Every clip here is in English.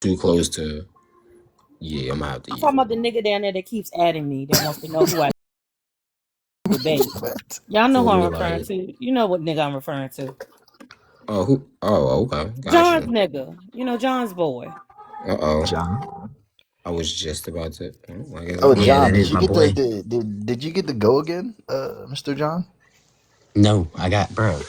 too close to. Yeah, I'm gonna have to I'm use talking it. about the nigga down there that keeps adding me, that wants to know who I debate. What? Y'all know who For I'm real, referring like, to. You know what nigga I'm referring to. oh, who? Oh, okay, got John's you. nigga. You know John's boy. Oh, John. I was just about to. I guess Oh, I'm Yeah, John, that wrong. did is you my get the boy. did you get the go again, Mr. John? No, I got bro.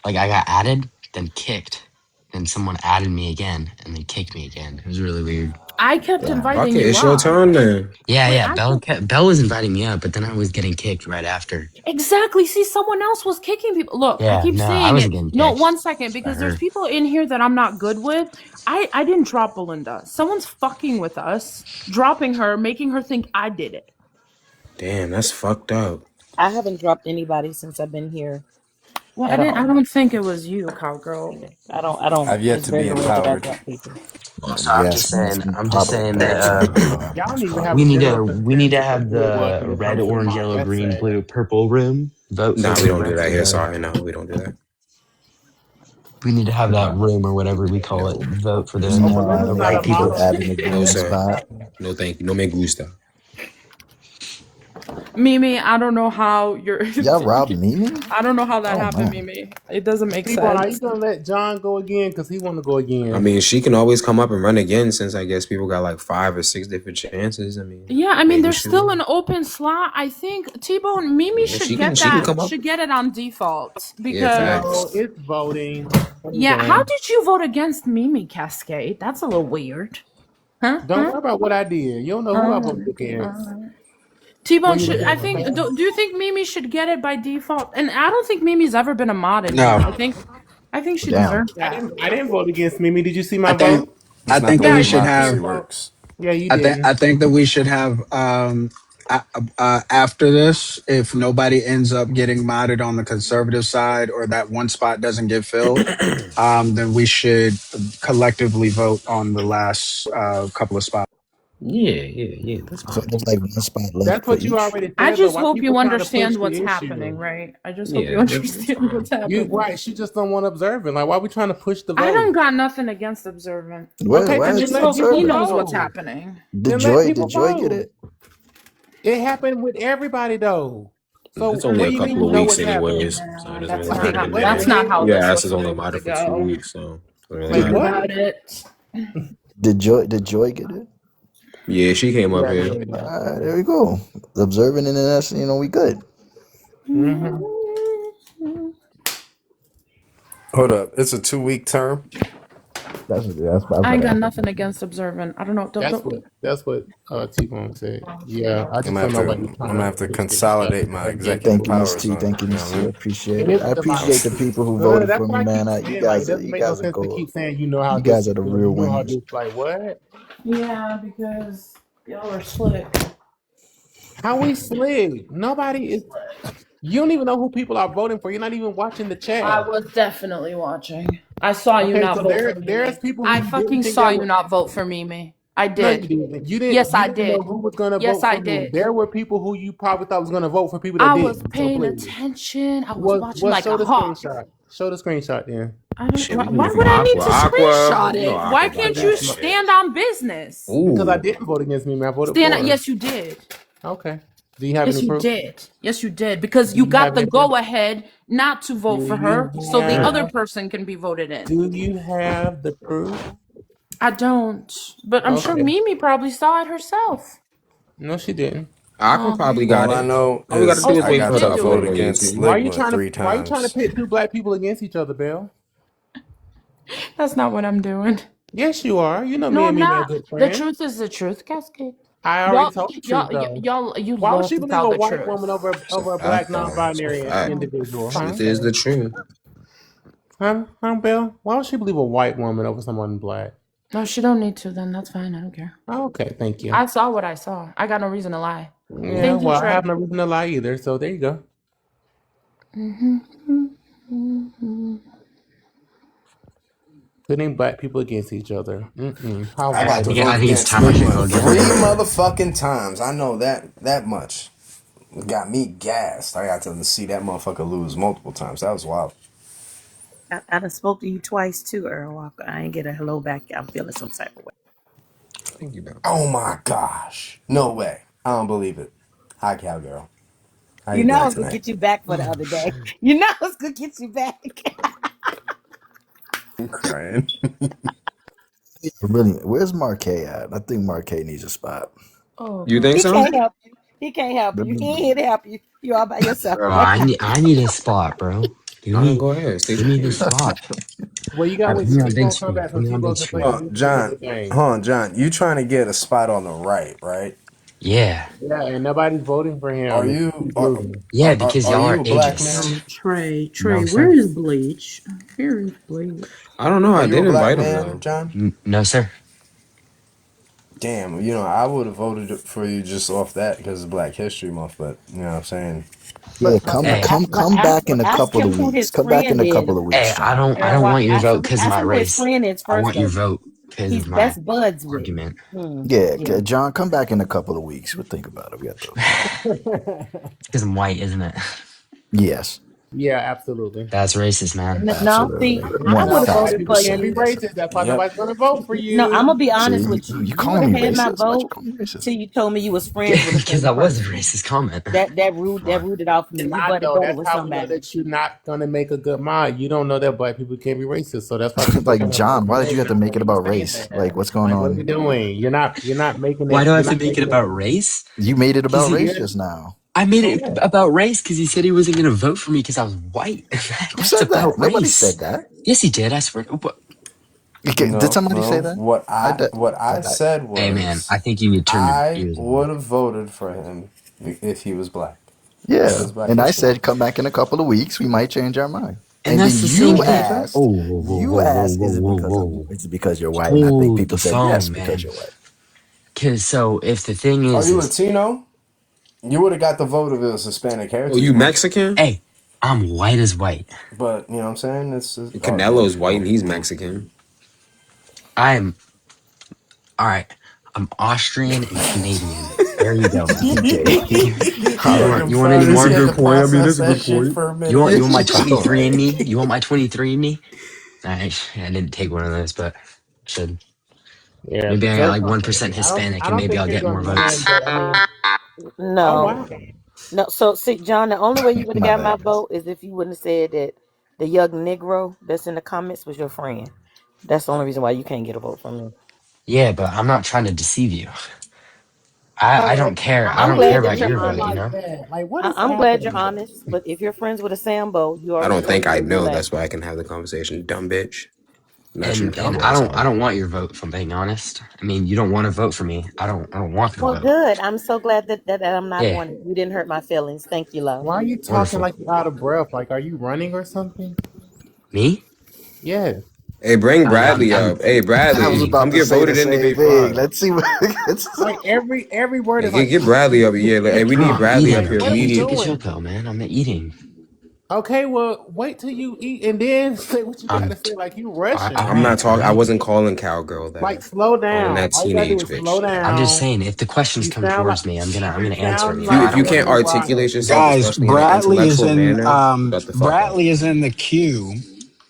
Like I got added, then kicked, then someone added me again, and then kicked me again. It was really weird. I kept Damn. inviting Okay, you it's your up. turn then. Yeah, Wait, yeah. I kept Bell was inviting me up, but then I was getting kicked right after. exactly. See, someone else was kicking people. Look, I Yeah, keep no, I saying it. wasn't getting No, kicked. 1 second, By because there's her. people in here that I'm not good with. I didn't drop Belinda. Someone's fucking with us, dropping her, making her think I did it. Damn, that's fucked up. I haven't dropped anybody since I've been here Well, I at didn't. I all. don't think it was you, cowgirl. Yeah, I don't. I don't. I've yet It's to be very rare that I empowered. drop people. So I'm just Yes, saying. must be I'm just probably saying bad that time. Y'all don't It's even have probably a we need general to we need to consensus of have who it was the when it red, comes to orange, mod. yellow, That's green, sad. blue, purple room. Vote Nah, for we the don't do rest that of here. the. Sorry, no, we don't do that. We need to have that no, room or whatever we call it. No, Vote for Oh, no. Belinda's the We not right a got people. people model. adding the no, green sir. spot. No, thank you. No me gusta. Mimi, I don't know how you're. Y'all robbed Mimi? I don't know how that Oh happened, man. Mimi. It doesn't make T-Bone, are you sense. gonna let John go again? Because he want to go I again. mean, she can always come up and run again since I guess people got like 5 or 6 different chances. I mean, Yeah, I mean, maybe there's she still will. an open slot. I think T-Bone Mimi Yeah, should she get can that. come up. Should get it on default Yeah, because No, facts. it's voting. Hold yeah. How on. did you vote against Mimi, Cascade? That's a little weird. Huh? Don't Huh? worry about what I did. You don't know who I voted against. T-Bone When you should. look I at think. the Do you think Mimi should get it by default? And I don't think Mimi's ever been a mod in here. No, I think. I think she Damn. deserves that. I didn't vote against Mimi. Did you see I my think vote? I That's not think the that Yeah, way we I should did see have. your democracy vote. works. Yeah, you I didn't. think that we should have after this, if nobody ends up getting modded on the conservative side or that one spot doesn't get filled, then we should collectively vote on the last couple of spots. Yeah, yeah, yeah. That's So fine. there's like one spot left That's for what you each. already I said, though. just Why hope people you trying to push understand what's the happening, issue? right? I just hope you Yeah, it's understand what's fine. You happening. right? She just don't want observing. Like, why we trying to push the I don't vote? got nothing against observant. Where Okay, I why then, is then just he let hope he people observant? knows what's vote. happening. Then let Did people Joy get vote. it? It happened with everybody though. So It's only what a do you mean couple you of know weeks, what's happening? anyways. So it No, doesn't that's really not Like matter how. what anymore. That's the not how hell? this Yeah, was ass is only supposed to modded for 2 go. weeks, so it doesn't really Wait, Think matter. what? about it. Did Joy get it? Yeah, she came up Yeah, here. Joy did. There we go. Observant and then that's we good. Mm-hmm. Hold up. It's a 2 week term. That's I what ain't I got figured. nothing against observant. I don't know. That's what T-Bone said. Yeah, I I'm just gonna don't have know to why you're I'm trying gonna to have to push this stuff consolidate my and gay executive Thank you, people. Miss powers T. on Thank it. you, You know Miss what I T. I mean? appreciate It it. is I a appreciate the democracy. people who No, voted that's for me, why I keep man. saying like it doesn't You make no guys are sense to gold. keep saying you know how You guys this are the feels. real You know how winners. this like what? Yeah, because y'all are slick. How we slick? Nobody is. You don't even know who people are voting for. You're not even watching the I chat. was definitely watching. I saw you Okay, not so vote for there's Mimi. people I who didn't fucking think saw that you would. not vote for Mimi. I No, you did. didn't. You Yes, didn't. You I didn't know did. who was gonna Yes, vote I for me. did. There were people who you probably thought was gonna vote for people that I was didn't. So paying please, attention. I was what? watching What? like a Show the hawk. screenshot. Show the screenshot then. I don't. Shit, we can do Why from would I need Aqua. to Aqua, screenshot you know it? Why Aqua can't about Because you that my, shit. stand on business? because I Ooh, didn't vote against me. I voted Stand. for her. Yes, you did. Okay. Do you have Yes, any you proof? did. Yes, you did. Because Do you you got have the any proof? go ahead not to vote Do for you her, so the other have? person can be voted in. Do you have the proof? I don't, but I'm sure Okay. Mimi probably saw it herself. No, she didn't. Aqua Oh, probably All got I it. know All we got to is do oh, is so I wait you for her got to did to do vote upload it. on against YouTube. Why are you Ligma trying to? three Why are you trying to times. pit two black people against each other, Bill? That's not what I'm doing. Yes, you are. You know me No, and I'm Mimi are not. good The friends. truth is the truth, Cascade. I already Y'all, told the truth y'all, though. y'all, you Why would love she to believe tell a the white woman truth. It's a over a black fact, though. It's a non-binary fact. individual? Huh? Truth is the truth. Huh, Bill? Why would she believe a white woman over someone black? No, she don't need to. Then that's fine. I don't care. Oh, okay, thank you. I saw what I saw. I got no reason to lie. Yeah, Thank you, well, I Trey. have no reason to lie either. So there you go. Putting black people against each other. How I got to vital. I vote think it's against time I should Ligma go get 3 her. motherfucking times. I know that much. It got me gassed. I got to see that motherfucker lose multiple times. That was wild. I done spoke to you twice too, Earl Walker. I ain't get a hello back. I'm feeling some type of way. Thank you, Bill. Oh my gosh. No way. I don't believe it. Hi, cowgirl. How You you know I doing was gonna tonight? get you back for the other day. You know I was gonna get you back. I'm crying. Really, where's Marquet at? I think Marquet needs a spot. Oh You god. think He so? can't help you. He can't help you. He ain't here to help you. You all by yourself Bro, right now. I need a spot, bro. All right, go ahead. State Give your me the case. spot. Well, you All gotta right, wait put till me on big T-Bone come screen. back Put so me on big T-Bone can play screen. the Hold on, music and John. everything. Hold on, John. You trying to get a spot on the right, right? Yeah, Yeah, and nobody's voting for Are him. If he you keeps losing. yeah, because are y'all you are a black ageist. man? Oh, Trey, No, Trey, where sir. is Bleach? Where is Bleach? I don't know. Are I you a did black invite him man, though. John? No, sir. Damn, I would have voted for you just off that because it's Black History Month, but you know what I'm saying? Yeah, Hey, come back in a Ask couple him of who weeks. his Come back in friend a is. couple of weeks, hey, John. I don't want your vote because of Ask my him who his race. friend is I first want your though. vote because He's of my best buds with. argument. Yeah, Yeah. John, come back in a couple of weeks. We'll think about it. We got to. Because I'm white, isn't it? Yes, Yeah, absolutely. That's racist, man. No, see, absolutely. I would No, have black voted people for can't be you. 1000%. Yes. racist. That's why Yep. nobody's gonna vote for No, I'm you. gonna be See, honest with you. you You calling would me have had my racist? Why'd you vote call me racist? till you told me you was friends with a Because certain that was a person. racist comment. That Come on. rooted off me. You I buddy know. buddy That's with how we know somebody. that you're not gonna make a good mind. You don't know that black people can't be racist, so that's why people are Like, gonna vote John, why did you have to make it for you about saying race? Like, that. what's going Like, what are we on? doing? You're not making Why it. do I You're have to not make it making about it. race? You made it Because about he, race You're just now. I made it correct. about race because he said he wasn't going to vote for me because I was white. Who That's said that? about Nobody race. said that. Yes, he did. I swear. Okay, did No, somebody say no. that? What I I did. what I said Hey, man, was I think you need to turn your I ears on. would have voted for him if he was black Yeah, because Black and I History said, Month. come back in a couple of weeks. We might change our mind. And And then that's the same you thing. asked, Oh, whoa, whoa, whoa, whoa, whoa, is it whoa, because whoa. you're white? And I think Hold people the said yes phone, because man. you're white. Because so if the thing Are you is, Latino? You would have got the vote if it was Hispanic Oh, Heritage you Month. Mexican? hey, I'm white as white. But you know what I'm saying? Oh, there Canelo's you white go. and he's Mexican. I'm all right. I'm Austrian and Canadian. There you go. Okay. All You right. want I'm you want sorry, any this That's a he more? had good to point. I mean, process that's a that good shit point. for a You minute. want my All 23 and right. me? You want my 23 and me? I didn't take one of those, but should. Yeah, Maybe the I got judge. like 1% I Hispanic and don't maybe think I'll you're get more gonna win, votes. but I mean, oh No, wow. no. So see, John, the only way you would have My got my bad, guys. vote is if you wouldn't have said that the young Negro that's in the comments was your friend. That's the only reason why you can't get a vote from me. Yeah, but I'm not trying to deceive you. I So don't care. I I'm don't care glad who that about you're your is it vote, you honest. like know? that? Like, what is I'm glad you're happening? honest. But if you're friends with a Sambo, you I already don't know think who I they know. elect. That's why I can have the conversation. Dumb bitch. I'm not your And dumb asshole. I don't want your vote if I'm being honest. I mean, you don't want to vote for me. I don't want the Well, vote. good. I'm so glad that I'm not Yeah, one. You didn't hurt my feelings. Thank you, love. Why are you talking wonderful. like you're out of breath? Like, are you running or something? Me? Yes. Hey, bring I mean, Bradley I'm up. Hey, I was Bradley, come about to get say the voted in same debate thing. five. Let's see what. Like every word Hey, is like. get Bradley up. Yeah, hey, we bro, need I'm Bradley eating, up Like, here what are okay? we Take a immediately. doing? choco, man. I'm eating. Okay, well, wait till you eat and then say what you gotta I'm say. Like you all rushing. I'm not right, all talking. I right. wasn't calling cowgirl Like that. slow Calling down. that All you gotta do teenage is slow bitch that. I'm just down. saying if the questions You come sound like towards me, I'm you gonna answer sound them. If you I if like you don't can't Barry articulate White. yourself, Guys, especially in an Bradley is intellectual in manner, shut the fuck up. Bradley is in the queue.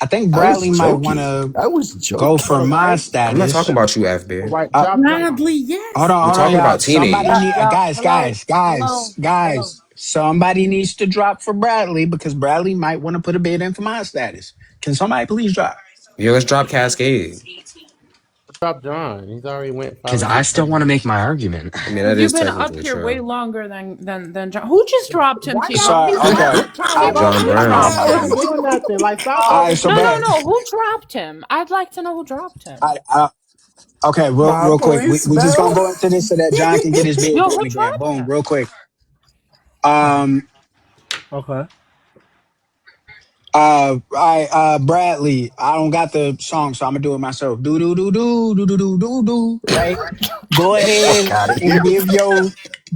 I think I was Bradley might want joking. to I was go joking. for All my right, I'm not talking status. about you, F bear. all right. Uh, Drop John. Bradley, hold yes. on, We're hold on, talking y'all. about teenage. Hello, hello, hello. Guys. Somebody needs to drop for Bradley because Bradley might want to put a bid in for my status. Can somebody please drop? Yeah, let's drop Cascade. Drop John. He's already went because 5 or I 6 still want to times. make my argument. I mean, that You've is been up technically here way true. longer than John. Who just dropped him, Why T y'all Bone? Sorry. keep Okay. mad? Trying to I, vote John me oh Brown. out. my I wasn't goodness. doing nothing. Like stop All right. voting So for No, no, bad. me. no. Who dropped him? I'd like to know who dropped him. Okay. My Real quick. police We just gonna bell. go into this so that John can get his bid Yo, going who again. dropped Boom. him? Real quick. Um. Okay. Bradley, I don't got the song, so I'm gonna do it myself. Do do do do do do do do do. Right. Go Get the fuck ahead out of and here.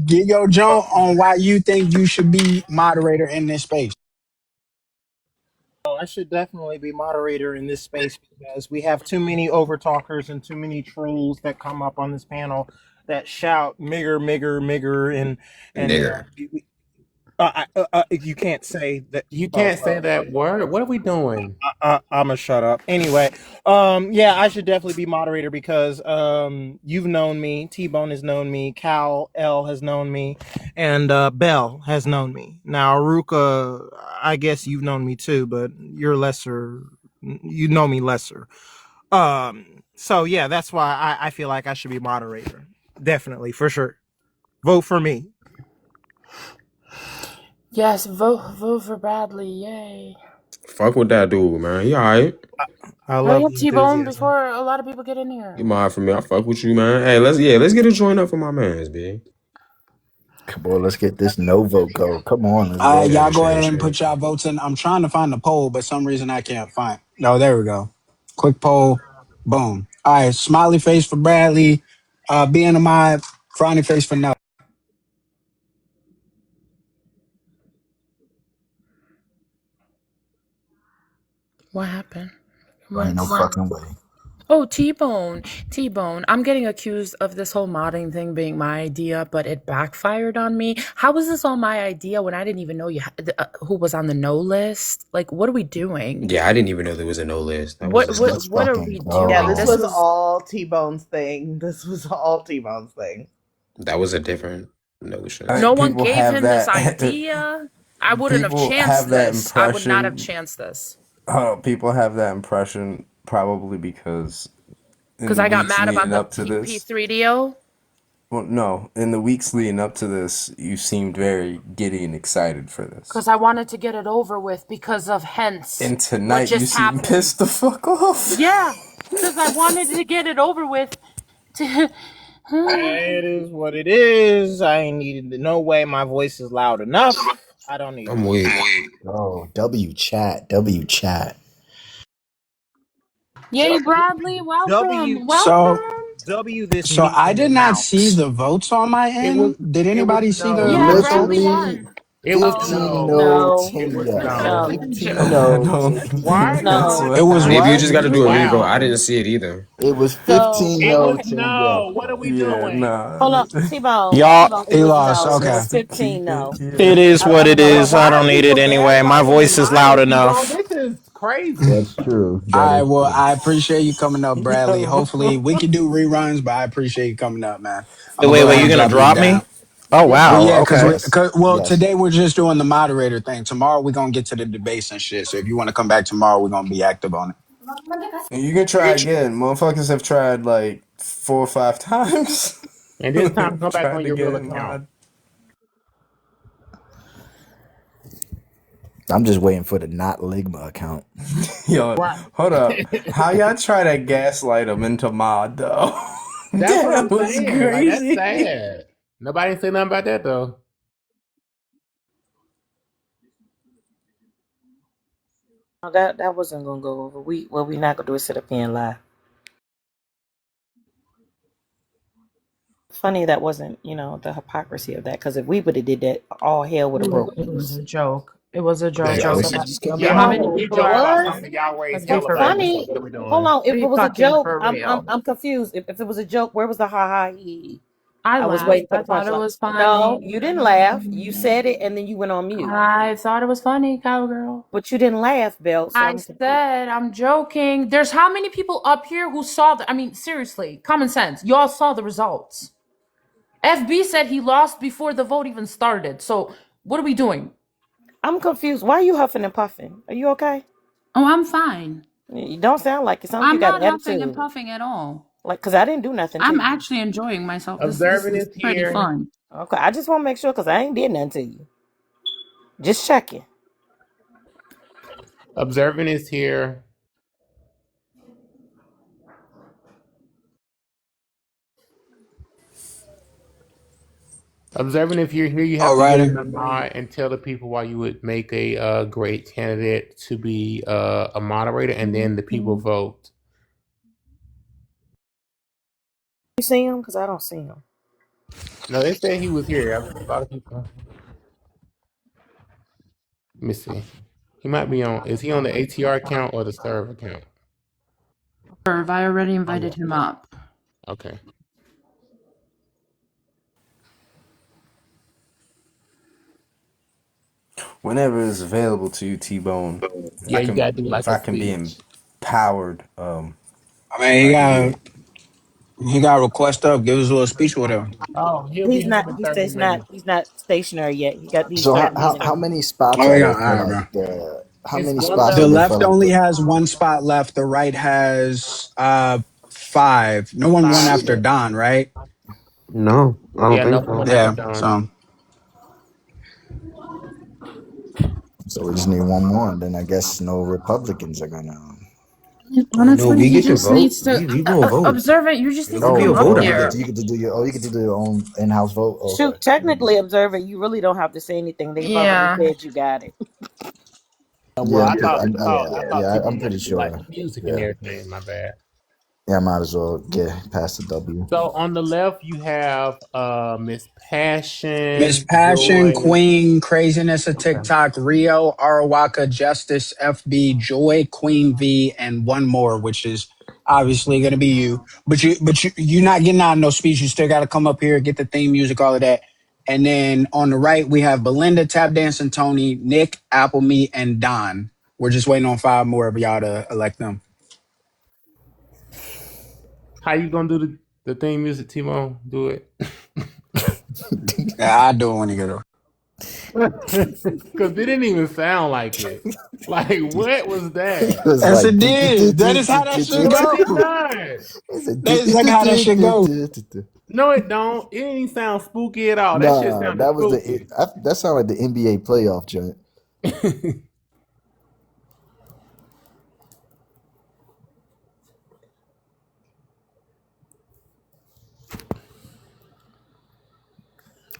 give your jump on why you think you should be moderator in this space. I should definitely be moderator in this space because we have too many overtalkers and too many trolls that come up on this panel that shout "migger, migger, migger," and Nigger. You can't say that. You can't say that word. What are we doing? I'm gonna shut up. Anyway, yeah, I should definitely be moderator because you've known me, T-Bone has known me, Cal L has known me, and Bell has known me. Now, Aruka, I guess you've known me too, but you're lesser. You know me lesser. So yeah, that's why I feel like I should be moderator. Definitely, for sure. Vote for me. Yes, vote for Bradley. Yay. Fuck with that dude, man. He alright. I Hurry love up, the T-Bone, enthusiasm. before a lot of people get in here. You mind for me? I fuck with you, man. Hey, let's get a joint up for my man's, B. Come on, let's get this no vote go. Come on, let's go. Y'all Shit, go shit, ahead and shit. put y'all votes in. I'm trying to find the poll, but some reason I can't find. No, there we go. Quick poll. Boom. All right. Smiley face for Bradley. Being a mod. Frowny face for no. What happened? There ain't no What? fucking way. Oh, T-Bone. T-Bone. I'm getting accused of this whole modding thing being my idea, but it backfired on me. How was this all my idea when I didn't even know who was on the no list? Like, what are we doing? Yeah, I didn't even know there was a no list. That was What Let's what just what are fucking we Yeah, doing? this go. This was was all T-Bone's thing. This was all T-Bone's thing. that was a different notion. no one People gave have him this that. idea. I wouldn't have People have chanced that this. I would not have impression. chanced this. People have that impression probably because in Because the I got weeks mad leading about the up to this, P3DO. well, no, in the weeks leading up to this, you seemed very giddy and excited for this. Because I wanted to get it over with because of hence And what tonight, you just seem happened. pissed the fuck off. Yeah, because I wanted to get it over with. To It is what it is. I ain't needed no way. My voice is loud enough. I don't need I'm it. weak. Oh, W chat. W chat. Yay, Bradley! W Welcome, So, welcome. W this so meat I in your did not mouth. see the votes on my It was. end. Did It was anybody see the Yeah, no. votes on? Bradley Literally won. It was Oh 15 no. no No, It was 10 yes. no. no, I'm 15 joking. no, Don't. 10 Why are you That's no. doing yes. It what was Maybe you what? just happened. got to do a revote. I wow? didn't see it either. It was So 15 It no, was okay, 10 yes, no. What are we bro. Yeah, doing? nah. hold on, T-Bone, Y'all, T-Bone. It he was lost. no. It Okay. was Just to 15 keep it, no. It yeah. is I what don't it know But is. what. I why don't are need it people anyway. My gaslighting and voice is lying loud to T-Bone? enough. This is crazy. That's true. All That right. is Well, true. I appreciate you coming up, Bradley. Hopefully, Yo. we can do reruns, but I appreciate you coming up, man. I'm gonna Wait, go wait. ahead You and gonna drop you drop down. me? Oh Yes, Well, you wow. yeah, are. because Okay. Yes. today we're just doing the moderator thing. Tomorrow we're gonna get to the debates and shit. So if you want to come back tomorrow, we're gonna be active on it. And you can try again. Motherfuckers have tried like 4 or 5 times. And this time, come back Tried on to your get real in account. mod. I'm just waiting for the not Ligma account. Yo, Right. hold up. How y'all try to gaslight them into mod though? That's what That I'm was saying. Like that's crazy. sad. Nobody say nothing about that though. No, that wasn't gonna go over. What we not gonna do is sit up here and lie. Funny that wasn't, the hypocrisy of that. Because if we would have did that, all hell would have broke It was loose. a joke. It was a The joke. So voices that, is coming Y'all how in. many know we people It joke are? about was. something y'all raise Let's be hell for about. real. So Funny. what are we Hold doing? on. If it Be was a fucking joke, for real. I'm confused. If it was a joke, where was the ha ha he? He? I I was laughed. waiting for I the thought it punchline. was No, funny. you didn't laugh. You said it and then you went on mute. I thought it was funny, cowgirl. But you didn't laugh, Belt. So I I'm confused. said I'm joking. There's how many people up here who saw the? I mean, seriously, common sense. Y'all saw the results. FB said he lost before the vote even started. So what are we doing? I'm confused. Why are you huffing and puffing? Are you okay? Oh, I'm fine. You don't sound like it. Sounds like you I'm got not an huffing and attitude. puffing at all. Like, cause I didn't do nothing to I'm you. actually enjoying myself. This Observing is is pretty here. fun. Okay, I just want to make sure because I ain't did nothing to you. Just checking. Observing is here. Observing, if you're here, you have to get in Alrighty. the mod and tell the people why you would make a great candidate to be a moderator, and then the people vote. You see him? Because I don't see him. No, they said he was here. A lot of people. Let me see. He might be on. Is he on the ATR account or the serve account? Irv, I already Oh yeah. invited him up. Okay. whenever it's available to you, T-Bone, Yeah, you gotta do if like a I can be speech. empowered, I mean, I can do it. he got request up. Give us a little speech with him. Oh, he'll be He's home not. in He 30 says not. minutes. He's not stationary yet. He's So starting how meetings. many spots Oh are yeah, there all for right, like bro. the? How It's many one spots are The left. there for left like only the? has one spot left. The right has 5. No one won Five. after Shit. Don, right? No, I don't Yeah, no think one so. went after Yeah. Don. So So we just need one more, and then I guess no Republicans are gonna. No, Honestly, we he get to just vote. needs to We gonna vote. observe it. You just need It'll to be Oh, a come up vote oh, after here. you that. get to do your. Oh, you get to do your own in-house vote. Okay. Shoot, technically, observer, you really don't have to say anything. They've already Yeah. said you got it. Well, Yeah, I because thought, I'm. I thought, I thought I'm T-Bone had pretty to do like sure. the music and Yeah. everything. My bad. Yeah, I might as well get past the W. So on the left, you have Miss Miss Passion, Passion, Joy. Queen, Craziness of Okay. TikTok, Rio, Arawaka, Justice, FB, Joy, Queen V, and one more, which is obviously gonna be you. You're not getting out no speech. You still gotta come up here, get the theme music, all of that. And then on the right, we have Belinda, Tap Dancing Tony, Nick, Apple Me, and Don. We're just waiting on 5 more of y'all to elect them. How you gonna do the theme music, T-Bone? Do it. Yeah, I do it when you get up. Because it didn't even sound like it. Like, what was It that? was Yes, like. it did. That is how that should No, it go. did not. That is like how that should go. No, it don't. It didn't even sound spooky at all. That shit Nah, sounded that was spooky. that sounded like the NBA playoff joint.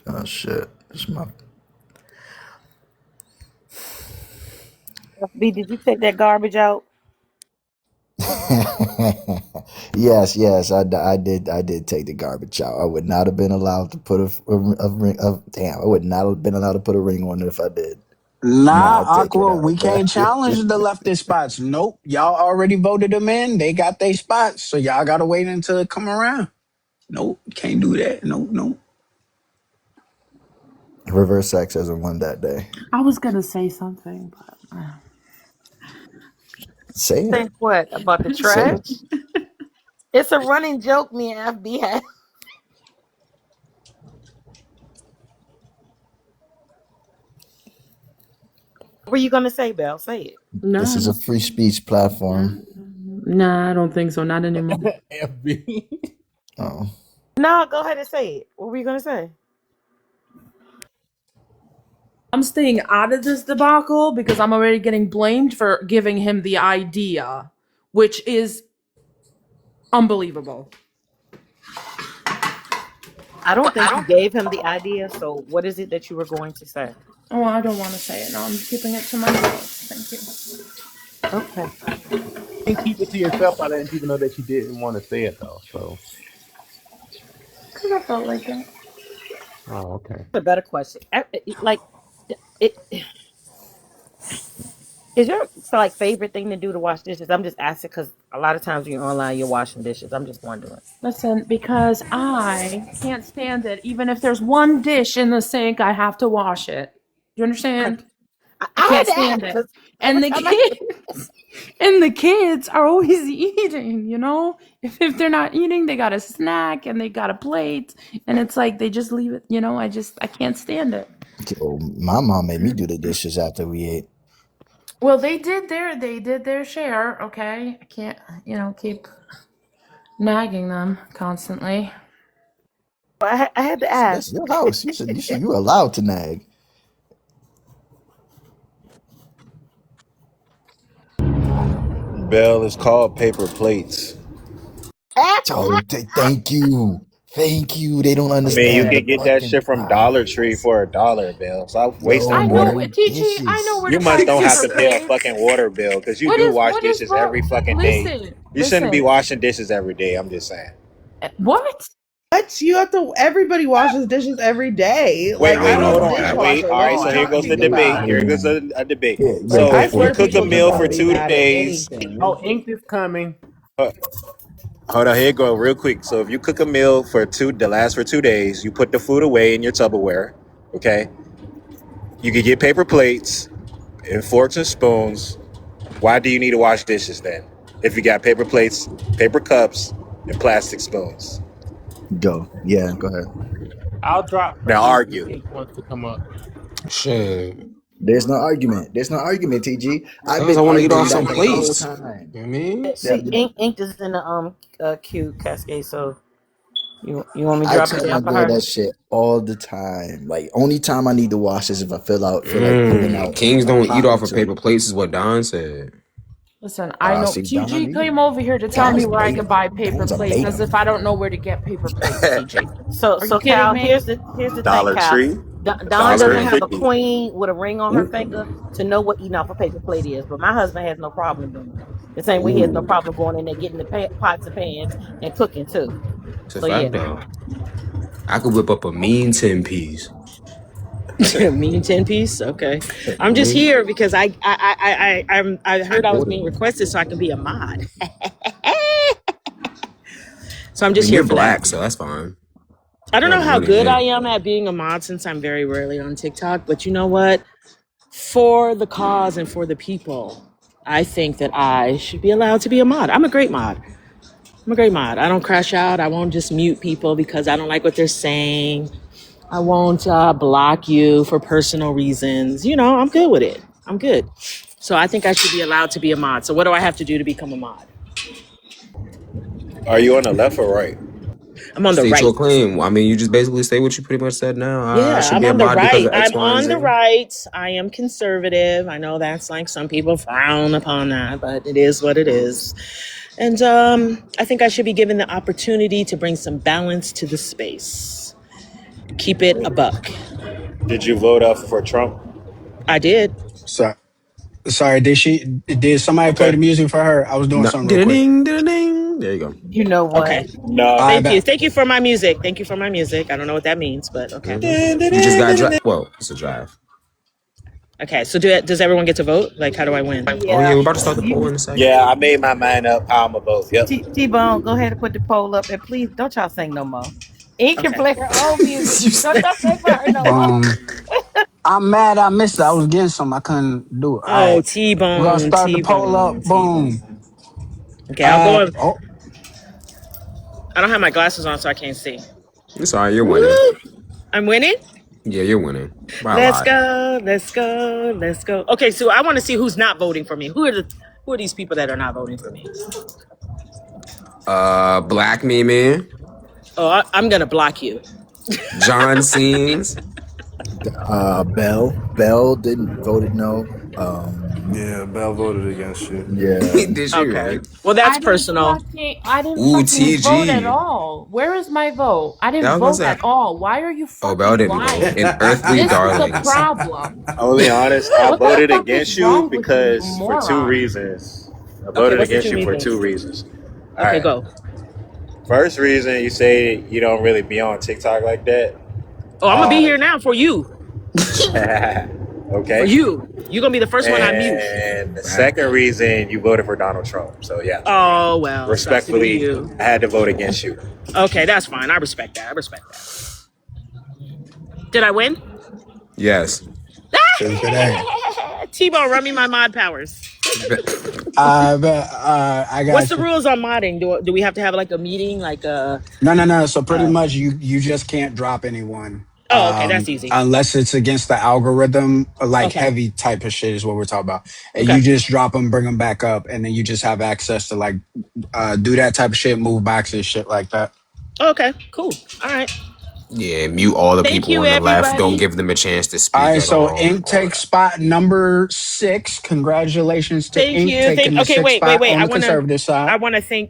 Oh shit! It's my. FB, did you take that garbage out? Yes, I did take the garbage out. I would not have been allowed to put a ring. Damn, I would not have been allowed to put a ring on it if I did. Nah, Nah, I take it Aqua, out, we bro. can't challenge the leftist spots. Nope. Y'all already voted them in. They got their spots. So y'all gotta wait until it come around. Nope. Can't do that. Nope, nope. Reverse sex hasn't won that day. I was gonna say something, but Say it. Think what about the Say it. trash? It's a running joke. Me and FB had. What were you gonna say, Belle? Say it. This no, is a free speech platform. nah, I don't think so. Not anymore. FB. Oh, No, go ahead and say it. What were you gonna say? I'm staying out of this debacle because I'm already getting blamed for giving him the idea, which is unbelievable. I don't think you gave him the idea. So what is it that you were going to say? Oh, I don't want to say it. No, I'm keeping it to myself. Thank you. Okay. And keep it to yourself by letting people know that you didn't want to say it, though. So, Because I felt like that. oh, okay. A better question. Like, it is your like favorite thing to do to wash dishes? I'm just asking because a lot of times when you're online, you're washing dishes. I'm just wondering. Listen, because I can't stand it. Even if there's one dish in the sink, I have to wash it. You Okay. understand? I I had can't to ask stand it. because every And the time I kids and the kids are always eating, you know? If they're not eating, they got a snack and they got a plate. And it's like they just leave it, you know, I can't stand it. oh, my mom made me do the dishes after we ate. Well, they did their share, okay? I can't, keep nagging them constantly. I had to That's ask. your house. You allowed to nag. Bell is called paper plates. Oh, thank you. Thank you. They don't I mean, you understand the can get that fucking shit from Dollar Tree process. for $1, Bell. Stop wasting I Yo, know, water. no TG, I know dishes. where You to must find don't have paper to pay a plates. fucking water bill because you What do is wash what is dishes every wrong? fucking day. Listen, You shouldn't be listen. washing dishes every day. I'm just saying. What? What? You have to. Everybody washes dishes every day. Wait, Like I wait, don't hold have a on. dishwasher. Wait. All What are right. you So here goes the talking debate. about? Here goes a debate. Yeah, Like So go I if for you swear it. cook a people You just meal want for to got be it. 2 mad at days, anything. Oh, Ink is coming. uh, hold on. Here you go, real quick. So if you cook a meal for the last for 2 days, you put the food away in your Tupperware. Okay. You could get paper plates and forks and spoons. Why do you need to wash dishes then? If you got paper plates, paper cups, and plastic spoons. Go. Yeah, go ahead. I'll drop Now if argue. Ink wants to come up. Shit. There's no argument. There's no argument, TG. I've Cause been I want to eat arguing off that some the whole plates. time. You know what I mean? Yeah, See, Ink is in the queue, Cascade. So you want me to I drop it tell my down for girl her? that shit all the time. Like, only time I need to wash is if I feel like pulling out Kings a don't eat pot or off of two. paper plates, is what Don said. Listen, I know See, TG Don, came over here to tell me Don's where I bait. can buy paper Don's a plates bait. as if I don't know where to get paper plates, TG. So Are you kidding Cal, me? here's the thing, Dollar Cal. Tree, Don dollar doesn't and have a 50. queen with a ring on her Ooh, finger to know what eating off a paper plate is, but my husband has no problem doing it. The same way he has no ooh. problem going in there getting the pots and pans and cooking too. It's a So yeah, fact though. I could whip up a mean 10 piece. Mean 10 piece. Okay, I'm just Mhm. here because I I heard I was ordered being one. requested so I can be a mod. So I'm I just mean, here you're for that. black, so that's fine. I don't Got know how money in good I there. am at being a mod since I'm very rarely on TikTok, but you know what? For the cause and for the people, I think that I should be allowed to be a mod. I'm a great mod. I'm a great mod. I don't crash out. I won't just mute people because I don't like what they're saying. I won't block you for personal reasons. You know, I'm good with it. I'm good. So I think I should be allowed to be a mod. So what do I have to do to become a mod? Are you on the left or right? I'm on the State your right. claim. I mean, you just basically say what you pretty much said now. I Yeah, should I'm be a on the mod because right. of X, I'm Y, and on the Z. right. I am conservative. I know that's like some people frown upon that, but it is what it is. And I think I should be given the opportunity to bring some balance to the space. Keep it a buck. Did you vote for Trump? I did. So, sorry, did somebody play the Okay. music for her? I was doing No, something real quick. ding, ding, ding. There you go. you know what? Okay. No. I Thank you. bet. Thank you for my music. Thank you for my music. I don't know what that means, but okay. You just got drive. Well, it's a drive. Okay. So does everyone get to vote? Like, how do I win? Oh yeah, Yeah, we're about to start the poll you in a second. Yeah, I made my mind up how I'm gonna vote. Yep. T-Bone, go ahead and put the poll up, and please don't y'all sing no more. Ink can Okay. play her own music. You Don't said- y'all sing for her no more. I'm mad I missed it. I was getting some. I couldn't do it. All Oh, right. We're gonna T-Bone, start the poll up. T-Bone, Boom. T-Bone. Okay, I'll go. Oh, I don't have my glasses on, so I can't see. It's all right. You're winning. Woo! I'm winning. Yeah, you're winning by a Let's lot. go. Let's go. Let's go. Okay, so I want to see who's not voting for me. Who are these people that are not voting for me? Black me man, Oh, I'm gonna block you. John Scenes. Bell didn't voted no. Yeah, Bell voted against you. Yeah. Did she Okay. really? Well, that's I didn't personal. Ooh, fucking vote at TG. all. Where is my vote? I That didn't was vote gonna at say. all. Why are you Oh, Belle fucking didn't vote. lying? And Earthly This is the Darlings. problem. I'm gonna be honest. I What the voted fuck is against you wrong with you, you because for two moron? reasons. I Okay, voted what's the against two you for two reasons? reasons. All Okay, right. go. First reason, you say you don't really be on TikTok like that. Oh, I'm gonna be Uh, here now for you. For okay. you. You're gonna be the first one I mute. And the Fact. second reason, you voted for Donald Trump. So yeah, Oh well, sucks to be respectfully, you. I had to vote against you. Okay, that's fine. I respect that. I respect that. Did I win? Yes. sure today. T-Bone, run me my mod powers. But I What's got the you. rules on modding? Do we have to have like a meeting? Like No. So pretty uh much, you just can't drop anyone, oh, okay, that's easy. unless it's against the algorithm. Like Okay. heavy type of shit is what we're talking about. And Okay. you just drop them, bring them back up, and then you just have access to like do that type of shit, move boxes, shit like that. Okay, cool. All right. Yeah, mute all the Thank people you, on the left. Don't everybody. give them a chance to All speak right, at so all. Ink All takes that. spot number 6. Congratulations to Thank Ink you. taking Thank the okay, sixth wait. spot on I the wanna conservative side.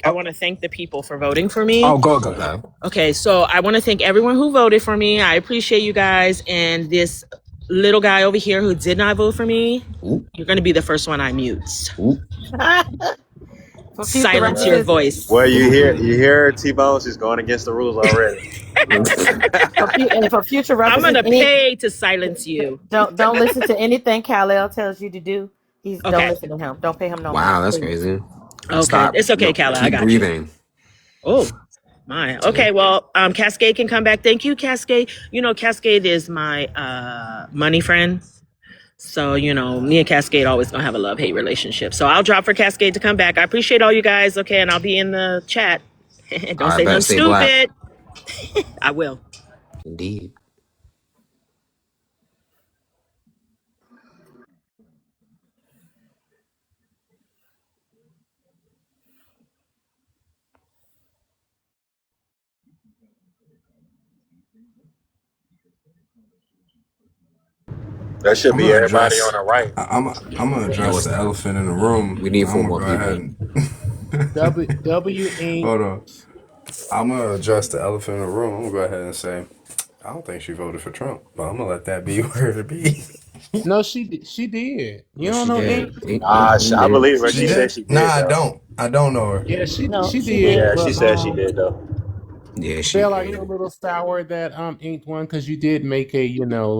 I Oh, wanna thank the people for voting for me. oh, go. Okay. Okay, so I wanna thank everyone who voted for me. I appreciate you guys. And this little guy over here who did not vote for me, Ooh, you're gonna be the first one I mute. ooh, For future Silence your references, voice. Well, ooh. you hear T-Bones is going against the rules already. and for future I'm references, gonna pay to silence you. don't listen to anything Kal-El tells you to do. Don't Okay. listen to him. Don't pay him no Wow, mind, that's please. crazy. Okay. Stop. It's okay, No, Kala. I keep got you. breathing. Oh my. Yeah. Okay, well, Cascade can come back. Thank you, Cascade. You know, Cascade is my money friend. So, me and Cascade always gonna have a love-hate relationship. So I'll drop for Cascade to come back. I appreciate all you guys, okay, and I'll be in the chat. All Don't right, say bet. nothing Stay black. stupid. I will. Indeed. That should I'm be gonna everybody on address. the right. I'm gonna Yo, address what's the that? elephant in the room. We need I'm four gonna more go ahead people. and W Inc. hold on. I'm gonna address the elephant in the room. I'm gonna go ahead and say I don't think she voted for Trump, but I'm gonna let that be where it be. No, she did. You Yes, don't she know did. Ink? Nah, Ink I did. believe her. She She said did? she Nah, did I though. don't. I don't know her. Yeah, No, she she did. Yeah, did. she But said she did though. Yeah, she Bill, are you did. a little sour that Ink won because you did make a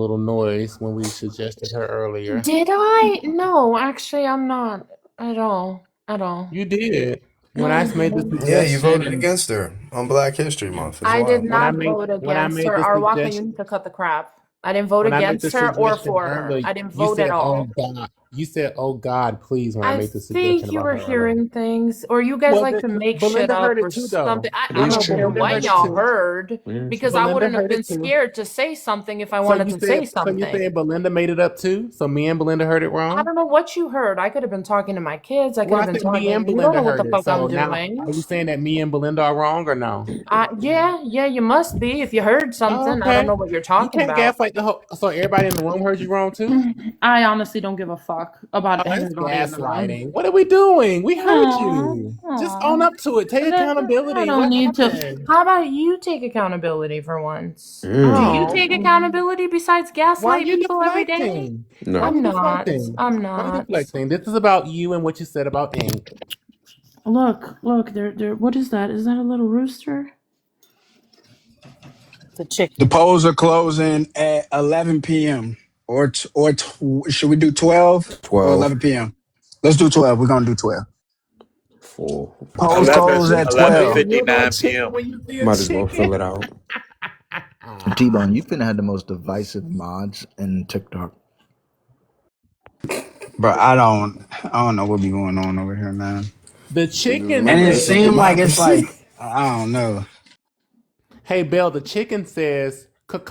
little noise when we suggested her earlier? Did I? No, actually, I'm not at all. At all. You did when I made the No. Yeah, you suggestion, voted and against her on Black History Month. It's I did wild. not vote when I against made her. the Arwaka, you suggestion need to cut the crap. I didn't vote when I made the against her or suggestion for her. earlier, I didn't you vote at said, "Oh all. God," you said, "Oh God, please." When I I made the suggestion think you about were her earlier. hearing things, or you guys Well, like to make shit Belinda up heard it or too, though. something. I, It I is No, don't care true. Belinda what heard it y'all too. heard Yeah. because I Belinda wouldn't have heard been it too. scared to say something if I So wanted you to say said, so you something. saying Belinda made it up too? So me and Belinda heard it I wrong? don't know what you heard. I could have been talking to my kids. I could Well, have I been said me and talking. You don't know Belinda what the heard it. fuck I'm So now, doing. are you saying that me and Belinda are wrong or no? Yeah, you must be if you heard Oh, something. I don't okay. know what you're You talking can't about. gaslight the whole. So everybody in the room heard you wrong too? I honestly don't give a fuck Oh, about that's anybody in the room. gaslighting. What are we doing? We heard Aw, you. Just own aw. up to it. Take I accountability. don't What need to. happened? How about you take accountability for once? Do Mm. you Oh, take accountability besides why are gaslight you people every day? deflecting? Why are No. you I'm not. deflecting? I'm Why are you not. deflecting? This is about you and what you said about Ink. Look. There. What is that? Is that a little rooster? The chicken. The polls are closing at 11 p.m. Should we do 12 or 12. 11 p.m.? Let's do 12. We're gonna do 12. 4. Polls Five. 11 close at So 12. you'll do a 11:59 chicken p.m. when you see a Might as well fill chicken? it out. T-Bone, you finna have the most divisive mods in TikTok. But I don't know what be going on over here, man. The So just chicken And remember, it it's a says, seemed like it's democracy. like I don't know. hey, Belle, the chicken says,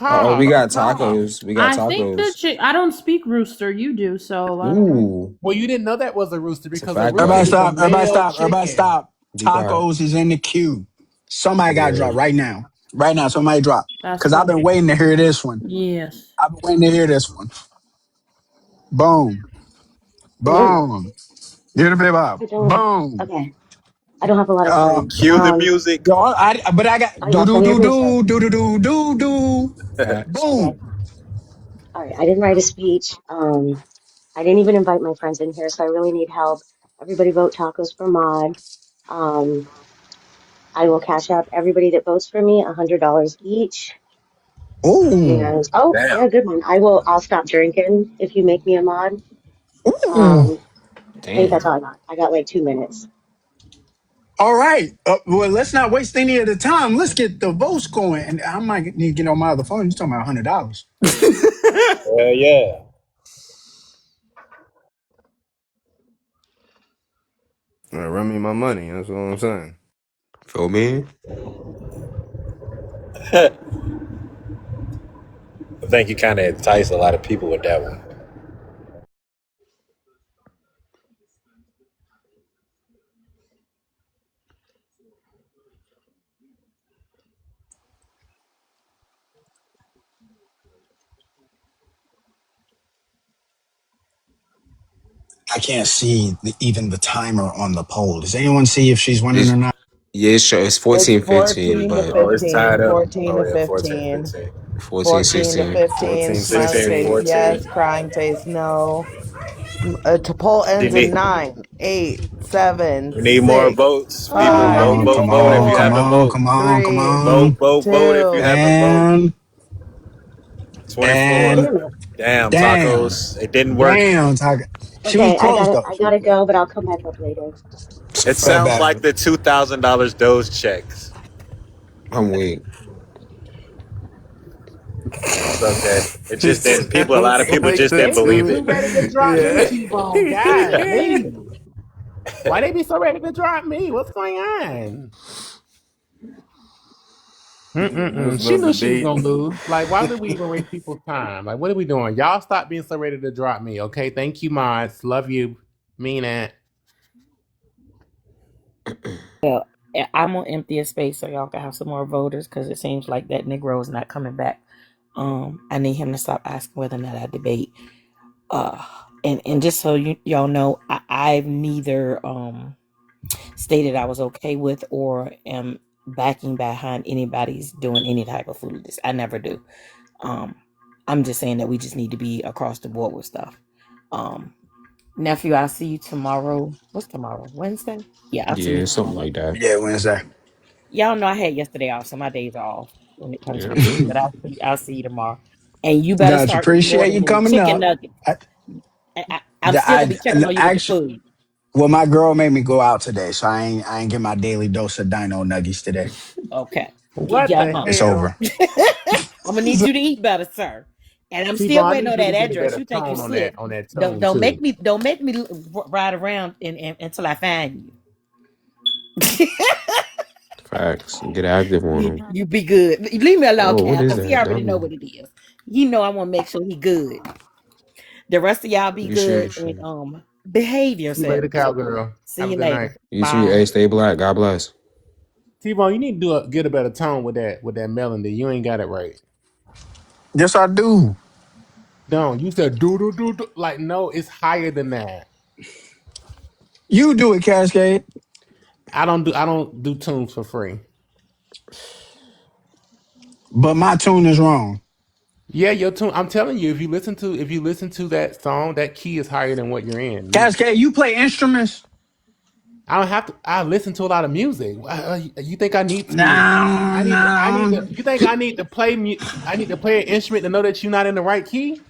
Oh, we caw, got caw. tacos. We got I think tacos. I don't speak rooster. You do, so I don't know. Ooh. Well, you didn't know that was a rooster It's a because a fact, rooster Everybody though. is a stop, everybody male stop, everybody chicken. stop. Be quiet. Tacos is in the queue. Somebody got Yeah. dropped right now. Right now, somebody drop. That's Cause I've been correct. waiting to hear this one. Yes. I've been waiting to hear this one. Boom. Hello. Boom. Get a bit up. I don't. Boom. Okay. I don't have a lot of Uh time. Cue the music. yo, but I got Oh, do yeah. do Play your do music. do do do do do do. Okay. Boom. All right. I didn't write a speech. I didn't even invite my friends in here, so I really need help. Everybody vote tacos for Mod. Um, I will cash out everybody that votes for me $100 each. Ooh. And oh, Damn. yeah, good one. I'll stop drinking if you make me a mod. Ooh. Um, I think Damn. that's all I got. I got like 2 minutes. All right. Well, let's not waste any of the time. Let's get the votes going. And I might need to get on my other phone. You're talking about $100. Yeah, yeah. All right, run me my money. That's what I'm saying. Feel me? I think you kind of enticed a lot of people with that one. I can't see even the timer on the poll. Does anyone see if she's winning or It's not? yeah, sure. It's It's 14-15, 14 to but Oh, it's 15, tied up. 14 Oh, to yeah, 14, 15, 15. 14 to 14-16. 15. 14, Smiling 16, face 16. 14. yes, crying face no. To poll You ends in need, 9, 8, 7, we need more 6, votes. Come People, Oh, I vote, on, didn't vote, come get vote if on, you come 4, haven't on, voted. come on, come 3, on. Vote if you 2. haven't voted. And 24. Wait a and minute. Damn, damn. tacos. It didn't work. Damn, Tiger. She was Okay, close though. I She was gotta close. go, but I'll come back up later. It's a It Bet, sounds fact. bet. like the $2,000 Doge checks. I'm weak. It's okay. It It just didn't. A lot of sounds people like just the didn't They be believe two. it. too ready to drop me, Yeah. T-Bone. God, Lee. Why they be so ready to drop me? What's going on? Those She little knew she was debate. gonna lose. Like, why did we even waste people's time? Like, what are we doing? Y'all stop being so ready to drop me, okay? Thank you, mods. Love you. Mean it. Well, I'm gonna empty a space so y'all can have some more voters because it seems like that Negro is not coming back. I need him to stop asking whether or not I debate. Uh, and just so y'all know, I've neither stated I was okay with or am backing behind anybody's doing any type of foolishness. I never do. Um, I'm just saying that we just need to be across the board with stuff. Um, Nephew, I'll see you tomorrow. What's tomorrow? Wednesday? Yeah, I'll see you Yeah, something tomorrow. like that. Yeah, Wednesday. Y'all know I had yesterday off, so my days are off when it comes to Yeah, I debate. feel But you. I'll see you tomorrow, and you better Gotcha. start eating more of Appreciate you them coming chicken up. nuggets. I, I'm still gonna be checking on you with the actually, food. well, my girl made me go out today, so I ain't get my daily dose of Dino Nuggies today. Okay, What yeah, the It's hell? over. I'm gonna need you to eat better, sir. And I'm still T-Bone, I waiting need on you that to get a address. better You think you tone on slick? that Don't tune don't make too. me ride around until I find you. Facts. Get active on you them. you be good. Leave me alone, Oh, what Cal, is because he that? already know Dummy. what it is. You know I want to make sure he good. The rest of y'all be You sure? good You and sure? behave See you later, yourselves. cowgirl. See Have a you good night. later. You too. Hey, Bye. stay black. God bless. T-Bone, you need to get a better tone with that melody. You ain't got it right. Yes, I do. Don't. You said do do do do. Like, no, it's higher than that. You do it, Cascade. I don't do tunes for free. But my tune is wrong. Yeah, your tune. I'm telling you, if you listen to that song, that key is higher than what you're in. Cascade, you play instruments? I don't have to. I listen to a lot of music. You think I need to? No, I need no. to. You think I need to play? I need to play an instrument to know that you're not in the right key.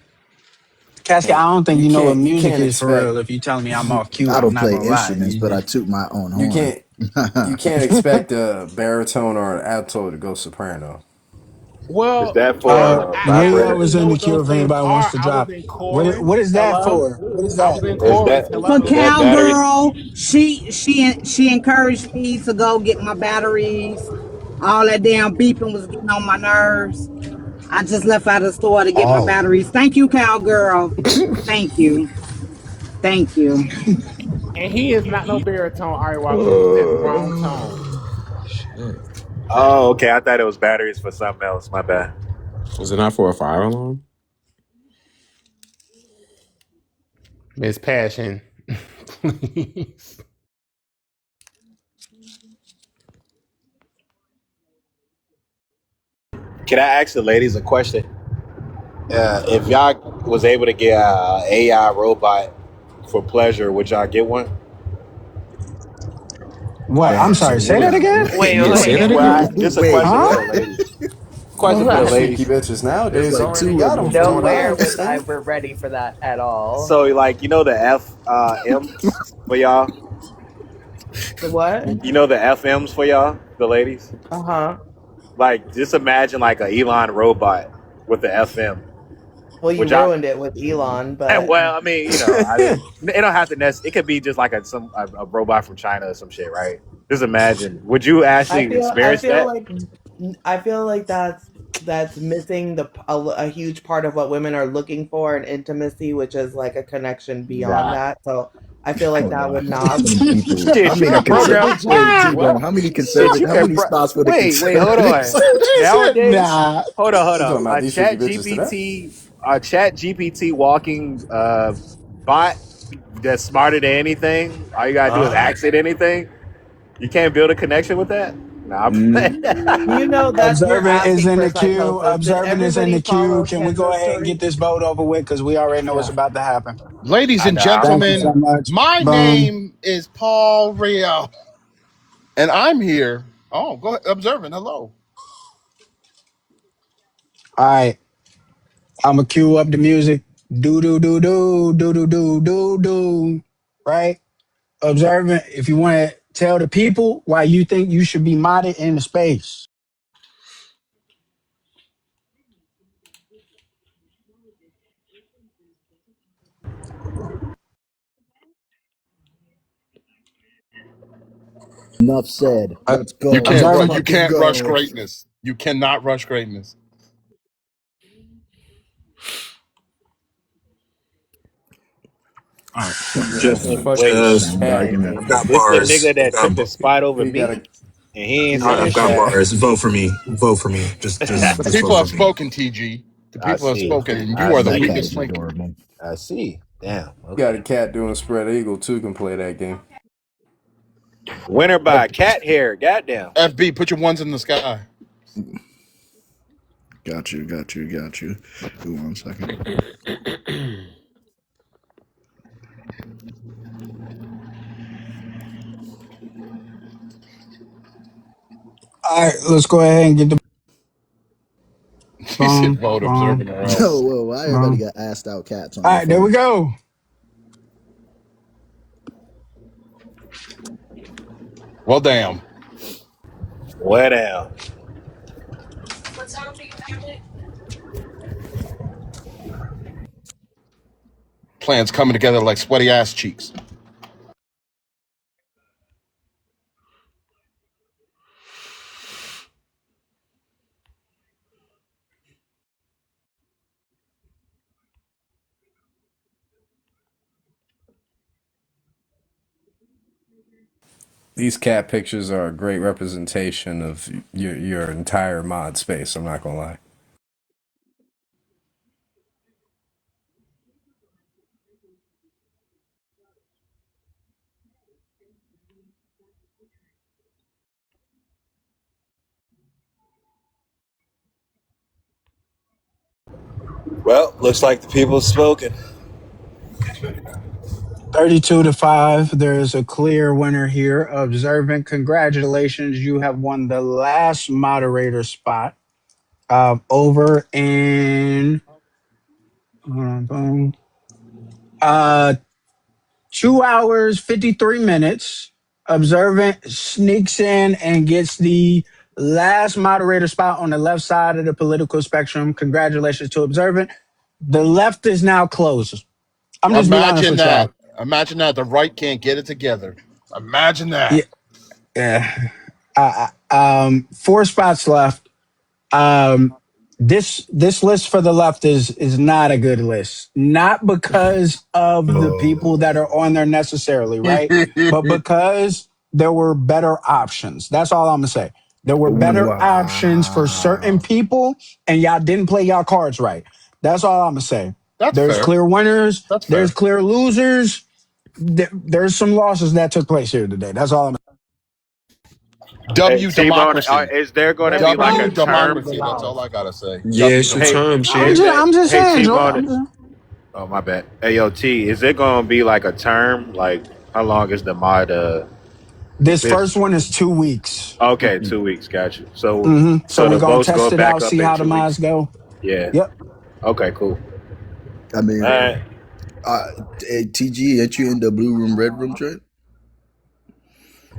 Cascade, I don't think you know what You music can't is for real. expect If you telling me I'm off cue, I I'm don't not play gonna lie. instruments, but I toot my own you horn. can't you can't expect a baritone or an alto to go soprano. Is Well, that for Cal, Lay Cal, vibrator? you is know in the what queue those if things anybody wants are. to I was drop. in chorus. What is that Hello, for? What is I that? was in Is chorus. that For is Hello. that battery? cowgirl, she encouraged me to go get my batteries. All that damn beeping was getting on my nerves. I just left out of the store to get my Oh, batteries. Thank you, cowgirl. Thank you. Thank you. And he is not no baritone. Ari Waku. That's wrong tone. Shit. Oh, okay. I thought it was batteries for something else. My bad. Was it not for a fire alarm? Miss Passion. Please. Can I ask the ladies a question? If y'all was able to get a AI robot for pleasure, would y'all get one? what? I'm Damn, sorry. Say that wait, again. Wait, Yeah, say that wait. again. Just a wait. question for Huh? the ladies. Question Hold for the on. Freaky ladies. bitches There's nowadays like already two of got them them for floating Nowhere around. was I $20. we're ready for that at all. So, like, you know the FMs for y'all. The what? You know the FMs for y'all, the ladies. Uh-huh. Like, just imagine like a Elon robot with the FM. Well, you Would y'all? ruined it with Elon, And, but well, I mean, I didn't. It don't have to. It could be just like a robot from China or some shit, right? Just imagine. Would you I actually feel I experience feel that? like I feel like that's missing a huge part of what women are looking for in intimacy, which is like a connection beyond Nah, that. So I feel like hold that on. would How not. many people? How Shit, you many could program. Wait, What? T-Bone. Shit, you How could. many spots for the Wait, hold conservatives? on. She said, Nowadays, nah. hold You talking on. about these freaky bitches today? A Chat GPT walking bot that's smarter than anything. All you gotta do is Uh-huh. ask it anything. You can't build a connection with that. Nah, Mm, You know that you're Observant is asking in for the queue. psychosis. Did Observant is in everybody the queue. follow Can we go Kendra's ahead and get story? this vote over with? Because we already know what's Yeah. about to happen. Ladies I and know. Thank you so gentlemen, much. my Boom. name is Paul Real, and I'm here. Oh, go ahead. Observant. Hello. All right. I'm going to cue up the music. Do, do, do, do, do, do, do, do, do. Right? Observant, if you want to tell the people why you think you should be modded in the space. Enough said. I, Let's go. I'm Let's talking. You fucking can't rush go. greatness. You cannot rush greatness. All right. Just This fucking wait. Now Just I'm back cat, in there. I've got man. This the bars. nigga I've that took got. the spot over He got me, a and he he ain't got say a I've got shit. cat. bars. Vote for me. Vote for me. The Just people vote for have me. spoken, TG. The I people have see. spoken, and you I are the That see. cat weakest is link. adorable. I see. Damn. Got a Okay. cat doing spread eagle too. Can play that game. Winner F- by cat hair. Goddamn. FB, put your ones in the sky. Got you. Got you. Got you. Ooh, 1 second. All right, let's go ahead and get the He said, boom, vote boom, observing or Yo, else. whoa, why everybody boom. got asked out cats on All their right, there we phone? go. Well, damn. Well, damn. Plans coming together like sweaty ass cheeks. These cat pictures are a great representation of your entire mod space. I'm not gonna lie. Well, looks like the people have spoken. 32-5. There's a clear winner here. Observant, congratulations. You have won the last moderator spot. Over in boom, uh 2 hours 53 minutes. Observant sneaks in and gets the last moderator spot on the left side of the political spectrum. Congratulations to Observant. The left is now closed. I'm just be honest Imagine with y'all. that. Imagine that. The right can't get it together. Imagine Yeah, that. yeah. 4 spots left. Um, this list for the left is not a good list. Not because of the people that are on there necessarily, right? But because there were better options. That's all I'm gonna say. There were better options for certain Wow. people, and y'all didn't play y'all cards right. That's all I'm gonna say. That's There's fair. clear winners. That's There's fair. clear losers. There's some losses that took place here today. That's all I'm. Hey, W T-Bone, democracy. is there going to be Best like a W move to vote term? is democracy. That's all allowed. I gotta say. Yeah, W it's your Hey, term, democracy. I'm is Shane. just. it? I'm just Hey, saying, Joy. T-Bone. I'm just. Oh, my bad. Hey, yo, T, is it going to be like a term? Like, how long is the mod? This This. first one is 2 weeks. Okay, 2 weeks. Got you. So, So so we're the gonna votes go test it back out, up see in how the two mods weeks. go. Yeah. Yep. Okay, cool. I All mean, right. uh, hey, TG, ain't you in the blue room, red room, trade?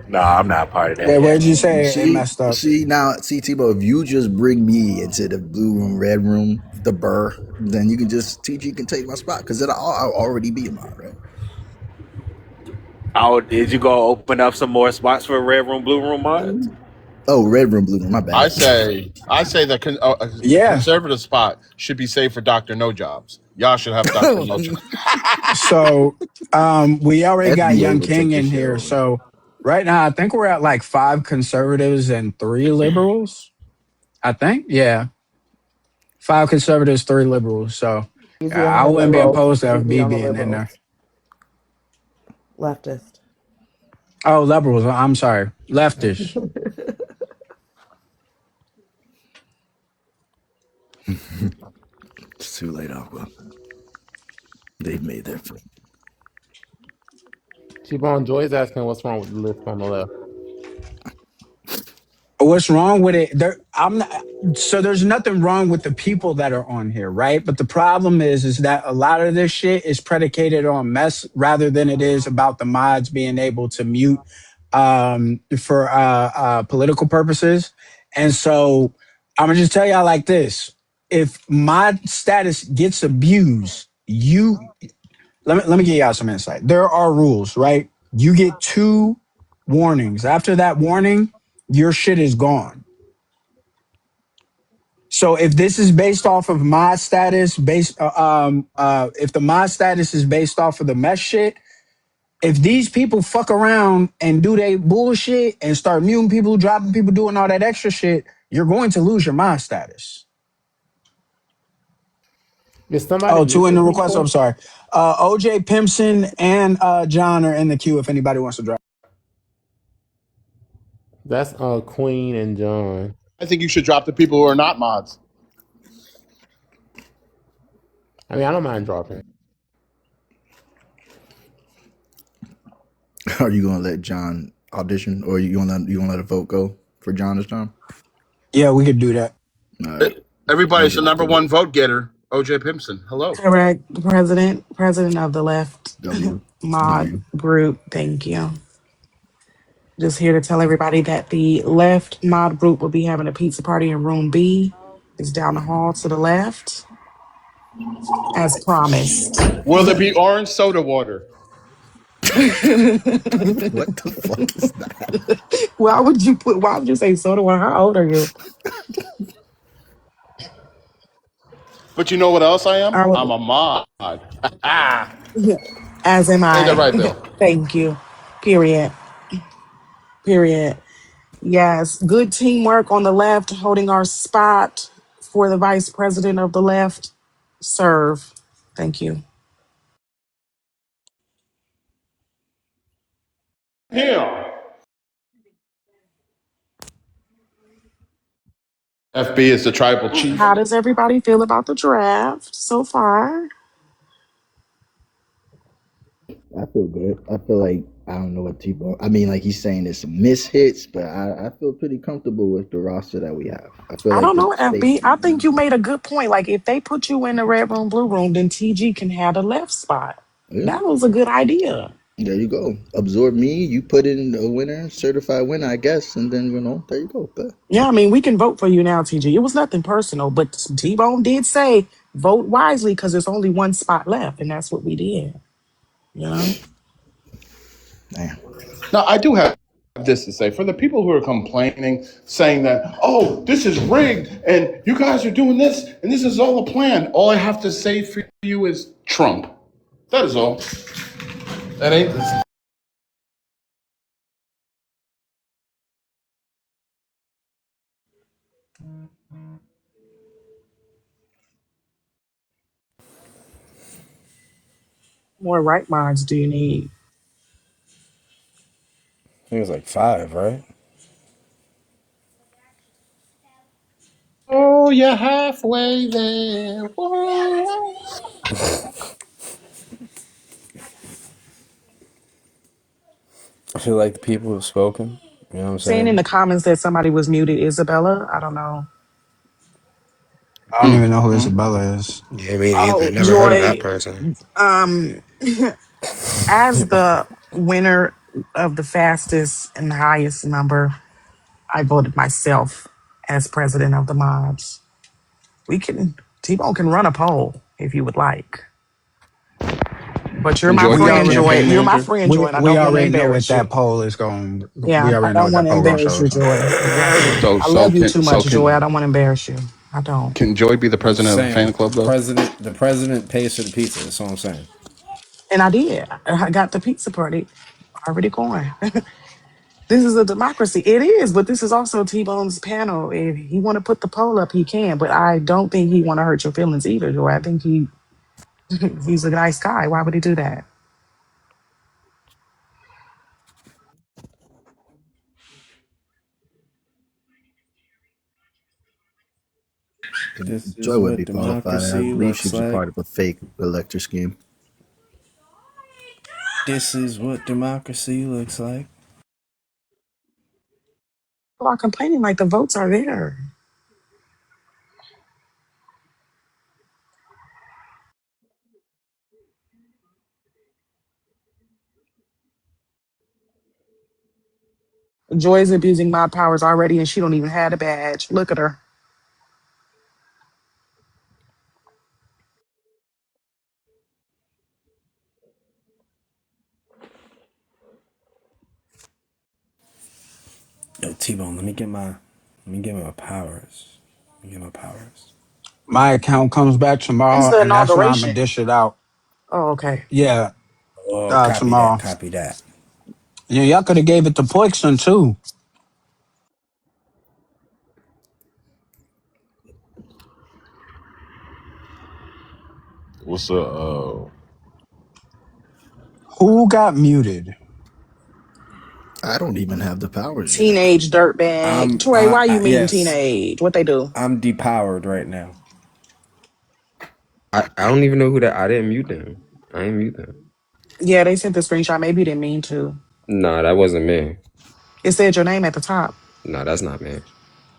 No, I'm not part of that Wait, where'd yet. you say it See, messed up? see now, see Tebow. If you just bring me into the blue room, red room, the burr, then you can just TG can take my spot because I'll already be a mod, right? Oh, did you go open up some more spots for Red Room, Blue Room mods? Oh, red room, blue room. My I bad. say, the Yeah. conservative spot should be saved for Doctor No Jobs. Y'all should have Doctor No Jobs. So we already got FBA Young will take King this in shit here. over. So right now I think we're at like 5 conservatives and 3 liberals. I think. Yeah. 5 conservatives, 3 liberals. So Easy on I the wouldn't be liberals. opposed to Easy FB on the being in there. liberals. Leftist. Oh, liberals. I'm sorry. Leftish. It's too late, Aqua. They've made their. T-Bone Joy's asking what's wrong with the list on the left. What's wrong with it? I'm not, so there's nothing wrong with the people that are on here, right? But the problem is that a lot of this shit is predicated on mess rather than it is about the mods being able to mute for political purposes. And so I'm gonna just tell y'all like this. if my status gets abused, you let me give y'all some insight. There are rules, right? You get 2 warnings. After that warning, your shit is gone. So if this is based off of my status, if the my status is based off of the mesh shit, if these people fuck around and do they bullshit and start muting people, dropping people, doing all that extra shit, you're going to lose your my status. Did somebody Oh, mute two in the the request. I'm people? sorry. OJ Pimpson and John are in the queue if anybody wants to drop. That's Queen and John. I think you should drop the people who are not mods. I mean, I don't mind dropping. Are you gonna let John audition, or you gonna let a vote go for John this time? Yeah, we could do that. All right, Everybody's the let's number do it. one vote getter. OJ Pimpson. Hello. Correct. President of the left W mod W. group. Thank you. Just here to tell everybody that the left mod group will be having a pizza party in room B. It's down the hall to the left, as promised. Will there be orange soda water? What the fuck is that? Why would you say soda water? How old are you? But you know what else I am? I I'm would, a mod. as am Ain't that I. right, Bill? Thank you. Period. Period. Yes, good teamwork on the left, holding our spot for the vice president of the left. Serve. Thank you. Here. FB is the tribal chief. How does everybody feel about the draft so far? I feel good. I feel like I don't know what T-Bone. I mean, like he's saying it's mishits, but I feel pretty comfortable with the roster that we have. I feel I like don't the know, FB. safety. I think you made a good point. Like, if they put you in the red room, blue room, then TG can have the left spot. Yeah, That was a good idea. there you go. Absorb me. You put in a winner, certified winner, I guess, and then there you go. But Yeah, I mean, we can vote for you now, TG. It was nothing personal, but T Bone did say vote wisely because there's only one spot left, and that's what we did. You know? damn. Now, I do have this to say for the people who are complaining, saying that, oh, this is rigged and you guys are doing this and this is all a plan. All I have to say for you is Trump. That is all. That ain't this. More right minds do you need? I think it was like 5, right? Oh, you're halfway there. Whoa. I feel like the people have spoken. You know what I'm Saying in saying? the comments that somebody was muted, Isabella. I don't know. I don't even know who Isabella is. Yeah, me neither. Oh, Never heard of that Joy. person. Um, as the winner of the fastest and highest number, I voted myself as president of the mods. We can T-Bone can run a poll if you would like. But you're my Enjoy We being the friend, already Joy. campaign You're my manager. friend, Joy, we and I we don't want to already know what embarrass that you. poll is going. We Yeah, I already know don't what want that to poll going to embarrass show. you, So Joy. You love me. I love you too much, Joy. I don't want to embarrass you. I don't. can Joy be the I'm just president of the saying, fan club though? the president pays for the pizza. That's all I'm saying. And I did. I got the pizza party already going. This is a democracy. It is, but this is also T-Bone's panel. If he want to put the poll up, he can. But I don't think he want to hurt your feelings either, Joy. I think he's a nice guy. Why would he do that? This Joy is would what be qualified. I democracy believe she looks was a like. part of a fake elector scheme. This is what democracy looks like. People are complaining like the votes are there. Joy's abusing my powers already, and she don't even have a badge. Look at her. T-Bone, let me get my powers. Let me get my powers. My account comes back When's tomorrow, the and that's when I'm gonna inauguration? dish it out. Oh, okay. Yeah, Oh, copy that. tomorrow. Copy that. Yeah, y'all could have gave it to Poixon too. What's up? Who got muted? I don't even have the powers yet. Teenage dirtbag. Trey, why you meeting Yes, teenage? What they do? I'm depowered right now. I don't even know who that. I didn't mute them. I ain't mute them. Yeah, they sent the screenshot. Maybe you didn't mean to. Nah, that wasn't me. It said your name at the top. Nah, that's not me.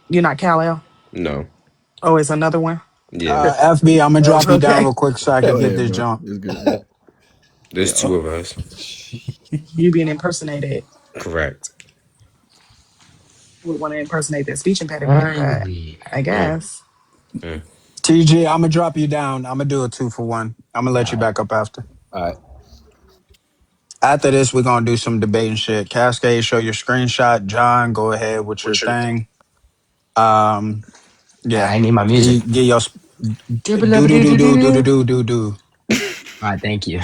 You're not Kal-El? No. Oh, it's another one? Yeah. FB, I'm gonna Oh, drop you down okay. real quick so I can Go get ahead, this bro. jump. It's good, man. There's two Yo. of us. You being impersonated. Correct. Would want to impersonate that speech impediment, but Finally. I Mm, guess. mm. TG, I'm gonna drop you down. I'm gonna do a 2-for-1. I'm gonna let you All right. back up after. All right. After this, we're gonna do some debating shit. Cascade, show your screenshot. John, go ahead with your thing. Um, yeah. I need my music. Get your do do do do do do Dibba-dabba-doo-doo-doo-doo. do do. All right, thank you.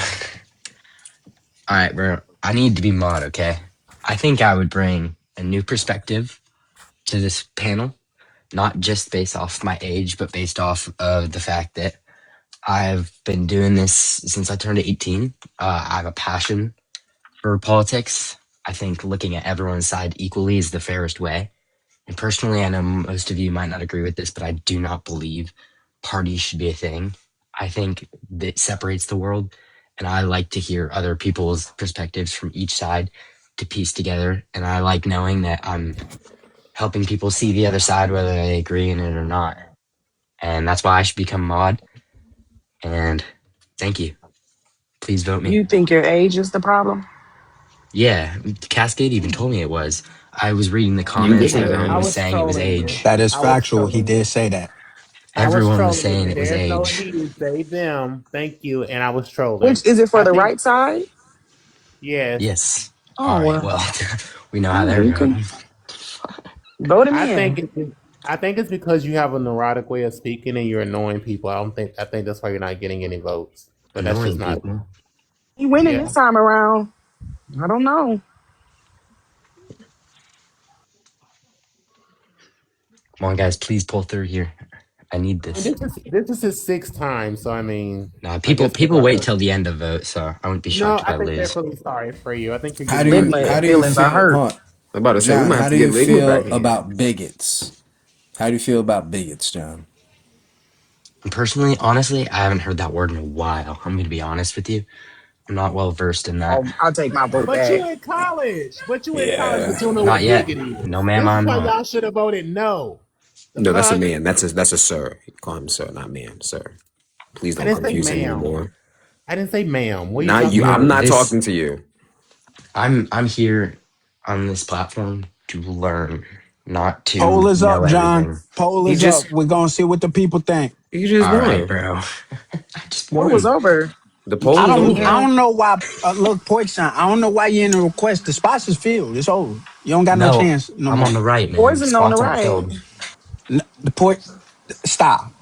All right, bro. I need to be mod, okay? I think I would bring a new perspective to this panel, not just based off my age, but based off of the fact that I've been doing this since I turned 18. I have a passion for politics. I think looking at everyone's side equally is the fairest way. And personally, I know most of you might not agree with this, but I do not believe parties should be a thing. I think that separates the world. And I like to hear other people's perspectives from each side to piece together. And I like knowing that I'm helping people see the other side, whether they agree in it or not. And that's why I should become mod. And thank you. Please vote me. You think your age is the problem? Yeah, Cascade even told me it was. I was reading the You comments gave and it to everyone I him. was was saying it was trolling you. age. That is I was factual. He trolling you. did say that. I was Everyone was trolling saying you. it was There's no age. he, they, them. Thank you. And I was trolling. Which is it for I the think, right side? yes. Yes. All Oh right. well, Well, we know how yeah, they're you can voting. vote him I in. think I think it's because you have a neurotic way of speaking and you're annoying people. I think that's why you're not getting any votes. But that's just Annoying not. people. He winning Yeah. this time around. I don't know. Come on, guys, please pull through here. I need And this. this is his sixth time, so I mean, Now, I people guess we're people wait gonna. till the end to vote, so I wouldn't be No, shocked if I I think they're lose. feeling sorry for you. I think you're How getting do ready you to Stigma how and do get. you feelings are feel? hurt. Huh, I'm about to say we John, might have how to do you get legal back feel here. about bigots? How do you feel about bigots, John? And personally, honestly, I haven't heard that word in a while. I'm going to be honest with you. I'm not well versed in that. Oh, I'll take my vote But you back. in college. But you in college, Yeah. but you don't know Not what yet. bigot is. No, ma'am, This is I'm why not. y'all should have voted no. The No, that's a fuck? man. That's a sir. Call him sir, not ma'am, sir. Please I don't didn't say confuse him ma'am. anymore. I didn't say ma'am. What are you Not talking you. No, I'm about? not this talking to you. I'm here on this platform to learn, not Poll to is know up, John. everything. Poll He is up. just We're gonna see what the people think. he just All right, won. bro. I just What was won. over? The You poll I is kicked don't. me. I over. Yeah. don't know why. Look, Poixon. I don't know why you in the request. The spots is filled. It's over. You don't got no No, chance no I'm on more. the right, man. Poison on the Spots aren't right. filled. The point. Stop.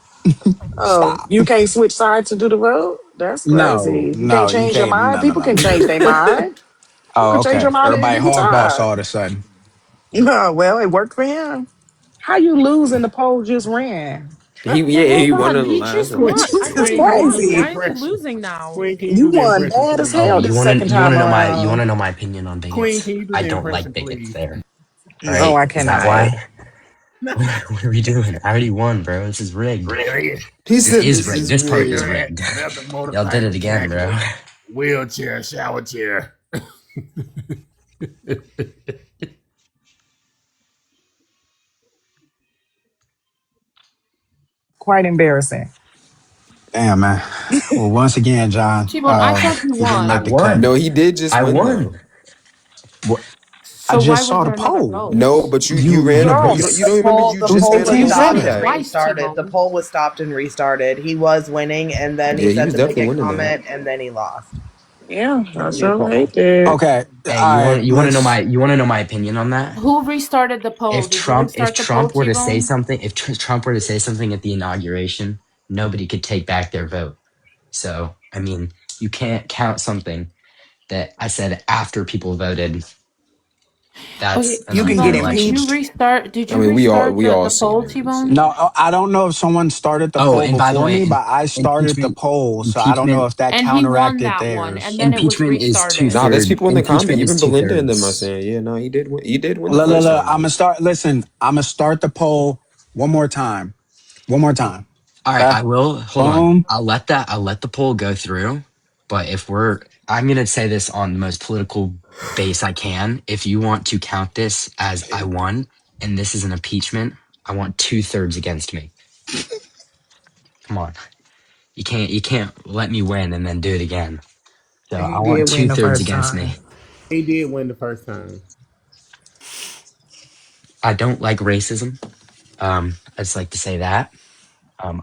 Oh, Stop. you can't switch sides to do the vote? That's No, crazy. You can't no, you change your can't. mind. No, no, People no, can no, no. change their mind. You Oh, can change okay. your mind at any Everybody given hog boss time. all of a sudden. No, well, it worked for him. How you lose in the poll just ran? He Hold won on, in the he last just Queen, won. election. I thought It's he Queen, can you do won. the crazy. Why is he impression? losing now? Queen, can you You do the won impression, bad as please? Oh, hell the second you want time to know around. my opinion on Queen, bigots? can you do I the don't like impression, bigots please? there. All No, right. I Is that cannot. why? What are we doing? I already won, bro. This is rigged. Really? He This said is this rigged. is This part rigged. is You're at rigged. another Y'all did it motorcycle again, bro. tragedy. Wheelchair, shower chair. Quite embarrassing. Damn, man. Well, once again, John, T-Bone, I thought you you didn't I make the won. cut. No, won. he did just I win though. won. What? I So why just was saw the there another poll. vote? No, but you ran You the poll. No, You don't The remember poll you the it was just poll did was it. You 15 ran stopped it 7. and twice, restarted. The T-Bone. poll was stopped and restarted. He was winning and then he Yeah, he said was to make a definitely winning though. comment and then he lost. Yeah, Turn I on your sure poll. hate that. Okay. All Hey, right. Let's. you want to know my opinion on that? Who restarted the poll? Did you If restart the poll, Trump were to say T-Bone? something, Trump were to say something at the inauguration, nobody could take back their vote. So, I mean, you can't count something that I said after people voted. That's Okay, an You can unfair get T-Bone, did election. you impeached. restart? Did I you mean, restart we all the seen poll, it. We T-Bone? seen No, I don't know if someone started the Oh, poll and by the before way, me, but I started the impeachment, poll, so I don't know impeachment, if that And he won counteracted that one, and theirs. then it was impeachment is two restarted. Nah, there's third. people in the comment. Impeachment is Even two Belinda and them are thirds. saying, yeah, no, he did win. He did win the Look, look, first look, time I'm though. gonna start. Listen, I'm gonna start the poll one more time. One more time. All right, Okay. I will. Hold on. Boom. I'll let the poll go through. But I'm going to say this on the most political base I can. If you want to count this as I won and this is an impeachment, I want two thirds against me. Come on. You can't let me win and then do it again. So And I he want did two win the thirds first against time. me. He did win the first time. I don't like racism. I just like to say that.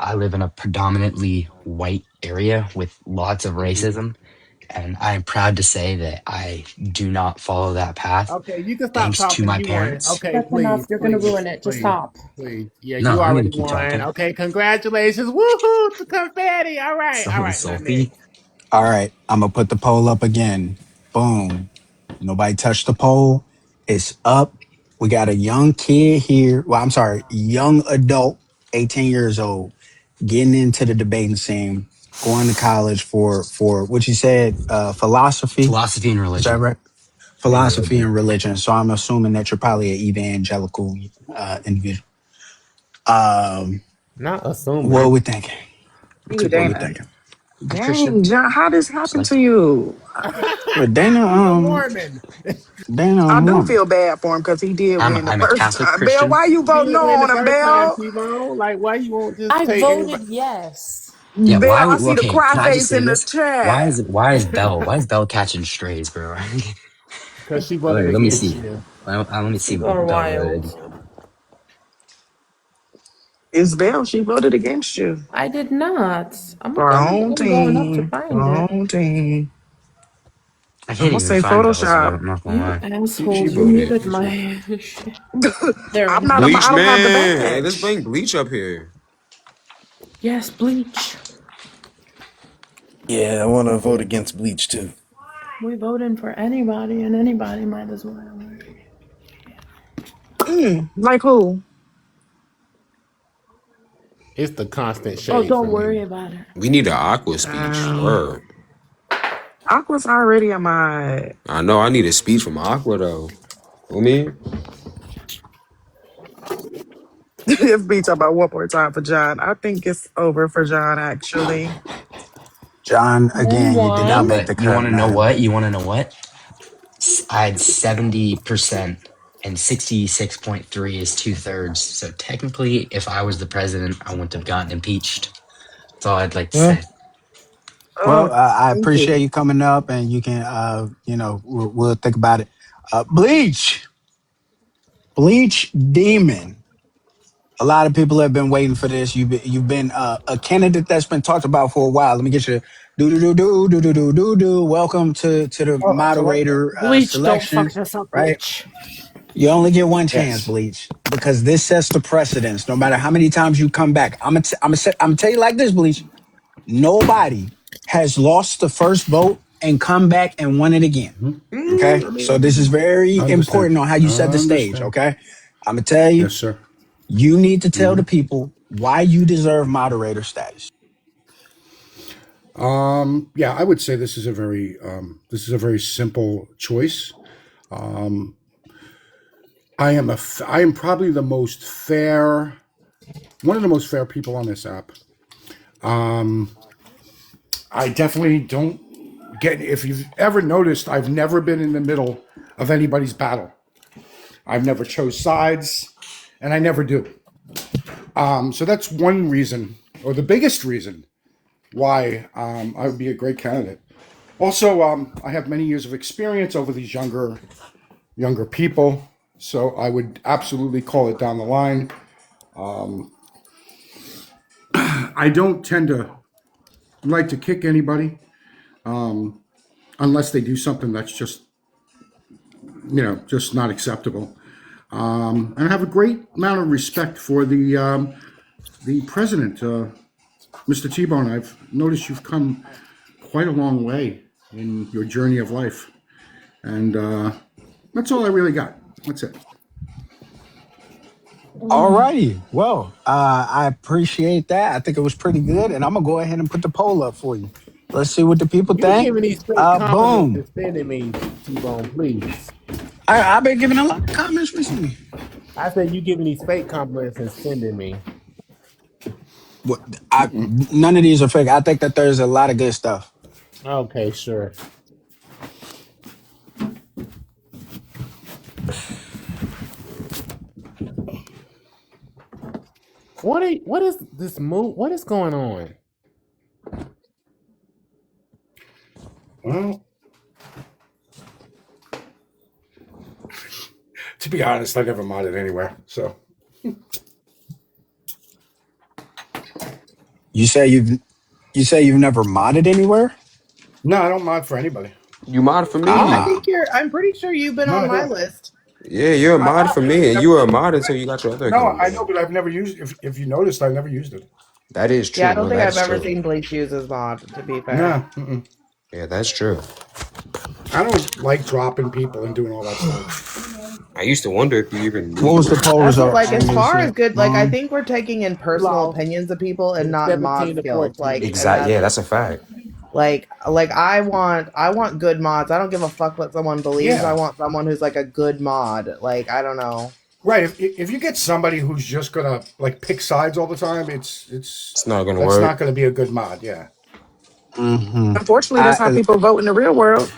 I live in a predominantly white area with lots of Hmm. racism. And I'm proud to say that I do not follow that path Okay, you can stop thanks to talking. my You won. parents. Okay, That's enough. please, You're gonna please, ruin it. Just please, stop. please. Yeah, No, you I'm already gonna keep won. talking. Okay, congratulations. Woohoo! The confetti. All Someone right. Now Sophie. next. All right. I'm gonna put the poll up again. Boom. Nobody touched the poll. It's up. We got a young kid here. Well, I'm sorry, young adult, 18 years old, getting into the debating scene, going to college for what you said, philosophy. Philosophy and Is that religion. right? In Philosophy religion. and religion. So I'm assuming that you're probably an evangelical individual. Um, Not what are assuming. we thinking? Hey, What are we Dana. thinking? I'm Christian. Dang, John, how this Just happened like to you? Well, Dana, He's a Mormon. Dana, I do woman. feel bad for him because he did win the I'm a first Catholic time. Bill, Christian. why you He voting didn't no win the on him, first time, Bill? T-Bone. Like, why you won't just I take everybody? voted yes. Yeah, Bill, I see the okay, cry can I just face say in the this? chat. Why is Belle catching strays, bro? Because she Oh, voted wait, let me against see. you. Let me see People are what Belle wild. voted. It's Bill. She voted against you. I did not. Wrong I'm going up to team. find it. Wrong team. I I'm can't gonna even say find Belle's Photoshop. vote, I'm not gonna You lie. She assholes! You voted. muted my shit. There we I'm go. not. I Bleach don't have the man. Hey, let's badge. bring Bleach up here. Yes, bleach. Yeah, I want to vote against Bleach too. We voting for anybody, and anybody might as well. Like who? It's the constant Oh, shade don't from worry you. about it. We need an Aqua speech. Word. Aqua's already a mod. I know. I need a speech from Aqua though. You me? If we talk about one more time for John, I think it's over for John. Actually, John, Who again, you did not Yeah, won? make but the cut, you wanna know what? I had 70% and 66.3 is two thirds. So technically, if I was the president, I wouldn't have gotten impeached. That's all I'd like to man. say. Well, oh, I thank appreciate you. you coming up, and you can, we'll think about it. Bleach Demon. A lot of people have been waiting for this. You've been a candidate that's been talked about for a while. Let me get you. Do do do do do do do do do. Welcome to the moderator Bleach, don't fuck selection. this up, Right, bleach. you only get one chance, Yes. Bleach, because this sets the precedence. No matter how many times you come back, I'm gonna tell you like this, Bleach. Nobody has lost the first vote and come back and won it again. Okay. I So this is mean, very I understand. important on how you I set the stage. understand. Okay. I'm going to tell you, Yes, sir. you need to tell the people why you deserve moderator status. Yeah, I would say this is a very simple choice. I am probably the most fair, one of the most fair people on this app. I definitely don't get. If you've ever noticed, I've never been in the middle of anybody's battle. I've never chose sides, and I never do. So that's one reason, or the biggest reason, why I would be a great candidate. Also, I have many years of experience over these younger people, so I would absolutely call it down the line. I don't tend to like to kick anybody. unless they do something that's just, just not acceptable. And I have a great amount of respect for the president, Mr. T-Bone. I've noticed you've come quite a long way in your journey of life, and that's all I really got. That's it. All righty. Well, I appreciate that. I think it was pretty good, and I'm gonna go ahead and put the poll up for you. Let's see what the people You think. giving these fake compliments Boom. and sending me, T-Bone, please. I've been giving a lot of comments recently. I said you giving these fake compliments and sending me. What, none of these are fake. I think that there's a lot of good stuff. Okay, sure. What is this move? What is going on? Well, to be honest, I never modded anywhere. So You say you've never modded anywhere? no, I don't mod for anybody. You mod for I me. think Ah, I'm pretty sure you've been No, on I my don't. list. Yeah, you're a mod for me, and I, you were a mod until you got your other no, account I know, going. but I've never used. If you noticed, I never used it. That is Yeah, I true. don't No, think that I've is ever true. seen Bleach use his mod, to be fair. Nah, mm-mm. Yeah, that's true. I don't like dropping people and doing all that stuff. I used to wonder if you even what used was it. the poll That's what, result like, as on this far yet, as good, like, I Mom? think we're taking in You personal lost. opinions of people It and was not mod 17 to skills. 14. Like, and Exactly. Yeah, that's that's a fact. like I want good mods. I don't give a fuck what someone believes. I Yeah, want someone who's like a good mod. Like, I don't know. right. If you get somebody who's just gonna like pick sides all the time, It's not gonna that's work. not gonna be a good mod. Yeah. Hmm. Unfortunately, that's how I people vote in the real world.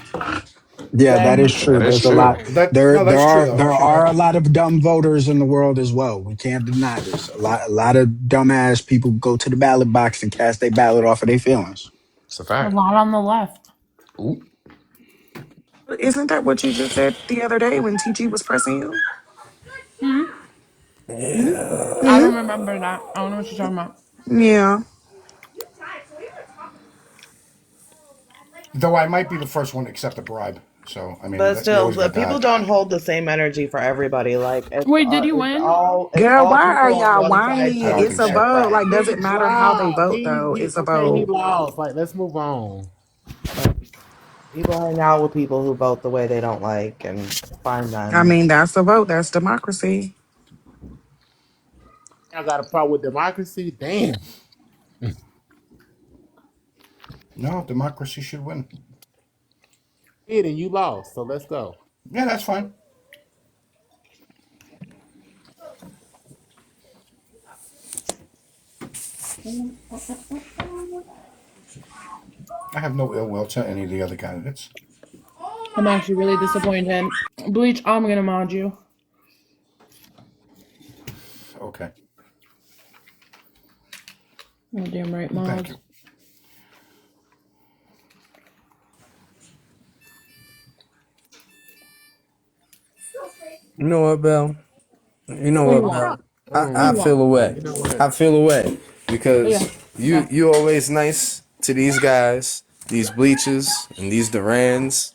Yeah, that is Exactly. true. That is There's a true. lot. That There no, there that's true are though. there are a lot of dumb voters in the world as well. We can't deny this. A lot of dumbass people go to the ballot box and cast their ballot off of their feelings. It's a A fact. lot on the left. Ooh. Isn't that what you just said the other day when TG was pressing you? Hmm. I Yeah. don't remember that. I don't know what you're talking about. Yeah. Though I might be the first one to accept a bribe. So I mean, But that, you still, always the got people that. don't hold the same energy for everybody. Like, Wait, did he win? it's Girl, all why are people on y'all one side I whiny? don't voting It's think a so. their vote. way. Like, doesn't He matter how they dropped. vote, though. It's a Okay, he vote. lost. Like, let's move on. People hang out with people who vote the way they don't like, and fine I then. mean, that's a vote. That's democracy. I got a problem with democracy. Damn. No, democracy should win. And you lost. So let's go. Yeah, that's fine. I have no ill will to any of the other candidates. I'm actually really disappointed. Bleach, I'm gonna mod you. Okay, Oh, damn right, thank mod. you. You know what, Bell? You know What do you what, want? Bell? What do I you want? feel away. You know what? I feel away Yeah. because Yeah. you always nice to these guys, these bleachers and these Durans,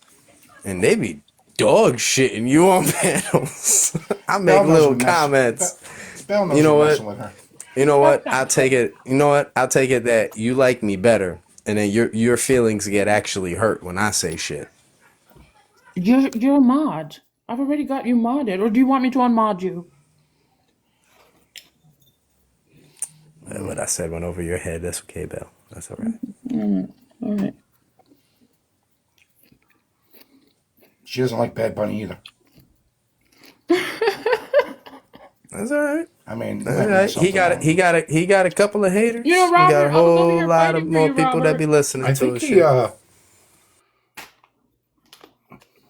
and they be dog shitting you on panels. I make Bell knows little we're messing. comments. Bell You knows we're know messing what? with her. You know That's what? not I'll true. take it. You know what? I'll take it that you like me better, and then your feelings get actually hurt when I say shit. You're a mod. I've already got you modded. Or do you want me to unmod you? What I said went over your head. That's okay, Bell. That's all right. All right. She doesn't like Bad Bunny either. That's all right. I mean, All that means right. He something. I got it. don't know. He got a couple of You know, haters. He got a Robert, I was over whole here lot of fighting for more you, people that be Robert. listening I to think his he. shit.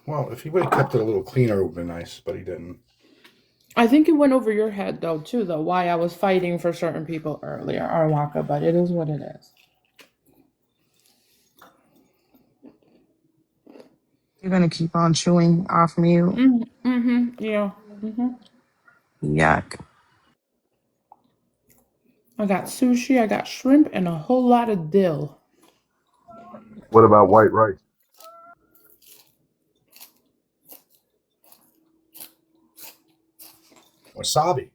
Well, if he would have kept it a little cleaner, it would have been nice, but he didn't. I think it went over your head though, too, though, why I was fighting for certain people earlier, Arwaka, but it is what it is. You're going to keep on chewing off mute. Yeah. Yuck. I got sushi, I got shrimp, and a whole lot of dill. What about white rice? Wasabi.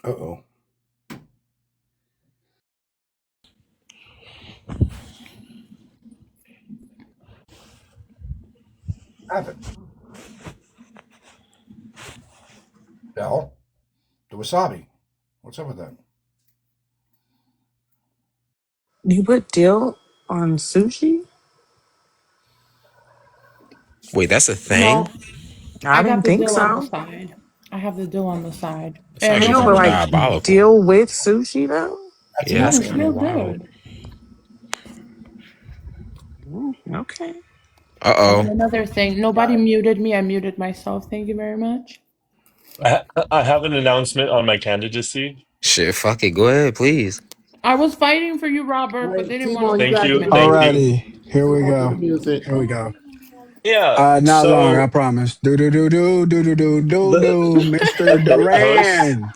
Uh-oh. Have Bell, the wasabi. What's up with that? You put dill on sushi? Wait, that's a thing? No, I I got didn't the think dill on the so. side. I have the dill on the side. It's And I actually know, kind but of nobody, like diabolical. deal with sushi though? That's Yeah, yeah, that's it's kind nasty. of real wild. good. Okay. And Uh-oh. another thing, nobody muted me. I muted myself. Thank you very much. I have an announcement on my candidacy. Shit, fuck it. Go ahead, please. I was fighting for you, Robert, but they Wait, didn't want to T-Bone, you Thank gotta believe give you. it a me. Thank you. little. Alrighty, here we Go through the go. music. Here we go. Yeah. Not long, I So promise. Do do do do do do do do do. the Mr. host, Duran,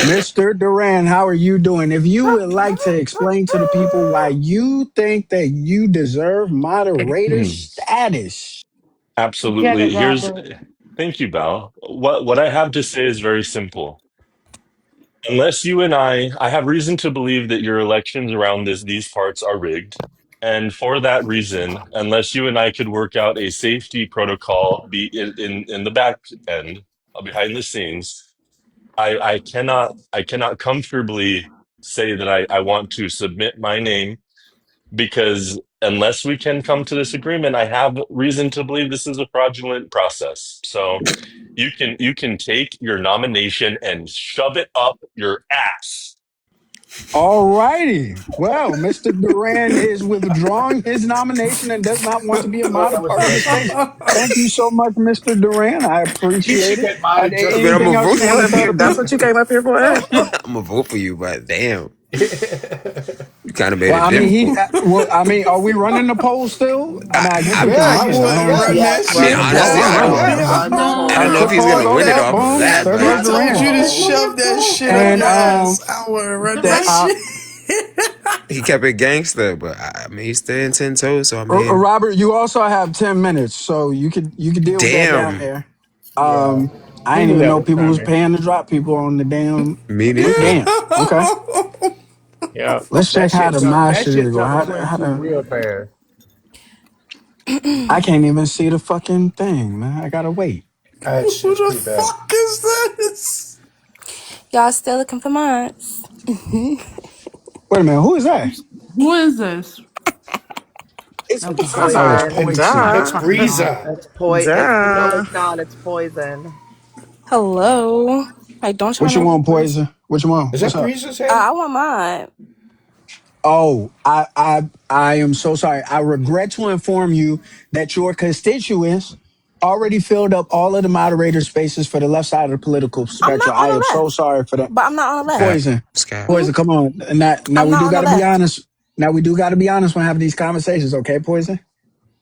Mr. Duran, how are you doing? If you would like to explain to the people why you think that you deserve moderator status. Get it, absolutely. Here's Robert. thank you, Val. What I have to say is very simple. Unless you and I have reason to believe that your elections around these parts are rigged. And for that reason, unless you and I could work out a safety protocol be in the back end, behind the scenes, I cannot comfortably say that I want to submit my name because unless we can come to this agreement, I have reason to believe this is a fraudulent process. So you can take your nomination and shove it up your ass. All righty. Well, Mr. Duran is withdrawing his nomination and does not want to be a Oh, mod that was part of the nasty. space. Thank you so much, Mr. Duran. I He appreciate should it. get modded just But for I'm Anything gonna else vote you for want to Well, tell the if that's people? what you came up here for, eh? I'm gonna vote for you, but damn. you. You kind of made Well, it I mean, difficult. are we running the poll still? I mean, I guess we can Yeah, run you it. I want don't to run see. Yes, that I mean, shit? run the Yeah, honestly, let's I poll. don't run know. it. Yeah. I don't No. know The if he's poll gonna goes win it up. off of Boom. that, There but I goes told Duran. you to No. shove that shit up And your ass. I want to run The that right. uh, shit. he kept it gangster. But I mean, he's still in 10 toes. So I mean, Robert, you also have 10 minutes, so you could deal with that down damn. there. Yeah. I We didn't knew even that know was people was coming. paying to drop people on the damn. Me neither. Damn. Okay. Yeah. Let's check how the mod That shit is shit going. jumped between How two the real fast. I can't even see the fucking thing, man. I gotta wait. It's Who just the pretty bad. fuck is this? Y'all still looking for mods? Wait a minute. Who is that? Who is this? It's That's Oh, it's poison. Poison. It's duh. Breeza. That's If you know Duh. it's not, it's poison. Hello. Like, don't y'all What you know want, who this? Poison? What you want? Is What's that up? Breeza's hand? I want mod. Oh, I am so sorry. I regret to inform you that your constituents already filled up all of the moderator spaces for the left side of the political I'm spectrum. not I on am the so left, sorry for that. but I'm not on the left. Cap. Poison. It's cap. hmm Poison, come on. Now I'm we not do on the gotta be left. honest. Now we do gotta be honest when having these conversations, okay, Poison?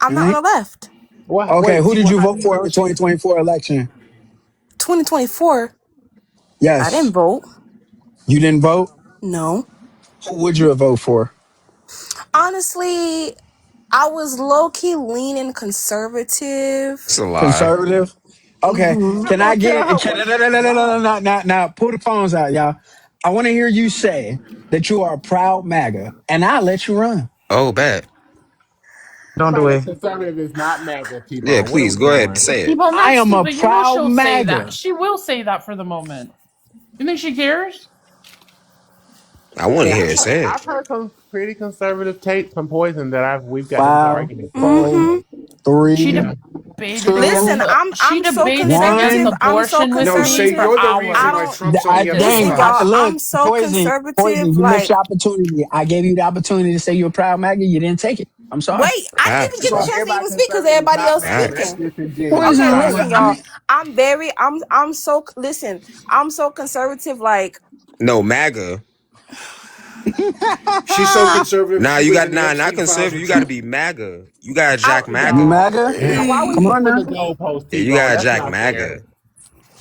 I'm All not right? on the left. What? Okay, Wait, who did T-Bone, you how vote do you for in know the she? 2024 election? 2024. I didn't Yes. vote. You didn't vote? No. Who would you have voted for? Honestly, I was low key leaning conservative. It's a lie. Conservative? Okay. hmm Can I get now pull the phones out, y'all. I want to hear you say that you are a proud MAGA, and I'll let you run. Oh, bad. Don't do Somebody it. that's conservative is not MAGA, Yeah, T-Bone. What are please we go ahead. doing? Say it. T-Bone, I that's am a stupid. You know proud she'll say that. MAGA. She will say that for the moment. You think she cares? I want to Yeah, hear it said. I've heard some pretty conservative takes from Poison that we've gotten into 5, arguments with. four, hmm So She three, yeah. debated against 2, Listen, the. She I'm so debated against 1. conservative. I'm so abortion with No, me say for conservative. you're the I reason hours. why don't Trump's only at Dang, listen, 35. y'all. look, I'm so poison, conservative. poison. You missed Like, your opportunity. I gave you the opportunity to say you're a proud MAGA. You didn't take it. I'm sorry. wait, I didn't even Facts. get a So chance to everybody even speak because conservative is everybody not else MAGA. Facts. That's speaking. disingenuous. Okay, Poison, Stop look, listen, it. I y'all. mean, I'm so listen. I'm so conservative. Like, No, MAGA. She's so conservative, Nah, she you was got in the not Epstein files conservative. with You got to Trump. be MAGA. You got I Jack you MAGA. No, MAGA? now why you would Come you? on moving now. the goalpost, Yeah, you T-Bone. got That's Jack not fair. MAGA.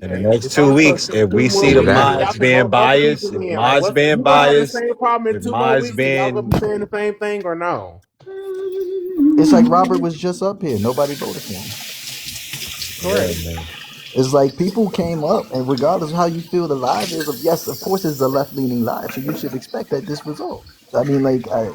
In the Hey, next it's 2 weeks, if we two more see the True weeks, that. and y'all mods can being vote both people biased, if in. Like, mods what's being you gonna have the biased, same problem in if two more mods weeks, and y'all gonna be being saying the same thing or no? It's like Robert was just up here. Nobody voted for him. yeah, Correct. man. It's like people came up, and regardless of how you feel the live is, of yes, of course, it's a left leaning live, so you should expect that this result. I mean, like, I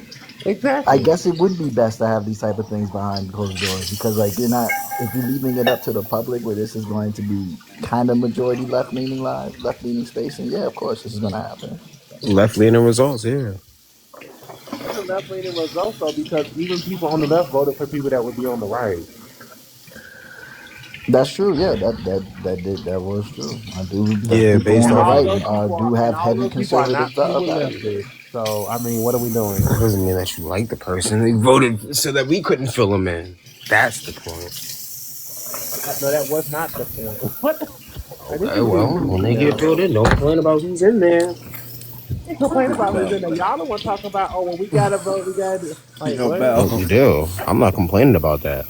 Exactly. guess it would be best to have these type of things behind closed doors because, like, you're not if you're leaving it up to the public where this is going to be kind of majority left leaning live, left leaning space, and yeah, of course, this is going to happen. Left leaning results, yeah. the left leaning results though, because even people on the left voted for people that would be on the right. That's true. Yeah, that was true. I do. The Yeah, people based on And the off all of of right those people do and have all of heavy those people are conservative not super values. leftist. So I mean, what are we doing? that doesn't mean that you like the person. They voted so that we couldn't fill them in. That's the point. No, that was not the point. What? Like, this Okay, is getting well, when goofy they get now. filled in, don't complain about who's in there. They complain about who's Bell. in there. Y'all the one talking about, oh, when we gotta vote, we gotta do. Like, Yo, what? Oh, you Bell. do. I'm not complaining about that.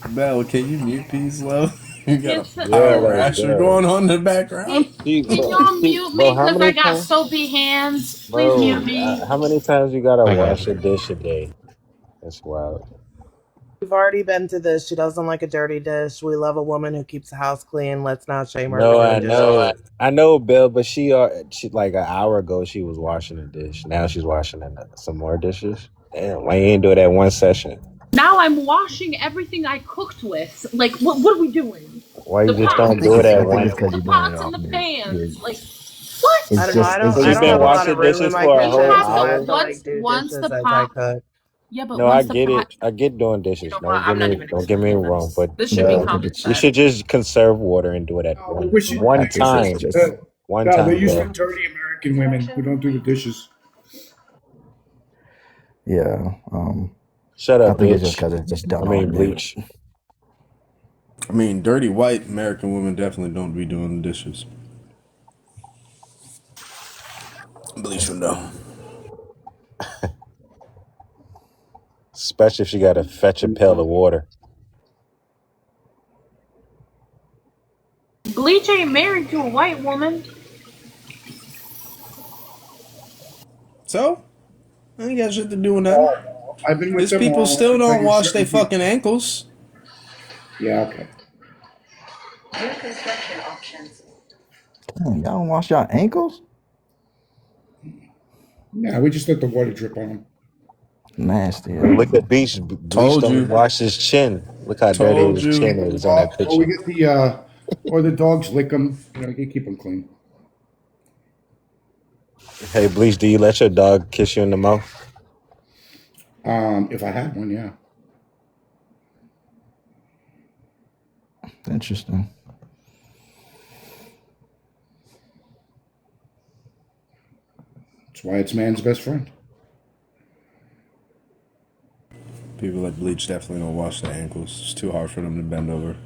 Bell, can you mute peace, love? You got a It's power Yeah, like, rasher bro. going on in the background. can y'all mute Bro, me how because I many got times, soapy hands? Please mute bro, me. how many times you gotta I got wash a you. dish a day? That's wild. We've already been to this. She doesn't like a dirty dish. We love a woman who keeps the house clean. Let's not shame her for No, doing I dishes. know, Bill, but she like an hour ago she was washing a dish. Now she's washing some more dishes. Damn, why you ain't do it at one session? Now I'm washing everything I cooked with. Like, what are we doing? Why The you just pots, don't do it I at think one? it's because the you're doing it pots off and the mute. pans. Like, what? I It's don't know. just it's So I you've don't just been have a the lot of washing room in dishes my for a We whole kitchen, have so I hour? have to like do once dishes the as I pot. cook. Yeah, but No, I once the get pot. it. I get doing You dishes. know what? I'm not even Don't get me explaining wrong, this. but This should be yeah. I bro, think common it's you sense. should just conserve water and do it at No, we should. I one think it's time. just One No, they're time, used bro. to dirty American women who don't do the dishes. yeah. Shut I up, think it's just bitch. because it's just I done mean on mute. bleach. I mean, dirty white American women definitely don't be doing the dishes. Bleach window. Especially if she gotta fetch a pail of water. Bleach ain't married to a white woman. So, I ain't got shit to do with nothing. I've been with His them people all. still I tell don't you, wash their certain people. fucking ankles. Yeah, okay. Damn, y'all don't wash y'all ankles? Yeah, we just let the water drip on them. Nasty. Look at Bleach Told don't you. wash his chin. Look how dirty Told his chin you. is on that Or we picture. get the or the dogs lick them. You know, you keep them clean. Hey Bleach, do you let your dog kiss you in the mouth? If I had one, yeah. Interesting. That's why it's man's best friend. People like Bleach definitely don't wash their ankles. It's too hard for them to bend over.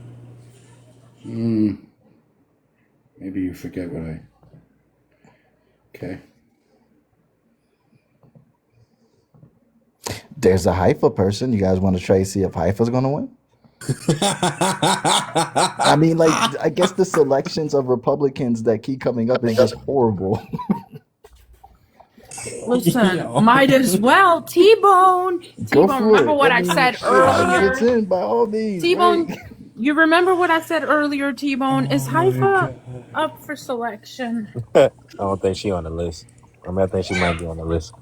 Maybe you forget what I. Okay. There's a Haifa person. You guys want to try to see if Haifa's going to win? I mean, like, I guess the selections of Republicans that keep coming up is just horrible. Listen, Yo. might as well. T-Bone. Go T-Bone, for remember it. I what I mean, said shit, Haifa gets earlier? in by all means, right? T-Bone, you remember what I said earlier, T-Bone? Is Oh my Haifa god. up for selection? I don't think she on the list. I think she might be on the list.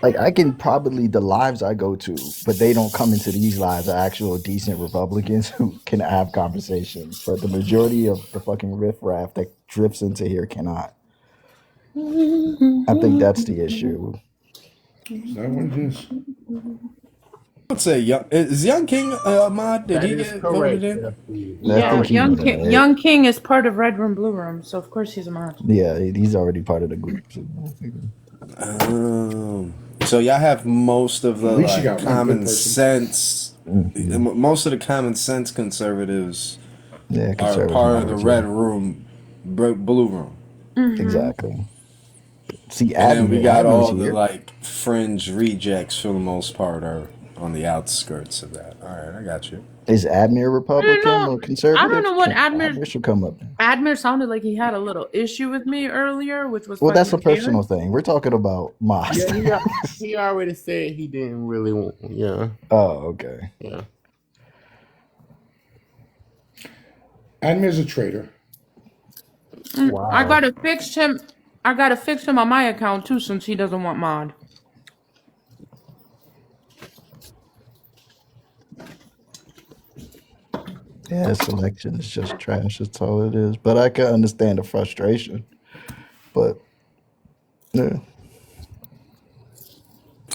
Like, I can probably the lives I go to, but they don't come into these lives are actual decent Republicans who can have conversations. But the majority of the fucking riffraff that drifts into here cannot. I think that's the issue. Is that what it is? Let's say young is Young King mod? Did That he is get voted correct, in? FD. I Yeah, think he Young went in, King. right? Young King is part of Red Room, Blue Room, so of course he's a mod. Yeah, he's already part of the group. So. So y'all have most of At the least you like got one good common person. sense. Mhm. Most of the common sense conservatives Yeah, are conservatives part of the moderates. Yeah, red room, blue room, exactly. See, and then we got Admir's all the here. like fringe rejects for the most part are on the outskirts of that. All right, I got you. Is Admir I don't Republican or know. I don't conservative? know what Admir should come up. Admir sounded like he had a little issue with me earlier, which was Well, fun that's a to hear. personal thing. We're talking about Yeah, Moss. he already said he didn't really want. Yeah, Oh, okay. yeah. Admir's a traitor. I Wow. gotta fix him. I gotta fix him on my account too, since he doesn't want mod. Yeah, selection is just trash. That's all it is. But I can understand the frustration. But yeah,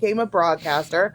became a broadcaster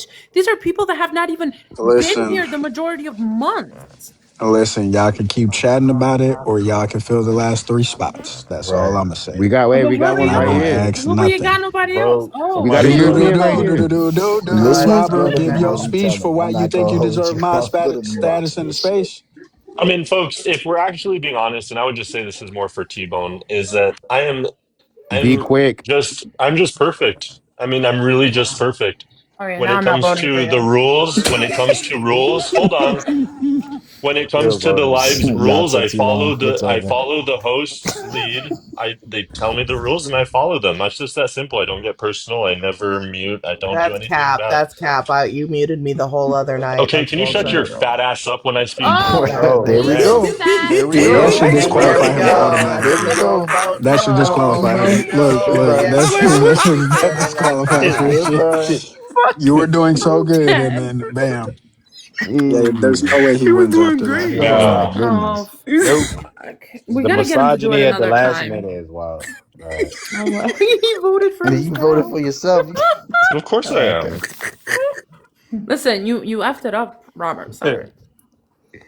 much? These are people that have not even been Listen, here the majority of months. listen, y'all can keep chatting about it, or y'all can fill the last 3 spots. That's all Right. I'm gonna say. We got But we got hurry one Not right up. gonna here. ask Well, we ain't got nothing. nobody else. Vote. Oh, We got a Do few do shit. do men right do do here. do do do do. This Oh, one's Robert, better give than your how you tell speech for me. why I'm you not think gonna you hold deserve you. mod I'm gonna be status in the watching this shit. space. I mean, folks, if we're actually being honest, and I would just say this is more for T-Bone, is that Be I'm quick. I'm just perfect. I mean, I'm really just perfect. Oh yeah, When now it I'm not comes voting for to the you. rules, when it comes to rules, hold on. When it comes Still to the voting. live's rules, Gotcha, T-Bone. It's I over. follow the host's lead. They tell me the rules and I follow them. That's just that simple. I don't get personal. I never mute. I don't do That's anything cap. bad. That's cap. You muted me the whole other night. Okay, That's can you shut your bullshit. fat ass up when I speak? Oh, Oh There we please man. don't do go. that. There we See, That go. should there disqualify we him go. There we automatically. Don't go. vote. That should Don't vote disqualify for him. me. Look, Shit look. burn. Get That getting that disqualifies him. Shit car. burn. You were doing so good, and Dead. then bam. Yeah, there's Jeez. no way he You were wins doing after that. great. Oh my No. Oh, goodness. Nope. fuck. We The gotta get him to do it misogyny at the another last time. minute is wild. All right. Oh, well. He voted for You voted himself. for yourself. Of course I I like am. that. Listen, you effed it up, Robert. Sorry.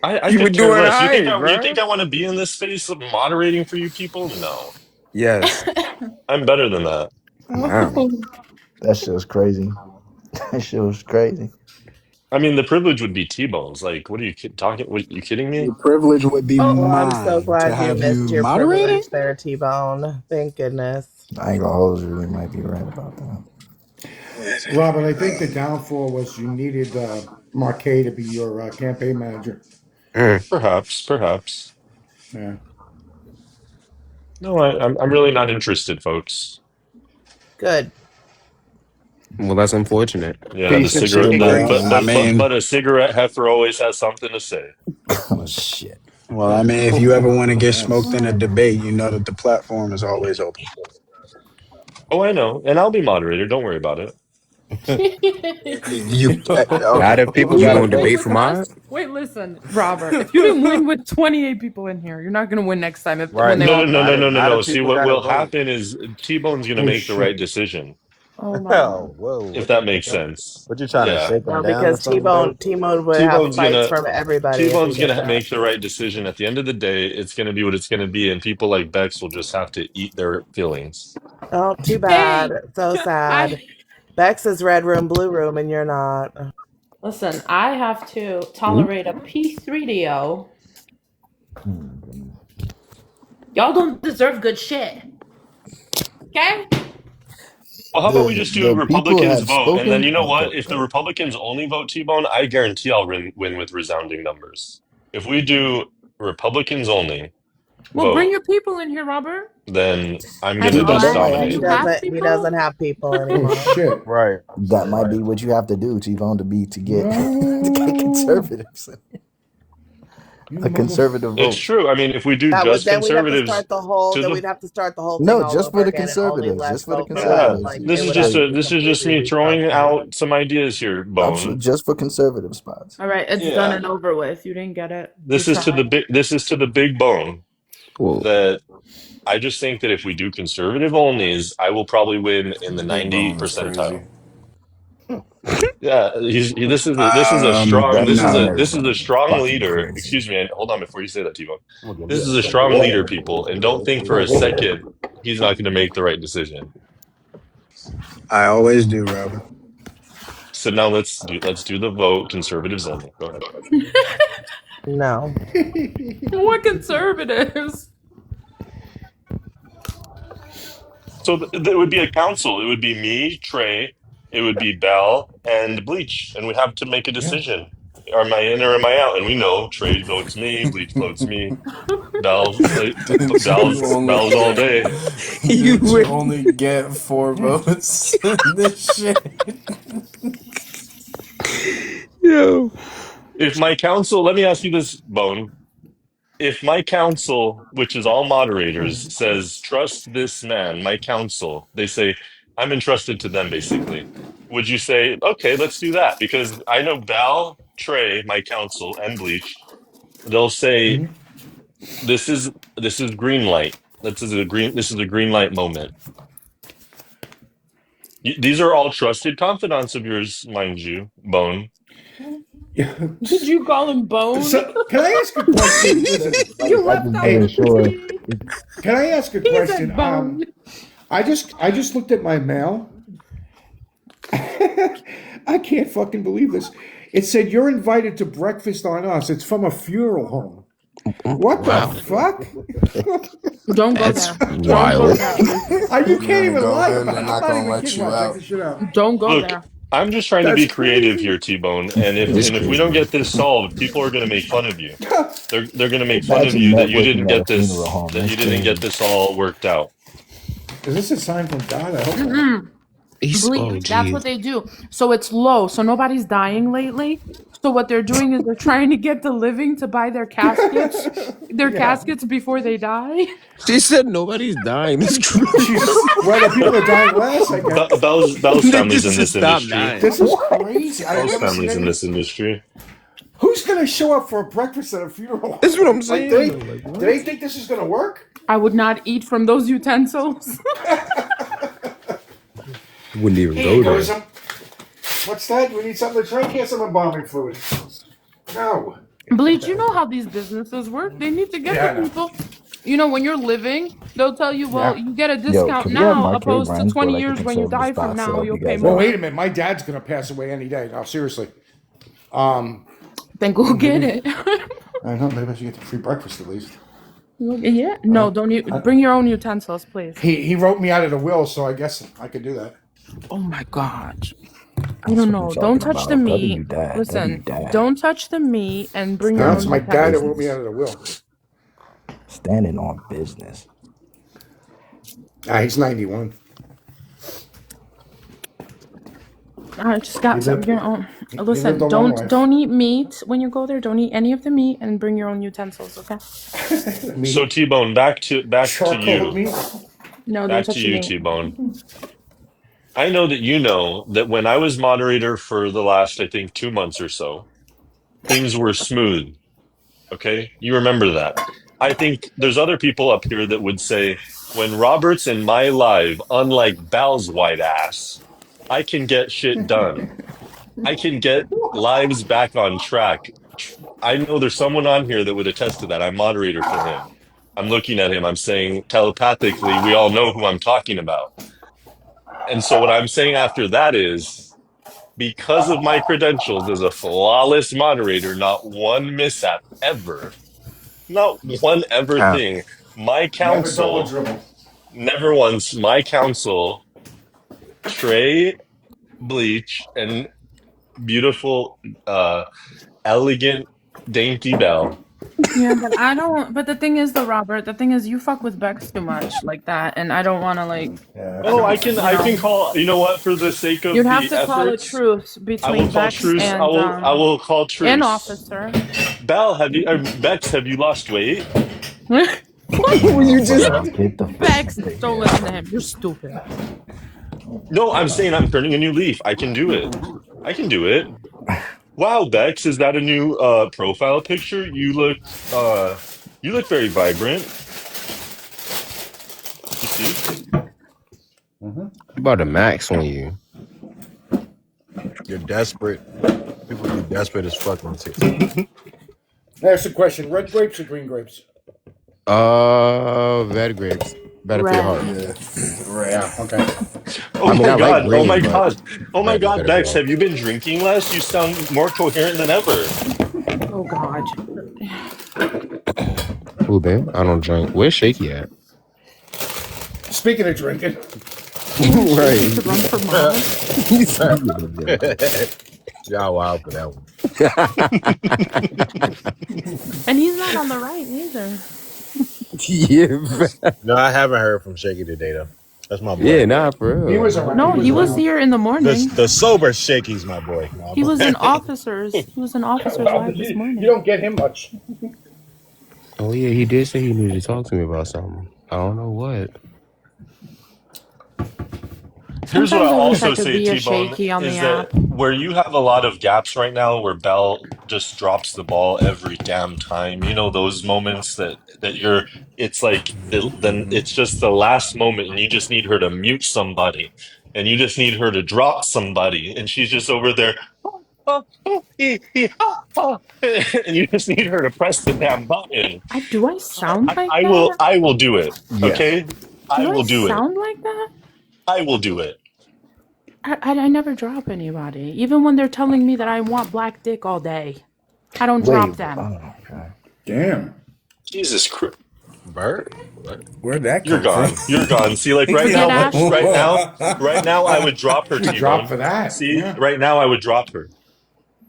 I You were could care doing less. hype, You think bro. I want to be in this space of moderating for you people? No. Yes. I'm better than that. Wow. Oh. That shit was crazy. That shit was crazy. I mean, the privilege would be T-Bones. Like, what are you talking? What, you kidding me? The privilege would be Oh, I'm so mine to glad you have missed you your moderating. privilege there, T-Bone. Thank goodness. I ain't gonna hold you. You might be right about that. Robert, I think the downfall was you needed Marquet to be your campaign manager. Mm. Perhaps, perhaps. Yeah. No, I'm really not interested, folks. Good. Well, that's unfortunate. Yeah, the Piece of cigarette, chicken. Well, I mean, but a cigarette heifer always has something to say. Oh shit. if you ever want to get smoked That's in a debate, you know that the platform is always open. Oh, I know, and I'll be moderator. Don't worry about it. You Not okay? if people You got a gonna Wait, debate vote. for listen, mod? wait, listen, Robert. If you didn't win with 28 people in here, you're not gonna win next time when Right. they all Not if, vote. not if See, people what got a will vote. happen is T-Bone's gonna oh make the right shit. decision, Oh my god. Oh, whoa. if What that the makes hell? sense. What you trying to Yeah, shake them No, down or because something, Bert? T-Bone would have T-Bone's fights gonna from everybody if he T-Bone's did gonna that. make the right decision. At the end of the day, it's gonna be what it's gonna be, and people like Bex will just have to eat their feelings. Oh, too bad. Hey, So I sad. Bex is red room, blue room, and you're not. listen. I have to Oop. tolerate a P3DO. Hmm. Y'all don't deserve good shit. Okay? Well, how about we just do The people Republicans have vote, and then spoken. you know Oh, what? go If the ahead. Republicans only vote T-Bone, I guarantee I'll win with resounding numbers. If we do Republicans only Well, bring vote, your people in here, Robert. then I'm And gonna just That might do He you dominate. actually. have doesn't. He people? doesn't have people Oh anymore. shit. Right. That might Right. be what you have to do, T-Bone, to get to get No. conservatives. You A motherfucker. conservative It's vote. true. I mean, if we do That would just then we'd have to conservatives start the whole. to Then the we'd have to start the whole thing No, all just over for the again, and only conservatives. less Just for the vote for them. yeah, conservatives. Like You it can would have say to be this is just completely me throwing restructured. out some ideas here, Bone. just for conservative spots. All right, it's done Yeah, and over with. You didn't get it. You tried. this is to the big bone Well, that I just think that if we do conservative onlys, I will probably win in the Big 90 Bone is crazy. percentile. Yeah, That man this is is a strong fucking leader. crazy. Excuse me, and hold on before you say that, T-Bone. I'm gonna give This you is a a strong leader, second. people, and don't think for a second he's not going to make the right decision. I always do, Robert. So now let's do the vote. Conservatives only. Go ahead. No. What conservatives? So it would be a council. It would be me, Trey. It would be Bell and Bleach, and we have to make a Yeah. decision. Am I in or am I out? And we know Trey votes me, Bleach votes me, Didn't you only Bell's all day. You didn't you would. only get 4 votes in this shit? Yo. If my council, let me ask you this, Bone. If my council, which is all moderators, says, trust this man, my council, they say, I'm entrusted to them, basically. Would you say, okay, let's do that? Because I know Bell, Trey, my council, and Bleach, they'll say, Mhm. this is green light. This is a green light moment. These are all trusted confidants of yours, mind you, Bone. Yeah. Did you call him Bone? So, can I ask a question? Listen. You I left just out Hey, wasn't the sure. T. can I ask a He question? said Bone. I just looked at my mail. I can't fucking believe this. It said you're invited to breakfast on us. It's from a funeral home. What the Wow, fuck? Don't go That's there. Don't go wild. there, Bleach. You You're can't gonna even go lie in, about they're it. I'm not not gonna even let kidding you when I check out. this shit out. Don't go Look, there. I'm just trying to That's be creative crazy. here, T-Bone. And It is if we don't crazy. get this solved, people are going to make fun of you. They're going to make fun of Imagine you that you didn't networking at a get funeral this home. That's get crazy. this all worked out. Is this a sign from God? I hope not. Mm-mm. Bleach. Oh, that's what geez. they do. So it's low. So nobody's dying lately. So what they're doing is they're trying to get the living to buy their Yeah. caskets before they die. She said nobody's dying. That's crazy. Well, the people are dying less, I guess. Bell's They family's just in this stop industry. dying. This is crazy. I've Bell's never seen family's in any. this industry. Who's gonna show up for a breakfast at a funeral? That's what I'm Like, saying. Though. Like, do what? they think this is gonna work? I would not eat from those utensils. Wouldn't even Hey, go goes there. some. What's that? We need something to drink. Here's some embalming fluid. No. Bleach, you know how these businesses work. They need to get Yeah, the I know. people. You know, when you're living, they'll tell you, well, Yeah. you get a Yo, discount can we have now, Mark A. opposed to Rhymes for 20 like a years when you conservative die from stock now, sale if you'll you pay guys Well, more. wait a minute. My dad's gonna pass away any day. No, seriously. Then go get it. I know. Maybe I should get the free breakfast at least. Yeah. No, don't you bring your own utensils, please. He wrote me out of the will, so I guess I could do that. Oh my gosh. I That's don't what I'm know. Don't talking touch the about. meat. W dad. W Listen, dad. don't touch the meat and bring your No, own it's my dad that wrote me utensils. out of the will. Standing on business. He's 91. I just got He some. lived, Your own. he lived Listen, a long life. don't eat meat when you go there. Don't eat any of the meat and bring your own utensils. Okay? So Meat. T-Bone, back to Charcoal you. meat. No, don't Back to touch the you, meat. T-Bone. I know that you know that when I was moderator for the last, I think, 2 months or so, things were smooth. Okay? You remember that. I think there's other people up here that would say, when Robert's in my live, unlike Bal's white ass, I can get shit done. I can get lives back on track. I know there's someone on here that would attest to that. I'm moderator for him. I'm looking at him. I'm saying telepathically, we all know who I'm talking about. And so what I'm saying after that is, because of my credentials as a flawless moderator, not one mishap ever, not one ever Cap. thing. My Never double counsel, dribble. never once, my counsel, Trey, Bleach, and beautiful, elegant, dainty Bell. Yeah, but I don't. But the thing is, though, Robert. The thing is, you fuck with Bex too much like that, and I don't want to like. Yeah, that's Oh, not You I can know, call, you know what, for the sake you'd of have the to call a efforts, truce I will between call Bex truce. I and will call an truce. officer. Belle, Bex, have you lost weight? What? Oh You my just God. Get the fuck Bex. out of Don't here. listen to him. You're stupid. No, I'm saying I'm turning a new leaf. I can do it. I can do it. Wow, Bex, is that a new profile picture? You look very vibrant. You see? About a max on you. You're desperate. People be desperate as fuck on TikTok. That's the question. Red grapes or green grapes? Red grapes. Better for your Red. heart. Yeah. Yeah. Okay. Oh I mean, my I like God. Oh my green, but God. Oh my red is God, better for your Bex, heart. have you been drinking less? You sound more coherent than ever. Oh God. Who been? I don't drink. Where's Shaky at? Speaking of drinking. Shaky to run for mod. He's Y'all wild for that one. And he's not on the right either. Yeah. No, I haven't heard from Shaky today though. That's my boy. Yeah, nah, for real. He was around. No, he was here in the morning. The sober Shaky's my boy. No, He was in officers. He was in officers live this You morning. don't get him much. Oh yeah, he did say he needed to talk to me about something. I don't know what. Here's what Sometimes I'll I wish I also could say, be a T-Bone, shaky on the is that app. where you have a lot of gaps right now where Bell just drops the ball every damn time. You know those moments that you're it's like then it's just the last moment and you just need her to mute somebody and you just need her to drop somebody and she's just over there and you just need her to press the damn button. Do I sound like that? I will do it. Yes. Okay? I Do I will do it. sound like that? I will do it. I never drop anybody. Even when they're telling me that I want black dick all day. I don't drop Wait. them. Oh, okay. Damn. Jesus Christ. Bird? What? Where'd that You're come from? gone. You're gone. See, like right Forget now, Ashley. right now, I would drop her, She dropped T-Bone. for that. See, Yeah. right now, I would drop her.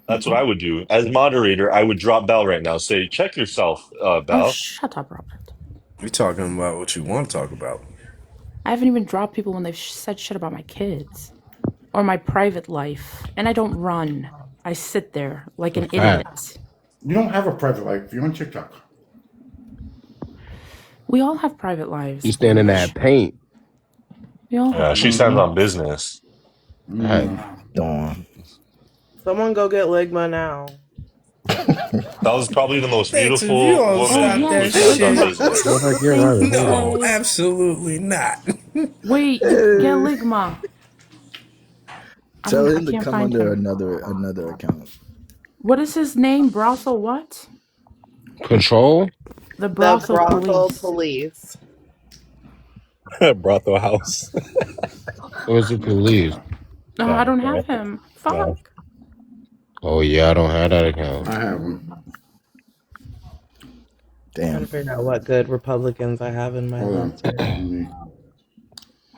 That's what I would do. As moderator, I would drop Bell right now. Say, check yourself, Oh, Bell. shut up, Robert. You're talking about what you want to talk about. I haven't even dropped people when they've said shit about my kids or my private life. And I don't run. I sit there like an Fact. idiot. You don't have a private life. You're on TikTok. We all have private lives, You stand in that Orange. paint. We all have Yeah, she private stands on lives. business. Fact. Dawn. Someone go get Ligma now. That was probably the most Thanks, if you beautiful don't Oh, woman stop who that yes. stands on shit. Look business. like you're Thank right. you, Hold on. No, Faye. absolutely not. Wait, get Ligma. Tell I him to can't come find under him. another account. What is his name? Brothel what? Control? The The brothel brothel police. police. Brothel house. Where's the police? Oh, I No, don't no, have him. no. Fuck. Oh yeah, I don't have that account. I have them. Trying to Damn. figure out what good Republicans I have in my Hold list on. here. Let me-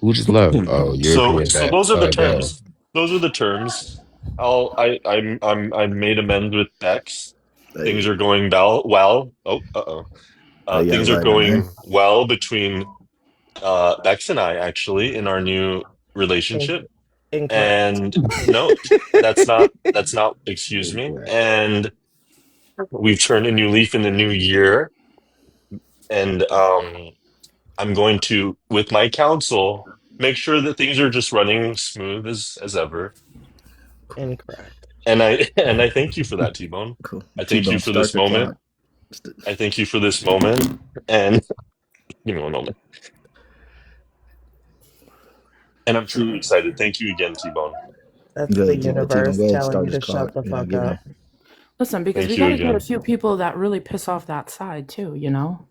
Who just left? Oh, European So those are the Bell. terms. Those are the terms. I made amends with Bex. Things Hey, are going well. Oh, uh-oh. you gotta Things are write her name. going well between Bex and I actually in our new In- relationship. incorrect. And no, that's not, excuse me. And we've turned a new leaf in the new year. And I'm going to, with my counsel, make sure that things are just running smooth as ever. Incorrect. And I thank you for that, T-Bone. Cool. I thank you T-Bone, for start this the moment. clock. I thank you for this moment. And give me one moment. And I'm truly excited. Thank you again, T-Bone. That's the Good, good. T-Bone, universe go ahead, telling start you this to shut clock. the Yeah, fuck give up. him. Listen, because we Thank you got to get a again. few people that really piss off that side too, you know?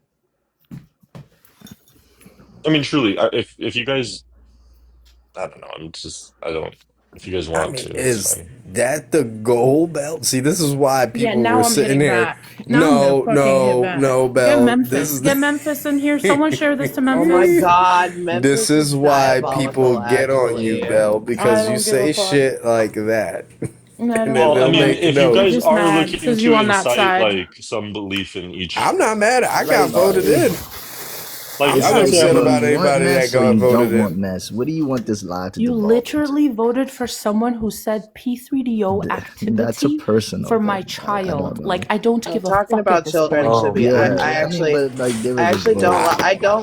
I mean, truly, if you guys, I don't know. I don't. If you guys I want mean, to, that's is fine. that the goal belt? See, this is why Yeah, people were now I'm sitting hitting here. back. Now I'm gonna No, fucking hit no, back. no, Get Bell. This Memphis. is Get Memphis in here. Someone share this to Oh my Memphis. god, this Memphis is is why people diabolical, get on you, actually. Bell, I because you don't give a say fuck. shit like that, I and don't then give Well, a I they'll mean, fuck. make if you I'm guys notes. just are mad looking because to you on that incite side. like some belief in each, I'm not mad. I got Like, voted in. like It's I I would wouldn't like, say, say do I'm, about you want anybody that mess or got you voted don't in. want mess? What do you want this live to You devolve into? literally voted for someone who said P3DO That's a activity personal for my thing. I don't child. Like, know. I don't well, give a talking fuck at about this children point. should oh be. Yeah, I I mean, actually, but like there I is a actually don't vote.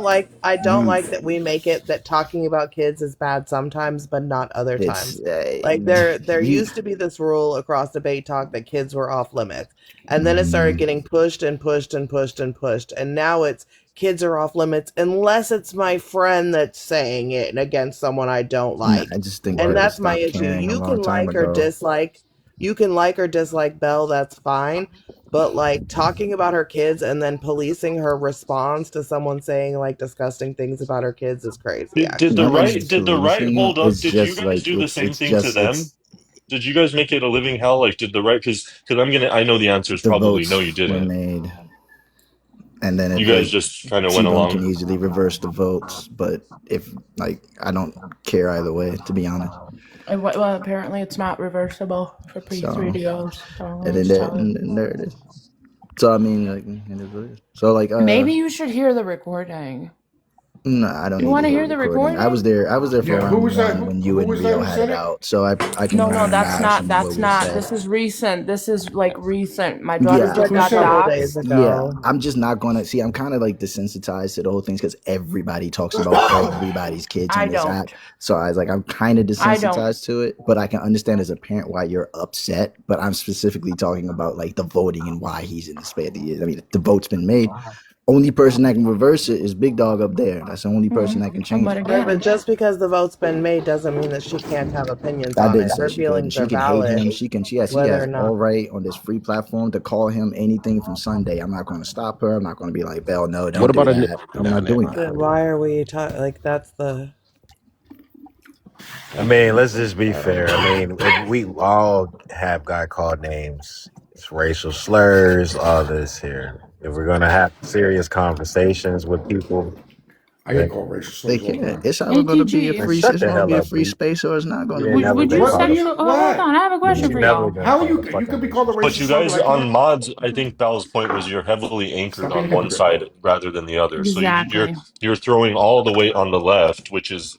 like. I don't You, like that we make it that talking about kids is bad sometimes, but not other it's times. Like there you. used to be this rule across debate talk that kids were off limits, and then it started getting pushed and pushed and pushed and pushed, and now it's kids are off limits unless it's my friend that's saying it against someone I don't Nah, like. I just think And people that's my stopped issue. caring a long time ago. You can like or dislike Belle, that's fine. But like talking about her kids and then policing her response to someone saying like disgusting things about her kids is crazy, did Not actually. really the right policing. hold up? It's Did you just guys like do the same it's thing to just them? it's Did you guys make it a living hell? Like, did the right? Because I know the answer is the probably no, votes you were didn't. made, and then You it guys like just kind of went T-Bone can along. easily reverse the votes. But if like I don't care either way, to be honest. Well, apparently it's not reversible for So P3DOs. So and I'm then just telling you. and there it is. So I mean, like it is what it is. So like Maybe you should hear the recording. no, I don't You need to want to hear hear the the recording. recording? I was there for Yeah, who round was that? one when you Who and was that Rio who had said it it? out, so I can No, imagine what that's was not. said. This is recent. This is like recent. My daughter Yeah, It's just like a Who got said couple it? days doxxed. yeah. ago. I'm just not gonna see. I'm kind of like desensitized to the whole things because everybody talks about everybody's kids I on this app. don't. So I was like, I'm kind of I don't. desensitized to it, but I can understand as a parent why you're upset. But I'm specifically talking about like the voting and why he's in the space. I mean, the vote's been made. Only person that can reverse it is Big Dog up there. That's the only person that can change But it. Right, but again, just because the vote's been made doesn't mean that she can't have opinions I on didn't it. say Her she couldn't. feelings She are can hate valid, him. She whether has or not. all right on this free platform to call him anything from Sunday. I'm not going to stop her. I'm not going to be like, Bell, no, What don't do about a? that. I'm Nah, not never doing mind. that. Then why are we talking? Like that's the. I mean, let's just be fair. I mean, we all have got called names, it's racial slurs, all this here. If we're gonna have serious conversations with people, I get then called racist They slurs all the can't. time. It's either going to be a ATG, man, free. shut It's the going to hell be a up, free B. space, or it's not going to You ain't be. never would been you What? called say a. so? Hold What? on, I have a question You for never y'all. been How are called you? a You fucking could be called a racist. But racist you slur, but guys I on can't. mods, I think Val's point was you're heavily Stop anchored being on a one hypocrite. side rather than the other. So Exactly. you're throwing all the weight on the left, which is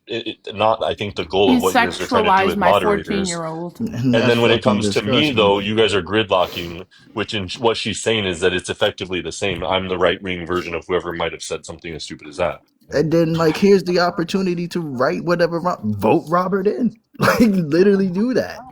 not, I think, the goal He of what you guys are trying to do sexualized as my moderators. 14-year-old. And And that's then when it fucking comes to me, though, disgusting. you guys are gridlocking, which in what she's saying is that it's effectively the same. I'm the right wing version of whoever might have said something as stupid as that. And then like here's the opportunity to write whatever vote Robert in. Like literally do that.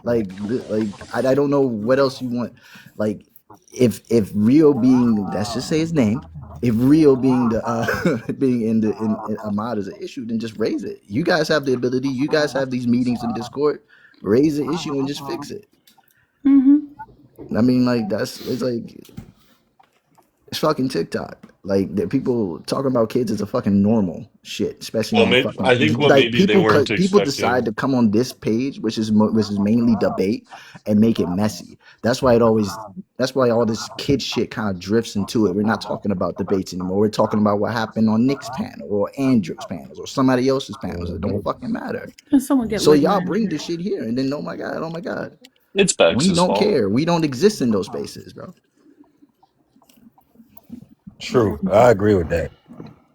I don't know what else you want. Like if Rio being, let's just say his name, if Rio being the being in Ahmad is an issue, then just raise it. You guys have the ability. You guys have these meetings in Discord. Raise the issue and just fix it. Mm-hmm. I mean, like it's like it's fucking TikTok. Like the people talking about kids is a fucking normal shit, especially Well, on maybe, fucking I think what like maybe they people. weren't People decide expecting. to come on this page, which is mainly debate, and make it messy. That's why it always. That's why all this kid shit kind of drifts into it. We're not talking about debates anymore. We're talking about what happened on Nick's panel or Andrew's panels or somebody else's panels. It don't fucking matter. Can someone get So Ligma y'all in bring here? this shit here, and then oh my god, It's we Bex's don't fault. care. We don't exist in those spaces, bro. True, I agree with that.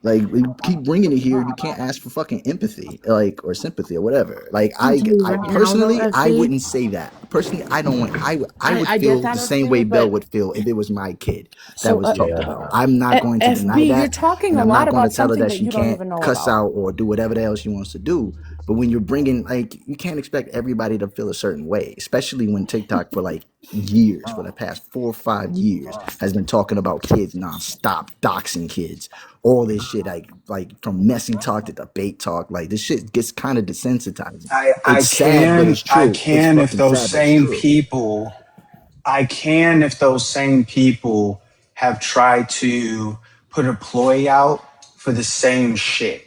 Like we keep bringing it here, you can't ask for fucking empathy, like or sympathy or whatever. Like I'll tell you I right now, though, personally, I FB. wouldn't say that. Personally, I don't want. I would I get feel that, the same way FB, Bell but would feel if it was my kid that so was talked Yeah, about. I'm not going to deny FB, you're that, talking and a I'm lot not going to about tell her something that that she you don't can't even know cuss about. out or do whatever the hell she wants to do. But when you're bringing like, you can't expect everybody to feel a certain way, especially when TikTok for like years, for the past 4 or 5 years, has been talking about kids nonstop, doxing kids, all this shit, like from messy talk to debate talk. Like this shit gets kind of desensitizing. I It's sad, but it's I true. It's can if fucking those sad, but it's same true. people have tried to put a ploy out for the same shit.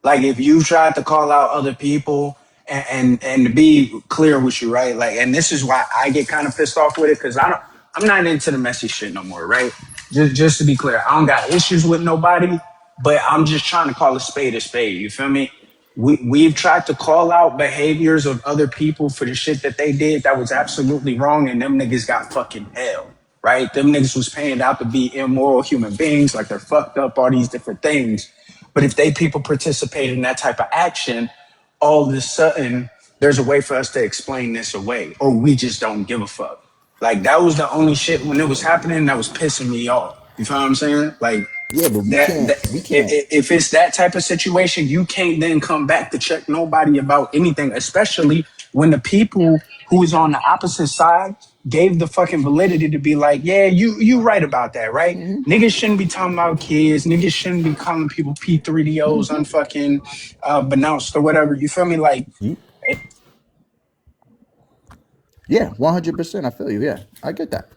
Like if you tried to call out other people and to be clear with you, right? Like, and this is why I get kind of pissed off with it because I'm not into the messy shit no more, right? Just to be clear, I don't got issues with nobody, but I'm just trying to call a spade a spade. You feel me? We've tried to call out behaviors of other people for the shit that they did that was absolutely wrong, and them niggas got fucking hell, right? Them niggas was paying out to be immoral human beings, like they're fucked up, all these different things. But if they people participate in that type of action, all of a sudden there's a way for us to explain this away, or we just don't give a fuck. Like that was the only shit when it was happening that was pissing me off. You feel what I'm saying? Like Yeah, but that we can't. if it's that type of situation, you can't then come back to check nobody about anything, especially when the people who is on the opposite side gave the fucking validity to be like, yeah, you right about that, right? Mhm, Niggas shouldn't be talking about kids. Niggas shouldn't be calling people P3DOs mhm. unfucking benounced or whatever. You feel me? Like, Yeah, 100%. I feel you. Yeah, I get that.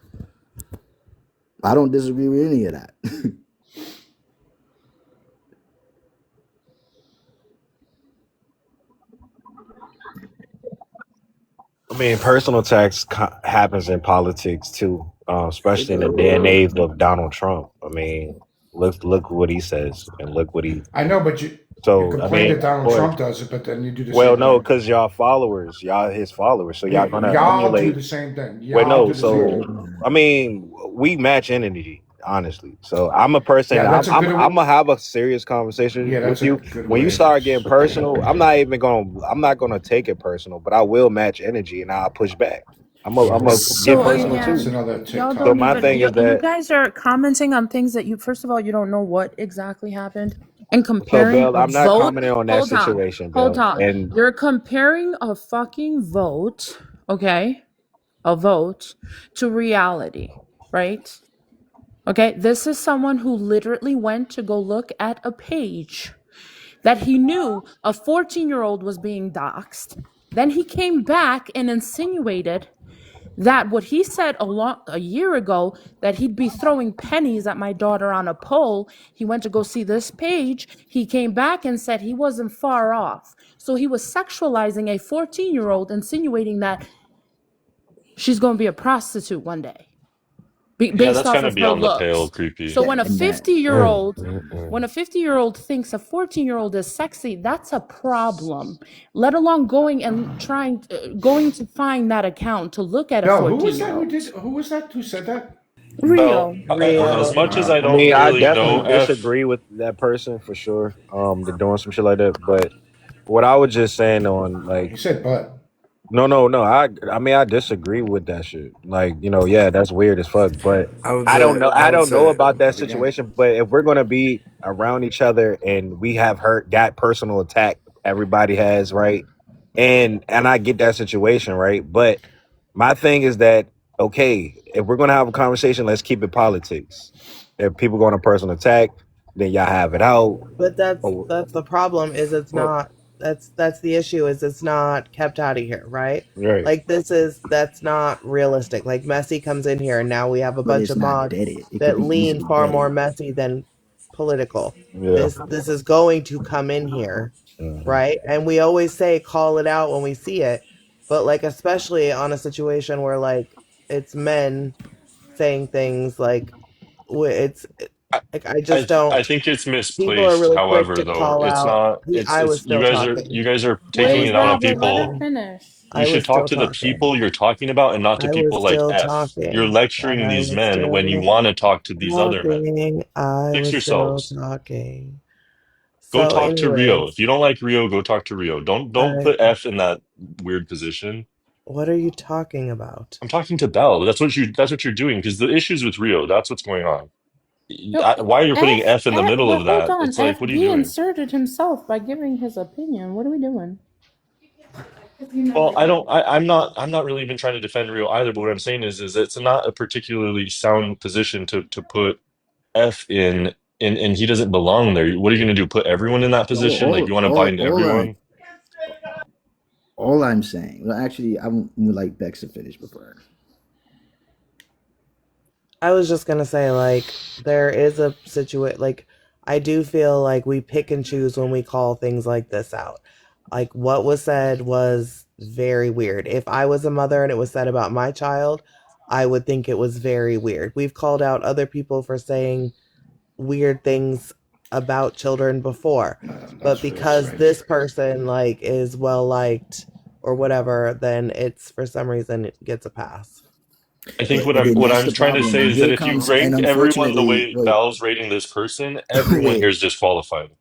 I don't disagree with any of that. I mean, personal attacks happens in politics too, It especially in the does. day and age of Donald Trump. I mean, look what he says and look what he. I know, but you So I complain mean, that Donald for Trump does it, but then you do the well, same no, thing. because y'all followers, y'all his followers, so Yeah, y'all gonna y'all do emulate. the same thing. Well, Y'all no, do the same so thing. I mean, we match energy, honestly. So I'm a person. Yeah, that's a good. I'm gonna have a serious conversation Yeah, with that's a you. good When you way. start getting personal, I'm not gonna take it personal, but I will match energy and I'll push back. Yeah, I'm a well, get So personal that's too. again, another y'all So TikTok don't my even thing thing. is you that. guys are commenting on things that you first of all you don't know what exactly happened and So comparing Bill, a I'm not vote. commenting on that Hold on. situation, Hold Bill. on. And You're comparing a fucking vote, okay? A vote to reality, right? Okay? This is someone who literally went to go look at a page that he knew a 14-year-old was being doxxed. Then he came back and insinuated that what he said a year ago, that he'd be throwing pennies at my daughter on a pole. He went to go see this page. He came back and said he wasn't far off. So he was sexualizing a 14-year-old, insinuating that she's going to be a prostitute one day. Yeah, based that's off kind of of her beyond the pale, looks. So creepy. Yeah, when a and that 50-year-old when Mm-mm. a 50-year-old thinks a 14-year-old is sexy, that's a problem. Let alone going to find that account to look at a Bell, who was that? 14-year-old. Who was that? Who said that? Bell, Rio. as Rio. much as Wow. I I don't mean, I really know definitely F, disagree with that person for sure. They're doing some shit like that. But what I was just saying on He like said but. no. I mean I disagree with that shit. Like, yeah, that's weird as fuck. But I don't know. I I would don't know say, about that But again, situation. But if we're gonna be around each other and we have got personal attack, everybody has, right? And I get that situation, right? But my thing is that, okay, if we're gonna have a conversation, let's keep it politics. If people going to personal attack, then y'all have it out. But Or, that's the problem is it's well, not that's the issue is it's not kept out of here, right? right. Like that's not realistic. Like Messi comes in here and now we have a but bunch it's of not mods deaded. It could that be lean easily far more deaded. messy than political. Yeah. This is going to come in here, Mhm. right? And we always say call it out when we see it, but like especially on a situation where like it's men saying things like it's I, like I just I don't think it's people are misplaced. really quick However, to though, call it's out. not. I was It's still talking. you guys are I taking was Wait, it out still on Robert, let her people. talking. finish. You I was should talk still to the talking. people you're talking about and not to I was people like still F. You're talking. lecturing I these was men when you still want to talk to these other men. talking. I Fix was still yourselves. talking. Go So, talk to Rio. If anyways, you don't like Rio, go talk to Rio. Don't I put F in that weird position. what are you talking about? I'm talking to Bell. That's what you're doing because the issues with Rio. That's what's going on. No, Why you're putting F in the middle but of hold that? on. It's like, F, what are you he doing? inserted himself by giving his opinion. What are we doing? Well, I'm not really even trying to defend Rio either. But what I'm saying is it's not a particularly sound position to put F in, and he doesn't belong there. What are you going to do? Put everyone in that position? Like you want to bind everyone? All I'm saying. Well, actually, I would like Bex to finish before. I was just gonna say, like, there is a situation, like, I do feel like we pick and choose when we call things like this out. Like, what was said was very weird. If I was a mother and it was said about my child, I would think it was very weird. We've called out other people for saying weird things about children before, but that's because right. this person, like, is well liked or whatever, then it's for some reason it gets a pass. I think But then what that's I'm the trying to problem. say And is that here if you comes, and rank everyone the unfortunately, way wait, Val's rating this person, everyone here wait. is disqualified.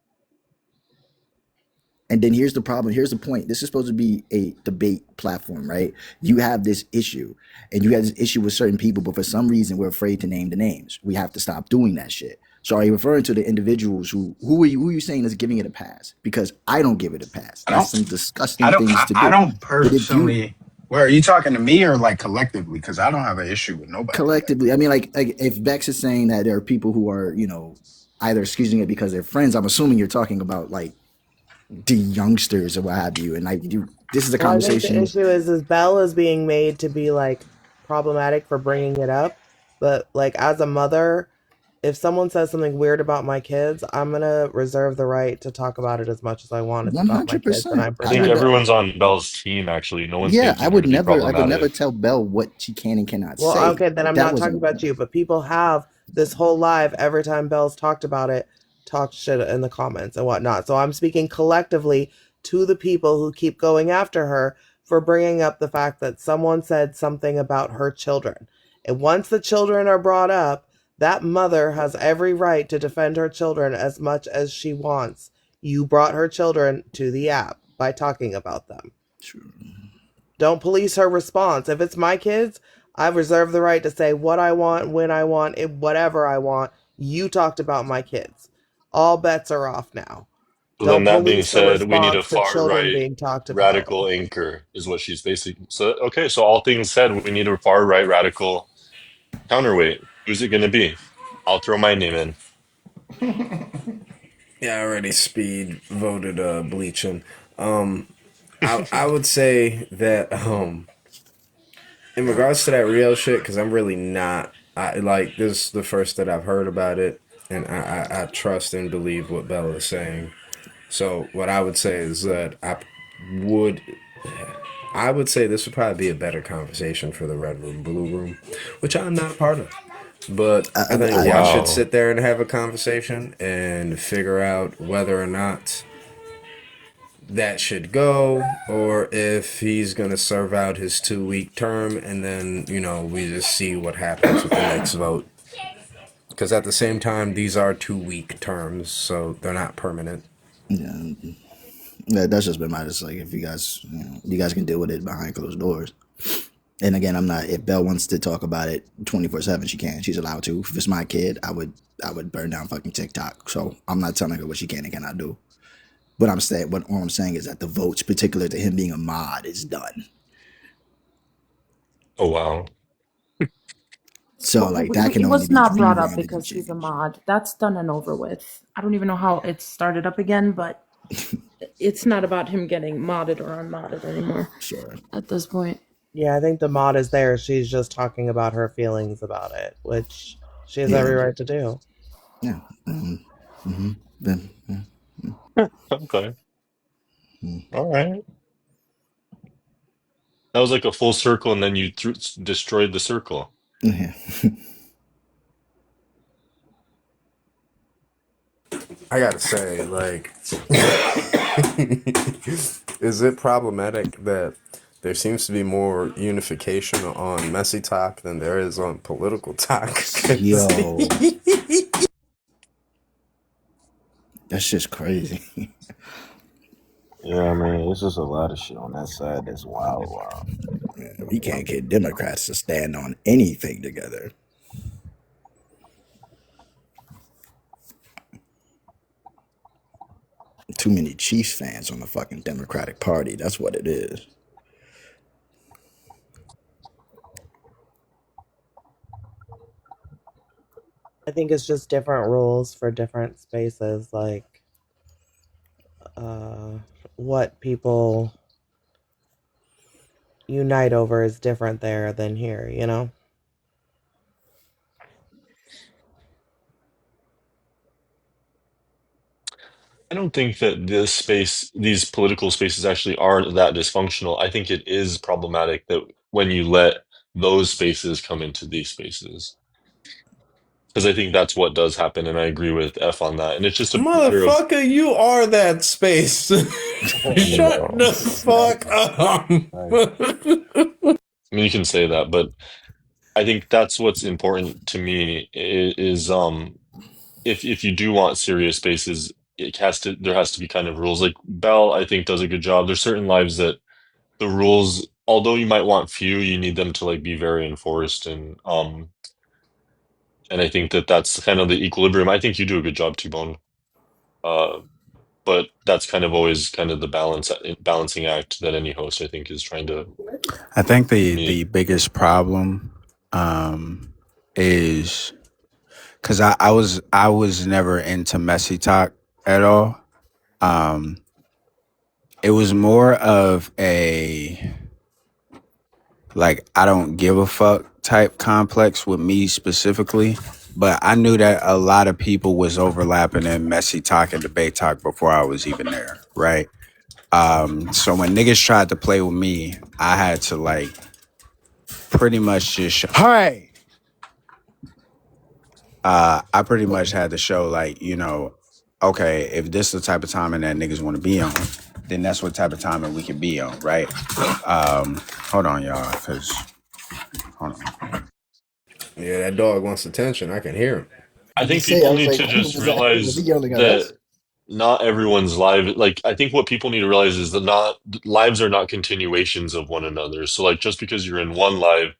And then here's the problem. Here's the point. This is supposed to be a debate platform, right? You have this issue, and you have this issue with certain people, but for some reason, we're afraid to name the names. We have to stop doing that shit. So are you referring to the individuals who are you saying is giving it a pass? Because I don't give it a pass. I That's don't. some I disgusting don't. things to I do. don't But if you personally. Well, are you talking to me or like collectively? Because I don't have an issue with nobody. collectively, I mean, like if Bex is saying that there are people who are, either excusing it because they're friends, I'm assuming you're talking about like the youngsters or what have you. And like this is a Well, I think the conversation. issue is Belle is being made to be like problematic for bringing it up, but like as a mother, if someone says something weird about my kids, I'm gonna reserve the right to talk about it as much as I want. It's about my kids, and 100%. I'm I I think would, protecting everyone's them. on Bell's team, actually. No one's yeah, taking her to be I would never problematic. tell Belle what she can and cannot Well, say. okay, then I'm That not talking wasn't, about you, but people have this whole live every time Bell's talked about it, talked shit in the comments and whatnot. So I'm speaking collectively to the people who keep going after her for bringing up the fact that someone said something about her children. And once the children are brought up, that mother has every right to defend her children as much as she wants. You brought her children to the app by talking about them. true. Don't police her response. If it's my kids, I reserve the right to say what I want, when I want, whatever I want. You talked about my kids. All bets are off now. So then Don't that being police her said, we need a response to far children right being talked about. radical anchor, is what she's basically. So, okay, so all things said, we need a far right radical counterweight. Who's it going to be? I'll throw my name in. Yeah, I already speed voted bleaching. Um, I would say that in regards to that real shit, because I'm really not. I like this is the first that I've heard about it, and I trust and believe what Bella is saying. So what I would say is that would I would say this would probably be a better conversation for the red room, blue room, which I'm not a part of. But I think y'all should Wow. sit there and have a conversation and figure out whether or not that should go, or if he's gonna serve out his 2 week term, and then we just see what happens with the next vote. Because at the same time, these are 2 week terms, so they're not permanent. Yeah, that's just been my just like if you guys you guys can deal with it behind closed doors. And again, I'm not. If Belle wants to talk about it 24/7, she can. She's allowed to. If it's my kid, I would burn down fucking TikTok. So I'm not telling her what she can and cannot do. But I'm saying, what all I'm saying is that the votes, particular to him being a mod, is done. Oh wow. So like that He can only was be not brought up rerouted and because he's a changed. mod. That's done and over with. I don't even know how it started up again, but it's not about him getting modded or unmodded anymore Sure. at this point. Yeah, I think the mod is there. She's just talking about her feelings about it, which she has Yeah. every right to do. Yeah. Mm-hmm. Okay. All right. That was like a full circle, and then you destroyed the circle. Yeah. I gotta say, like, is it problematic that there seems to be more unification on messy talk than there is on political talk? 'Cause Yo, that's just crazy. Yeah, man, it's just a lot of shit on that side that's wild, wild. We can't get Democrats to stand on anything together. Too many Chiefs fans on the fucking Democratic Party. That's what it is. I think it's just different rules for different spaces, like what people unite over is different there than here, you know? I don't think that these political spaces actually are that dysfunctional. I think it is problematic that when you let those spaces come into these spaces. Because I think that's what does happen, and I agree with F on that. And it's just a matter of, Motherfucker, you are that space. Shut no. the fuck up. I mean, you can say that, but I think that's what's important to me is if you do want serious spaces, there has to be kind of rules. Like Bell, I think does a good job. There's certain lives that the rules, although you might want few, you need them to like be very enforced, and I think that that's kind of the equilibrium. I think you do a good job, T-Bone. Uh, but that's kind of always kind of the balancing act that any host I think is trying to I think the meet. biggest problem is because I was never into messy talk at all. Um, it was more of a like I don't give a fuck type complex with me specifically. But I knew that a lot of people was overlapping in messy talk and debate talk before I was even there, right? So when niggas tried to play with me, I had to like pretty much just hey. I pretty much had to show like okay, if this is the type of timing that niggas want to be on, then that's what type of timing we can be on, right? Hold on, y'all, cause hold on. Yeah, that dog wants attention. I can hear him. I To think say, I people was need like, to who just was that? Was he realize yelling at that us? not everyone's live. Like, I think what people need to realize is that not lives are not continuations of one another. So, like, just because you're in one live,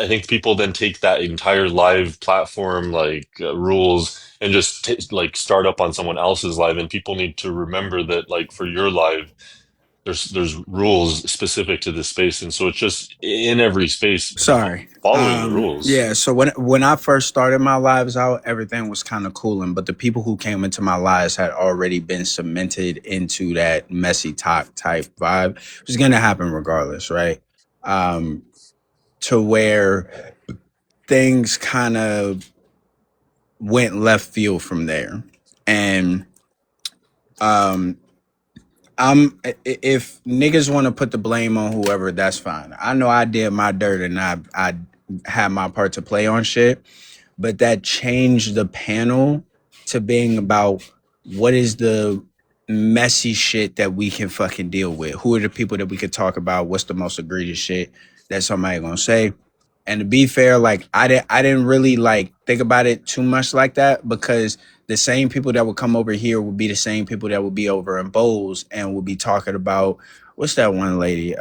I think people then take that entire live platform, like rules, and just like start up on someone else's live. And people need to remember that, like, for your live, there's rules specific to this space, and so it's just in every space Sorry. following the rules. Yeah, so when I first started my lives out, everything was kind of cooling, but the people who came into my lives had already been cemented into that messy talk type vibe. It was gonna happen regardless, right? To where things kind of went left field from there. And um if niggas want to put the blame on whoever, that's fine. I know I did my dirt and I had my part to play on shit, but that changed the panel to being about what is the messy shit that we can fucking deal with. Who are the people that we could talk about? What's the most egregious shit that somebody gonna say? And to be fair, like I didn't really like think about it too much like that, because the same people that would come over here would be the same people that would be over in Bowles and would be talking about what's that one lady?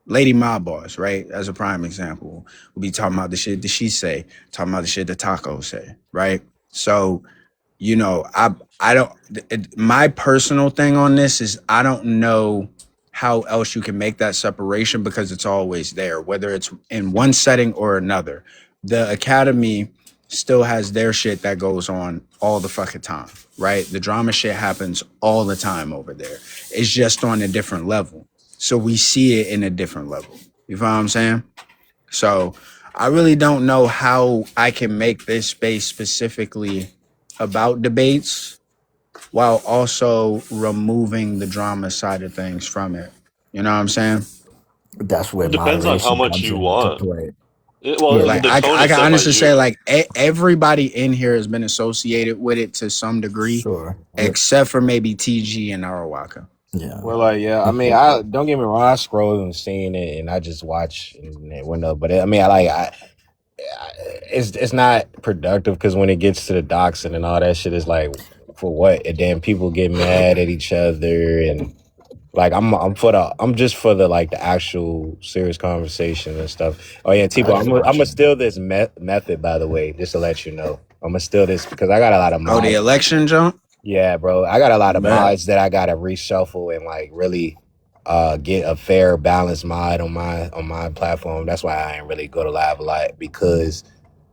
Lady Mob Boss, right? As a prime example. We'll be talking about the shit that she say, talking about the shit that Taco say, right? So, I don't, my personal thing on this is I don't know how else you can make that separation, because it's always there, whether it's in one setting or another. The academy still has their shit that goes on all the fucking time, right? The drama shit happens all the time over there. It's just on a different level. So we see it in a different level. You feel what I'm saying? So I really don't know how I can make this space specifically about debates while also removing the drama side of things from it. You know what I'm saying? That's where It depends on how moderation much comes you into want. play. Well, Yeah. Like the I, tone I is can set by honestly say, you. like everybody in here has been associated with it to some degree, Sure. Yeah. except for maybe TG and Arawaka. Yeah. Well, yeah, I mean, I don't get me wrong. I scroll and seeing it, and I just watch and it went up. But I mean, it's not productive, because when it gets to the doxing and all that shit, it's like, for what? And then people get mad at each other, and like I'm just for the like the actual serious conversation and stuff. Oh yeah, I Tipo, just I'm watch gonna it. steal this method, by the way, just to let you know. I'm gonna steal this because I got a lot of Oh, the mods. election jump? Yeah, bro. I got a lot of Bet. mods that I gotta reshuffle and like really get a fair balanced mod on my platform. That's why I ain't really go to live a lot, because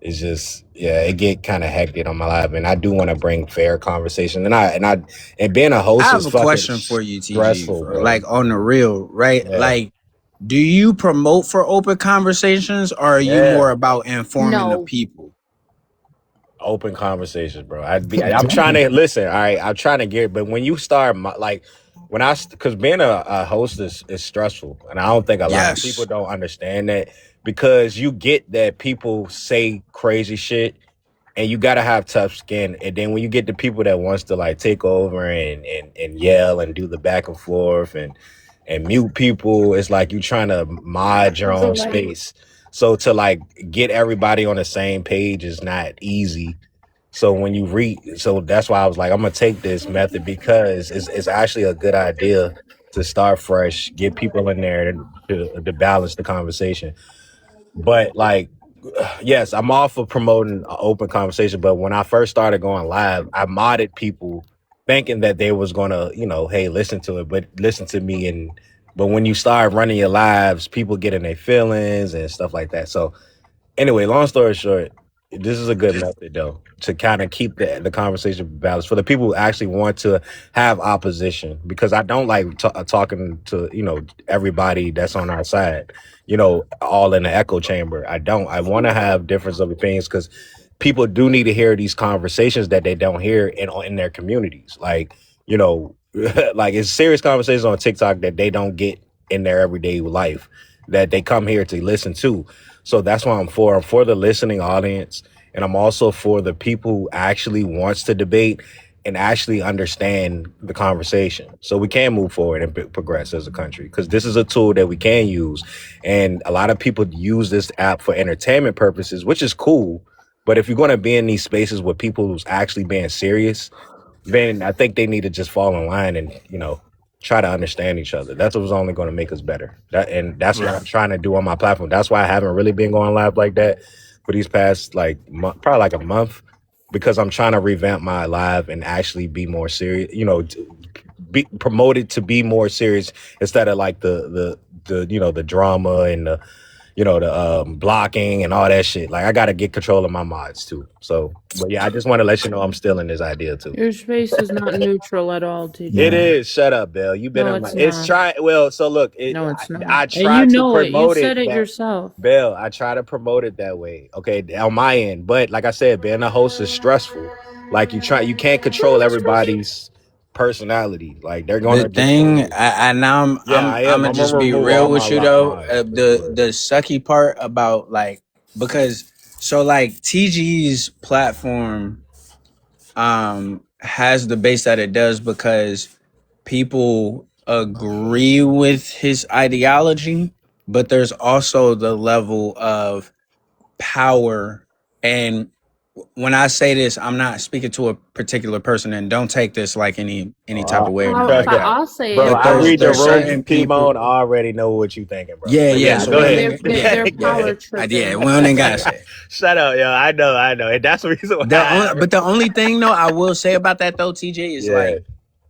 it's just, yeah, it get kind of hectic on my live, and I do want to bring fair conversation. And being a I host have is a fucking question for you, TG. stressful, bro. Like on the real, right? Yeah. Like, do you promote for open conversations, or are you more Yeah. about informing the No. people? Open conversations, bro. I'm trying Damn. to listen. All right, I'm trying to get, but when you start like because being a host is stressful, and I don't think a lot of people Yes. don't understand that, because you get that people say crazy shit, and you gotta have tough skin. And then when you get the people that wants to like take over and yell and do the back and forth and mute people, it's like you trying to mod your own space. So to like get everybody on the same page is not easy. So when you read, so that's why I was like, I'm gonna take this method, because it's actually a good idea to start fresh, get people in there to balance the conversation. But like, yes, I'm all for promoting an open conversation. But when I first started going live, I modded people thinking that they was gonna, hey, listen to it, but listen to me. But when you start running your lives, people get in their feelings and stuff like that. So anyway, long story short, this is a good method though, to kind of keep the conversation balanced for the people who actually want to have opposition, because I don't like talking to everybody that's on our side, all in the echo chamber. I want to have difference of opinions, because people do need to hear these conversations that they don't hear in their communities, like like it's serious conversations on TikTok that they don't get in their everyday life, that they come here to listen to. So that's why I'm for. I'm for the listening audience, and I'm also for the people who actually wants to debate and actually understand the conversation, so we can move forward and progress as a country. Because this is a tool that we can use, and a lot of people use this app for entertainment purposes, which is cool. But if you're going to be in these spaces with people who's actually being serious, then I think they need to just fall in line and try to understand each other. That's what's only going to make us better. And that's what Right. I'm trying to do on my platform. That's why I haven't really been going live like that for these past like probably like a month, because I'm trying to revamp my live and actually be more serious. Be promoted to be more serious, instead of like the drama and the blocking and all that shit. Like I got to get control of my mods too. So, but yeah, I just want to let you know I'm still in this idea too. Your space is not neutral at all, It Yeah. T-Bone. is. Shut up, Bill. You've been No, in my. it's It's not. try. Well, so look, No, it's not. I And you try to know it. You've promote said it it that, yourself. Bill. I try to promote it that way. Okay, on my end. But like I said, being a host is stressful. Like you can't control everybody's personality. Like they're The gonna just thing, remove. I now Yeah, I'm I I'm am. gonna I'm gonna just be remove all real my with you though. mods for The sure. the sucky part about like because so like TG's platform has the base that it does because people agree with his ideology, but there's also the level of power. And when I say this, I'm not speaking to a particular person, and don't take this like any type Oh, of way or nothing Well, like but that. I'll say bro, it But I though. read the there's room, certain people. T-Bone. I already know what you thinking, bro. Yeah, But yeah. yeah, So go we Yeah, don't ahead. they're even. they're Yeah, they're yeah, power yeah. We tripping. don't even gotta say. Shut up, yo. I know. And that's the reason why But the only thing though I will say about that though, TJ, is yeah, like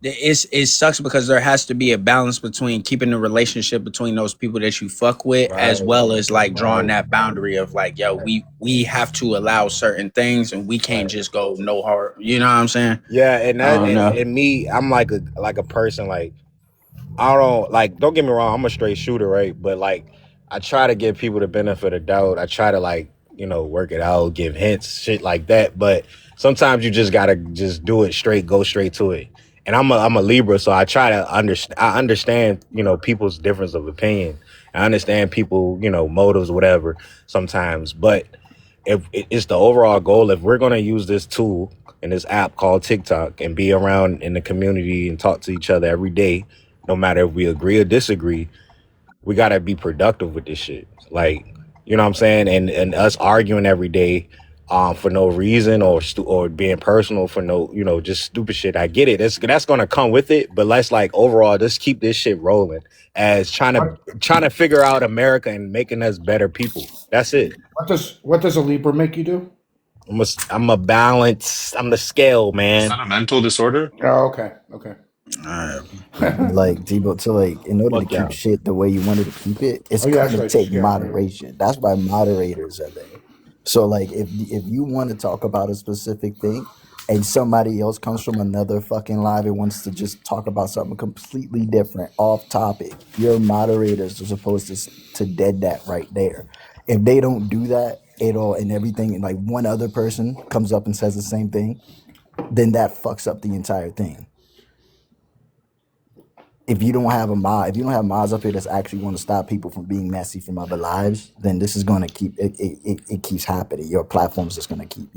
it sucks because there has to be a balance between keeping the relationship between those people that you fuck with, as right, well as like drawing right, that boundary of like, yo, we have to allow certain things and we can't right. just go no hard. You know what I'm saying? Yeah, and I that don't know. and me, I'm like a person like I don't like. Don't get me wrong. I'm a straight shooter, right? But like, I try to give people the benefit of doubt. I try to like, work it out, give hints, shit like that. But sometimes you just gotta just do it straight, go straight to it. And I'm a Libra, so I try to understand. I understand, people's difference of opinion. I understand people, motives, whatever. Sometimes, but if it's the overall goal, if we're gonna use this tool and this app called TikTok and be around in the community and talk to each other every day, no matter if we agree or disagree, we gotta be productive with this shit. Like, you know what I'm saying? And us arguing every day, for no reason or being personal for no, just stupid shit. I get it. That's gonna come with it, but let's like overall just keep this shit rolling as What trying to figure out America and making us better people. That's it. what does a Libra make you do? I'm a balance. I'm the scale, Is man. that a mental disorder? Oh, okay, okay. All right. Like Debo, to like in order to Fuck keep yeah. shit the way you wanted to keep it, it's Oh yeah, that's gonna right. take Scale, right? moderation. That's why moderators are there. So like if you want to talk about a specific thing and somebody else comes from another fucking live and wants to just talk about something completely different off topic, your moderators are supposed to dead that right there. If they don't do that at all and everything and like one other person comes up and says the same thing, then that fucks up the entire thing. If you don't have mods up here that's actually going to stop people from being messy from other lives, then this is going to keep it keeps happening. Your platform's just going to keep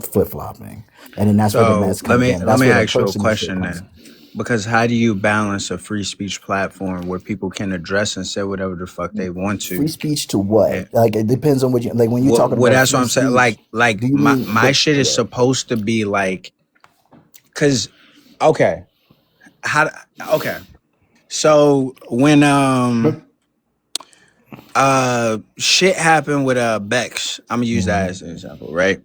flip flopping, and then that's where the So mess let comes me in. let That's me where the ask you a personal shit question comes then. in. Because how do you balance a free speech platform where people can address and say whatever the fuck they want Free to? speech to what? And Like it depends on what you like. When you're talking what about that's what free I'm saying. speech, Like do you my mean my the shit is yeah? supposed to be like, cause okay, how okay. So when But shit happened with Bex, I'm gonna use that Mhm. as an example, right?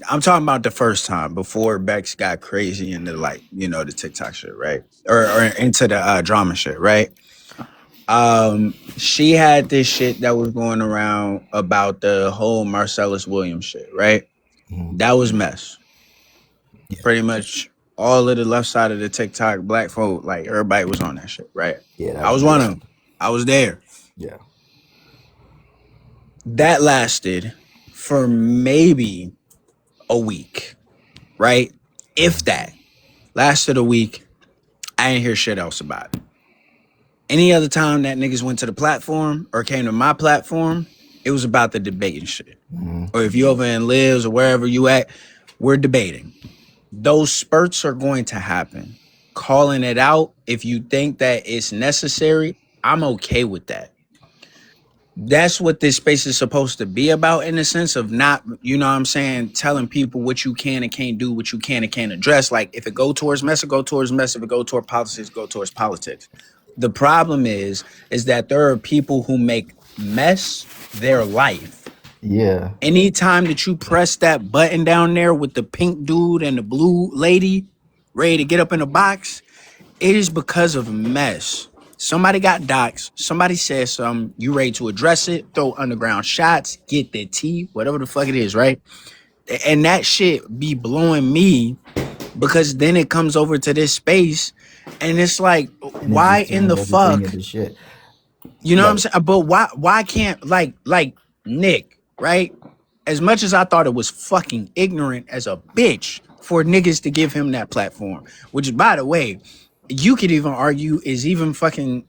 I'm talking about the first time before Bex got crazy into like, the TikTok shit, right? Or into the drama shit, right? She had this shit that was going around about the whole Marcellus Williams shit, right? Mhm. That was mess. Yeah, Pretty much all of the left side of the TikTok black folk, like everybody was on that shit, right? yeah, that I was was one of messy. them. I was there. Yeah. That lasted for maybe a week, right? If that lasted a week, I ain't hear shit else about it. Any other time that niggas went to the platform or came to my platform, it was about the debating shit. Hmm. Or if you over in Lives or wherever you at, we're debating. Those spurts are going to happen. Calling it out, if you think that it's necessary, I'm okay with that. That's what this space is supposed to be about, in the sense of not, telling people what you can and can't do, what you can and can't address. Like if it go towards mess, it go towards mess. If it go toward politics, go towards politics. The problem is that there are people who make mess their life. Yeah. Anytime that you press that button down there with the pink dude and the blue lady ready to get up in the box, it is because of mess. Somebody got doxxed. Somebody said something. You ready to address it? Throw underground shots. Get the tea. Whatever the fuck it is, right? And that shit be blowing me because then it comes over to this space, and it's like, And it why just in the turns everything fuck? into shit. You know what I'm Like saying? But why can't like Nick, right? As much as I thought it was fucking ignorant as a bitch for niggas to give him that platform. Which, by the way, you could even argue is even fucking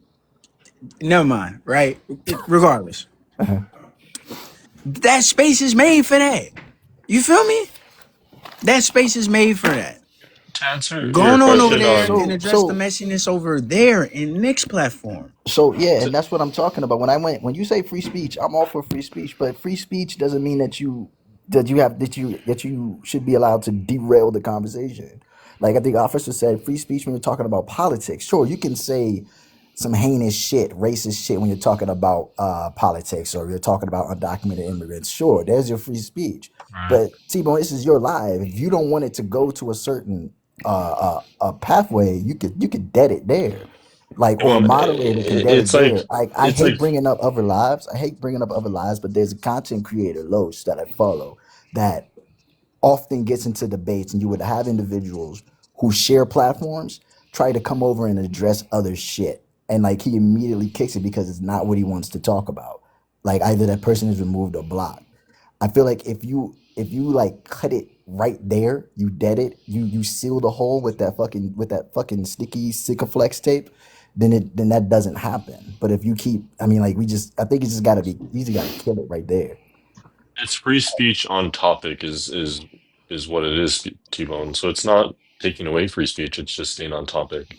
never mind, right? Regardless, that space is made for that. You feel me? That space is made for that. To answer your Going on over question there on and So address the so messiness over there in Nick's platform. So yeah, to, and that's what I'm talking about. When you say free speech, I'm all for free speech, but free speech doesn't mean that you should be allowed to derail the conversation. Like I think officer said, free speech when you're talking about politics. Sure, you can say some heinous shit, racist shit when you're talking about politics or you're talking about undocumented immigrants. Sure, there's your free speech. right. But T-Bone, this is your live. If you don't want it to go to a certain pathway, you could dead it there, like, or a moderator can dead It's it there. like I it's hate like bringing up other lives. I hate bringing up other lives, but there's a content creator, Loach, that I follow that often gets into debates, and you would have individuals who share platforms try to come over and address other shit, and like he immediately kicks it because it's not what he wants to talk about. Like either that person is removed or blocked. I feel like if you like cut it right there, you dead it, you seal the hole with that fucking sticky Sikaflex tape, then that doesn't happen. But if you keep, I mean, like I think it's just gotta be, you just gotta kill it right there. it's free speech on topic is what it is, T-Bone. So it's not taking away free speech, it's just staying on topic.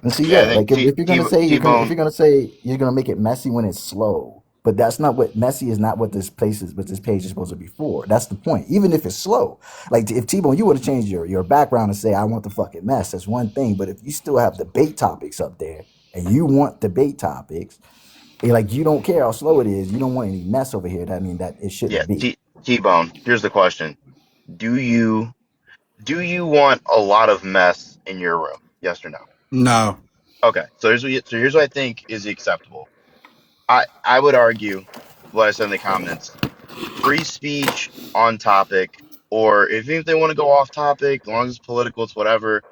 And see, Yeah, I yeah, think like if you're gonna say if T-Bone. you're gonna say you're gonna make it messy when it's slow, but that's not what messy is. Not what this page is supposed to be for. That's the point. Even if it's slow, like if T-Bone, you would have changed your background and say I want the fucking mess. That's one thing. But if you still have debate topics up there and you want debate topics, like you don't care how slow it is, you don't want any mess over here. That mean that it Yeah, shouldn't be. T-Bone. Here's the question: Do you want a lot of mess in your room? Yes or no? No. Okay, so here's what I think is acceptable. I would argue what I said in the comments: free speech on topic, or if they want to go off topic, as long as it's political, it's whatever.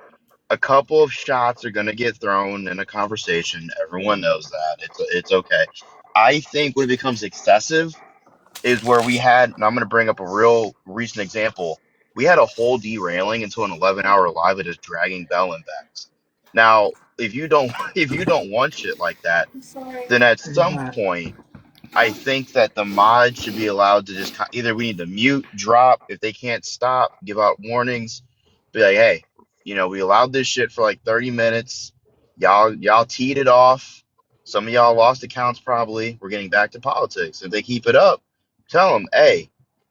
A couple of shots are going to get thrown in a conversation. Everyone knows that. It's okay. I think when it becomes excessive is where we had, and I'm going to bring up a real recent example. We had a whole derailing into an 11-hour live of just dragging Bell and Bex. Now, if you don't if you don't want shit like that, then at some point I think that the mods should be allowed to just either we need to mute, drop if they can't stop, give out warnings, be like, hey, we allowed this shit for like 30 minutes. Y'all teed it off. Some of y'all lost accounts probably. We're getting back to politics. If they keep it up, tell them, hey,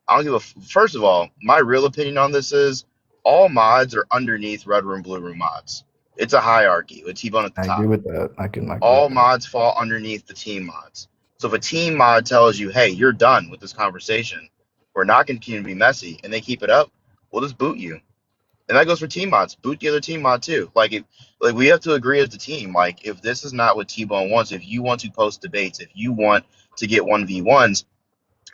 I don't give a. First of all, my real opinion on this is all mods are underneath Red Room, Blue Room mods. It's a hierarchy with T-Bone at the I agree top. with that. I agree All with that. mods fall underneath the team mods. So if a team mod tells you, hey, you're done with this conversation, we're not going to continue to be messy, and they keep it up, we'll just boot you. And that goes for team mods. Boot the other team mod too. Like we have to agree as the team. Like if this is not what T-Bone wants, if you want to post debates, if you want to get 1v1s,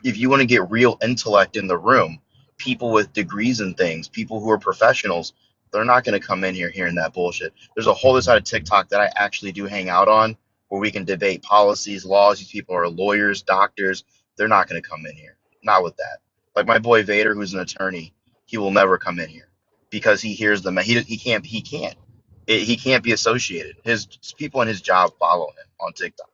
if you want to get real intellect in the room, people with degrees and things, people who are professionals, they're not going to come in here hearing that bullshit. There's a whole other side of TikTok that I actually do hang out on where we can debate policies, laws. These people are lawyers, doctors. They're not going to come in here. Not with that. Like my boy Vader, who's an attorney, he will never come in here because he hears them. He can't be associated. His people in his job follow him on TikTok.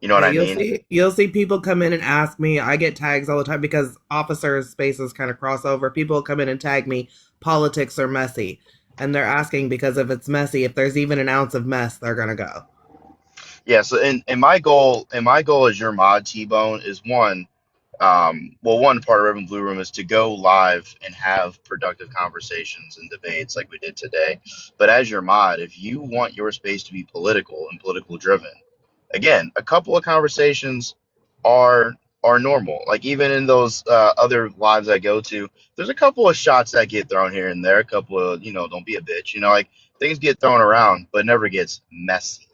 You know what Yeah, I you'll mean? see. You'll see people come in and ask me. I get tags all the time because officers' spaces kind of cross over. People come in and tag me. Politics are messy, and they're asking because if it's messy, if there's even an ounce of mess, they're gonna go. Yeah, so and my goal as your mod T-Bone is one part of Urban Blue Room is to go live and have productive conversations and debates like we did today. But as your mod, if you want your space to be political and political driven, again, a couple of conversations are are normal. Like even in those other lives I go to, there's a couple of shots that get thrown here and there. A couple of don't be a bitch. Like things get thrown around, but it never gets messy.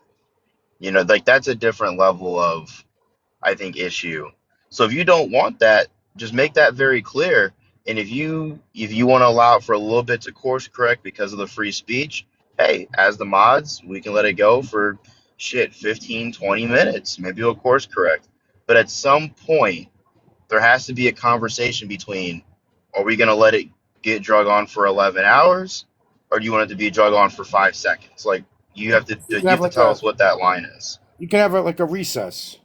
Like that's a different level of, I think, issue. So if you don't want that, just make that very clear. And if you want to allow for a little bit to course correct because of the free speech, hey, as the mods, we can let it go for shit 15, 20 minutes. Maybe we'll course correct. But at some point, there has to be a conversation between, are we going to let it get drug on for 11 hours, or do you want it to be drug on for 5 seconds? Like You can you have have to like tell a us what that line is. like a recess.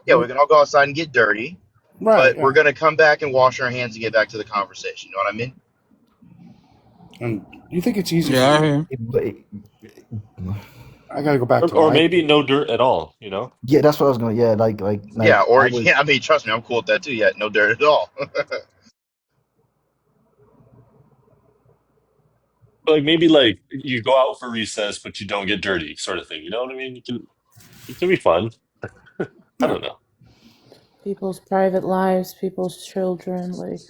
Yeah, we can all go outside and get dirty, Right. but we're Yeah. gonna come back and wash our hands and get back to the conversation. You know what I mean? And you think it's easy for Yeah, I me? hear. I got to go back to the Or library. maybe no dirt at all, you know? Yeah, that's what I was gonna. Yeah, Yeah, or I would. yeah, I mean, trust me, I'm cool with that too. Yeah, no dirt at all. Like maybe like you go out for recess, but you don't get dirty, sort of thing. You know what I mean? It can be fun. I Yeah. don't know. People's private lives, people's children, like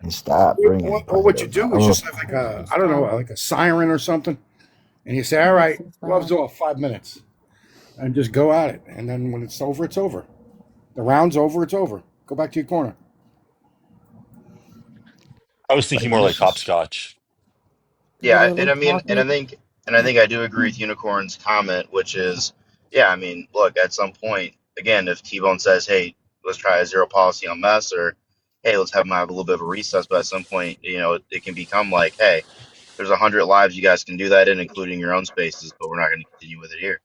And stop bringing Or what you private. do is Oh, just have like a, just I don't know, stop. like a siren or something, and you say, "All Enough right, of gloves that. off, 5 minutes," and just go at it. And then when it's over, it's over. The round's over, it's over. Go back to your corner. I was thinking like more like this is hopscotch. Yeah, Literally and I think I do agree with Unicorn's comment, which is, yeah, I mean, look, at some point, again, if T-Bone says, "Hey, let's try a zero policy on mess," or "Hey, let's have them have a little bit of a recess," but at some point, it can become like, "Hey, there's 100 lives you guys can do that in, including your own spaces, but we're not going to continue with it here.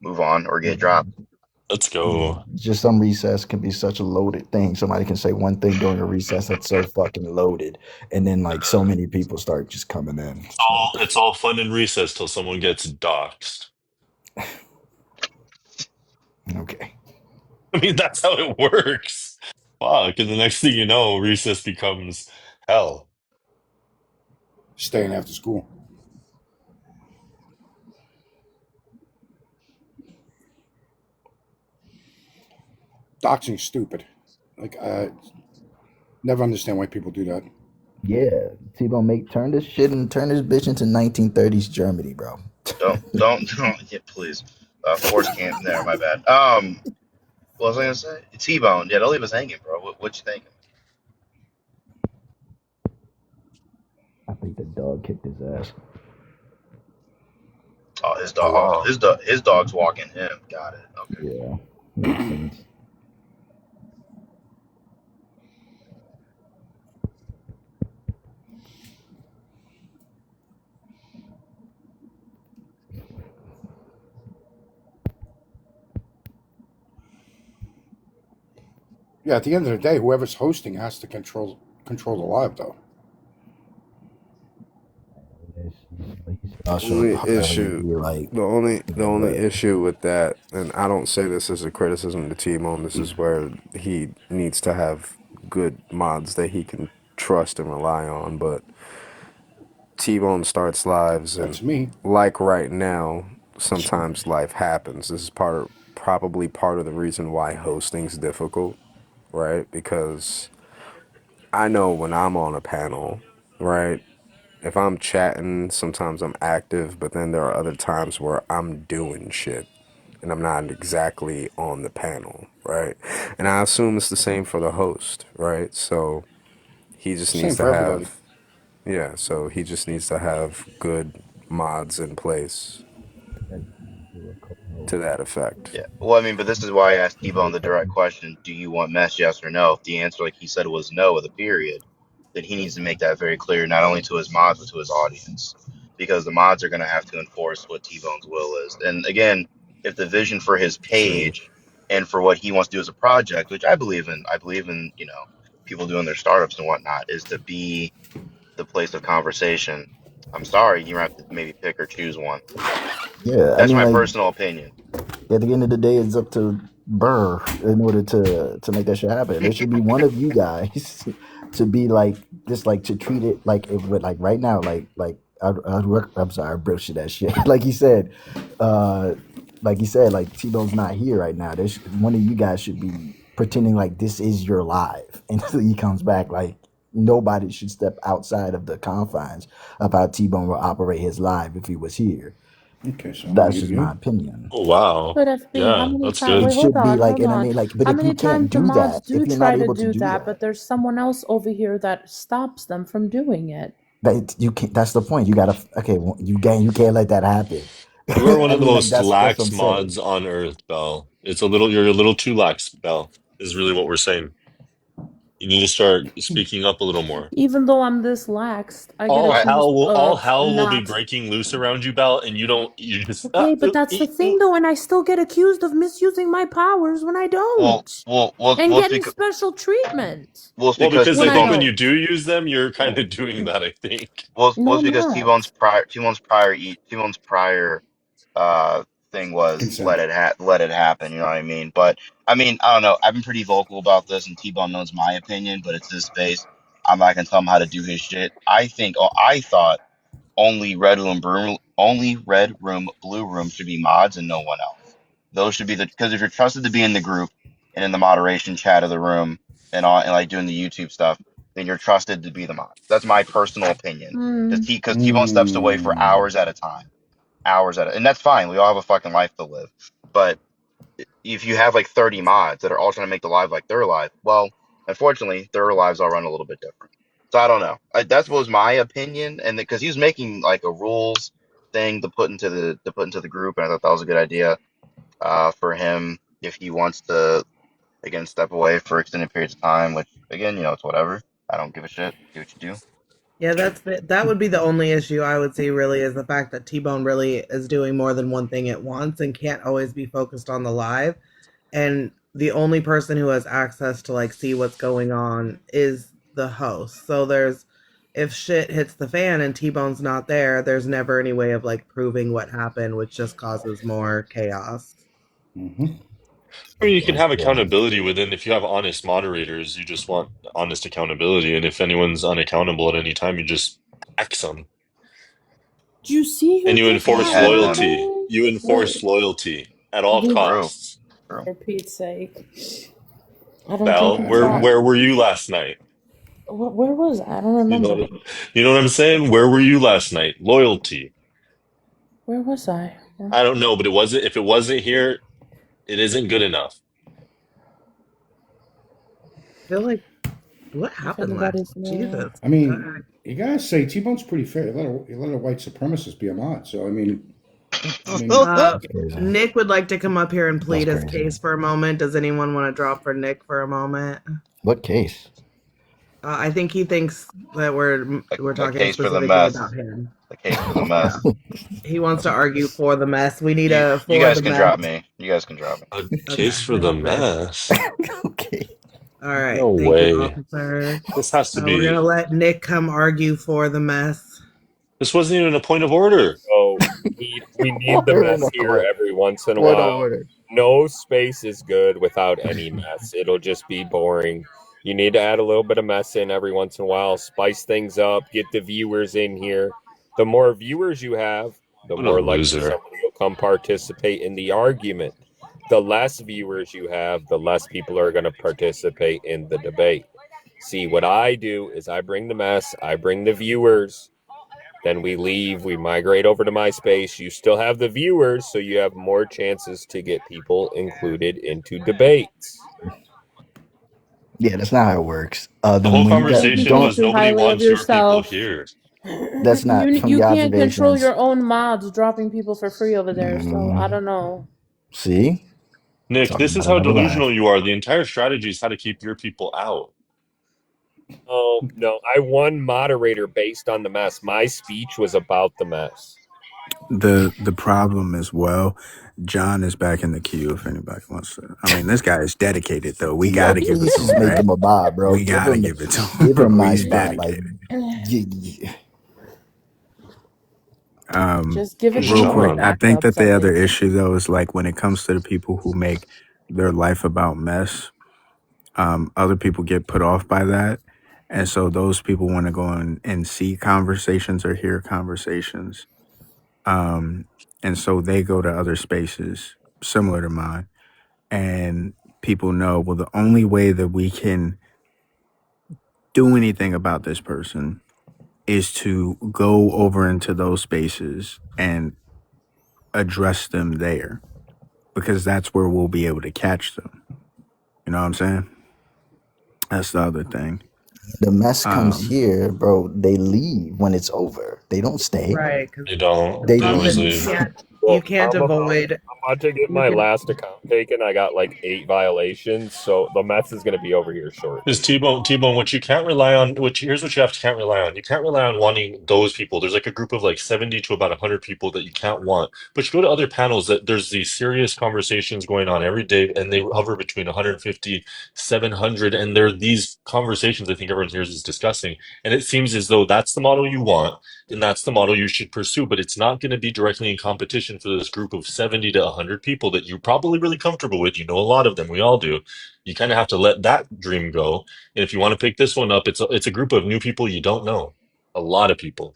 Move on or get dropped." Let's go. just some recess can be such a loaded thing. Somebody can say one thing during a recess that's so fucking loaded, and then like so many people start just coming in. It's like, It's all fun in recess till someone gets doxxed. okay, I mean, that's how it works. Fuck, and the next thing you know, recess becomes hell. Staying after school. Doxing's stupid. Like, never understand why people do that. yeah, T-Bone make turn this shit and turn this bitch into 1930s Germany, bro. Don't, yeah, please. Force camp there, my bad. What was I gonna say? T-Bone, yeah, don't leave us hanging, bro. What you thinking? I think the dog kicked his ass. Oh, his Oh dog. Oh, wow. his dog's walking him. Got it. Okay. Yeah, makes sense. Yeah, at the end of the day, whoever's hosting has to control the live, though. Also, Only issue, be like, the only but issue with that, and I don't say this as a criticism to T-Bone. This is where he needs to have good mods that he can trust and rely on. But T-Bone starts lives, and that's me. like right now, sometimes life happens. This is probably part of the reason why hosting's difficult, right? Because I know when I'm on a panel, right? If I'm chatting, sometimes I'm active, but then there are other times where I'm doing shit and I'm not exactly on the panel, right? And I assume it's the same for the host, right? So he just Same needs to for everybody. have, yeah, so he just needs to have good mods in place to that effect. Yeah. Well, I mean, but this is why I asked T-Bone the direct question: do you want mess? Yes or no? If the answer, like he said, was no with a period, then he needs to make that very clear, not only to his mods but to his audience, because the mods are going to have to enforce what T-Bone's will is. And again, if the vision for his True. page and for what he wants to do as a project, which I believe in, people doing their startups and whatnot, is to be the place of conversation. I'm sorry, you have to maybe pick or choose one. yeah, I That's mean, my like personal opinion. at the end of the day, it's up to Burr in order to make that shit happen. There should be one of you guys to be like just like to treat it like if like right now, I'm sorry, I broached that shit. Uh, like he said, like T-Bone's not here right now. There's one of you guys should be pretending like this is your live until he comes back. Like nobody should step outside of the confines of how T-Bone will operate his live if he was here. Okay, so I'm gonna That's mute just my you. opinion. Oh wow. But FB, how Yeah, many that's times? It good. Wait, hold should be on, like, hold and I on. mean, like, but How if you many can't times the do mods that, if do you're not try to able to do do that, but that, there's someone else over here that stops them from doing it? that you can't. That's the point. You gotta. Okay, well, you can't let that happen. You are one I of the mean, like most that's what lax I'm saying. mods on earth, Bell. You're a little too lax, Bell, is really what we're saying. You need to start speaking up a little more. Even though I'm this laxed, I get All I, accused of hell will be not. breaking loose around you, Belle, and you don't. You just Okay, but that's the thing though, and I still get accused of misusing my powers when I don't. And well, it's getting because special treatment well, because when I I think T when don't. you do use them, you're kind of doing that. I think. No, it's I'm because not. T-Bone's prior thing was Consent. let it happen. You know what I mean? But I mean, I don't know. I've been pretty vocal about this, and T-Bone knows my opinion, but it's his space. I'm not gonna tell him how to do his shit. I thought only red room, blue room should be mods and no one else. Those should be because if you're trusted to be in the group and in the moderation chat of the room and like doing the YouTube stuff, then you're trusted to be the mod. That's my personal opinion. Hmm. Because T-Bone steps away for Mm. hours at it, and that's fine. We all have a fucking life to live. But if you have like 30 mods that are all trying to make the live like their live, well, unfortunately, their lives all run a little bit different. So I don't know. That was my opinion, and because he was making like a rules thing to put into the group, and I thought that was a good idea for him if he wants to again step away for extended periods of time. Which again, it's whatever. I don't give a shit. Do what you do. Yeah, that would be the only issue I would see really is the fact that T-Bone really is doing more than one thing at once and can't always be focused on the live. And the only person who has access to like see what's going on is the host. So if shit hits the fan and T-Bone's not there, there's never any way of like proving what happened, which just causes more chaos. Mm-hmm. I mean, you can have Likewise. accountability within. If you have honest moderators, you just want honest accountability, and if anyone's unaccountable at any time, you just axe them. Do you see And who you just got enforce Behead them. loyalty. removed? You enforce Wait, loyalty at all who? True. costs. True. For Pete's sake, I don't think Val, he where tried. where were you last night? Where was I? I don't You know remember. what, you know what I'm saying? Where were you last night? Loyalty. Where was I? I don't know, but it wasn't. If it wasn't here, it isn't good enough. I feel like what If happened last anybody's Jesus. new. I mean, you gotta say T-Bone's pretty fair. You let a white supremacist be a mod. So Uh, That's crazy. Nick would like to come up here and That's plead his crazy. case for a moment. Does anyone want to drop for Nick for a moment? What case? I think he thinks that we're A talking case for the specifically about mess. him. A case for the Yeah, mess. he wants to argue for the mess. We need a You for guys the can mess. drop me. You guys can drop me. A Okay, case for the thanks, Nick. mess. Okay. All right, No thank you, way. officer. This has to We're gonna be. let Nick come argue for the mess. This wasn't even a point of order. So we need the Order in mess the here court. every once in a Point of while. order. No space is good without any mess. It'll just be boring. You need to add a little bit of mess in every once in a while, spice things up, get the viewers in here. The more viewers you have, the What a more likely loser. somebody will come participate in the argument. The less viewers you have, the less people are going to participate in the debate. See, what I do is I bring the mess, I bring the viewers. Then we leave, we migrate over to MySpace. You still have the viewers, so you have more chances to get people included into debates. Yeah, that's not how it works. The Then whole when you got You be conversation thinking don't. was too nobody highly of wants your people yourself. here. That's not from You your can't control observations. your own mods dropping people for free over there, so I Mm, don't know. see, Nick, talking this is about how another live. delusional you are. The entire strategy is how to keep your people out. Oh, no, I won moderator based on the mess. My speech was about the mess. The problem as well, John is back in the queue if anybody wants to. I mean, this guy is dedicated though. We Yo, gotta give it please to just him, make right? him a mob, bro. We gotta give it to him, Give him bro. my He's spot. Like, dedicated. y- Just give it to Who's Real him for quick, John? I think that backups, I the other think. issue though is like when it comes to the people who make their life about mess, other people get put off by that. And so those people want to go and see conversations or hear conversations. And so they go to other spaces similar to mine. And people know, well, the only way that we can do anything about this person is to go over into those spaces and address them there because that's where we'll be able to catch them. You know what I'm saying? That's the other thing. the mess comes Um, here, bro. They leave when it's over. They don't stay. Right, because They don't. They They always often leave. leave. you Well, can't avoid about to get You my can. last account taken. I got like 8 violations, so the mess is gonna be over here shortly. Is T-Bone, what you can't rely on, which here's what you have to can't rely on. You can't rely on wanting those people. There's like a group of like 70 to about 100 people that you can't want. But you go to other panels that there's these serious conversations going on every day, and they hover between 150, 700, and there are these conversations I think everyone here is discussing. And it seems as though that's the model you want, and that's the model you should pursue, but it's not going to be directly in competition for this group of 70 to 100 people that you're probably really comfortable with. You know a lot of them, we all do. You kind of have to let that dream go. And if you want to pick this one up, it's a group of new people you don't know. A lot of people.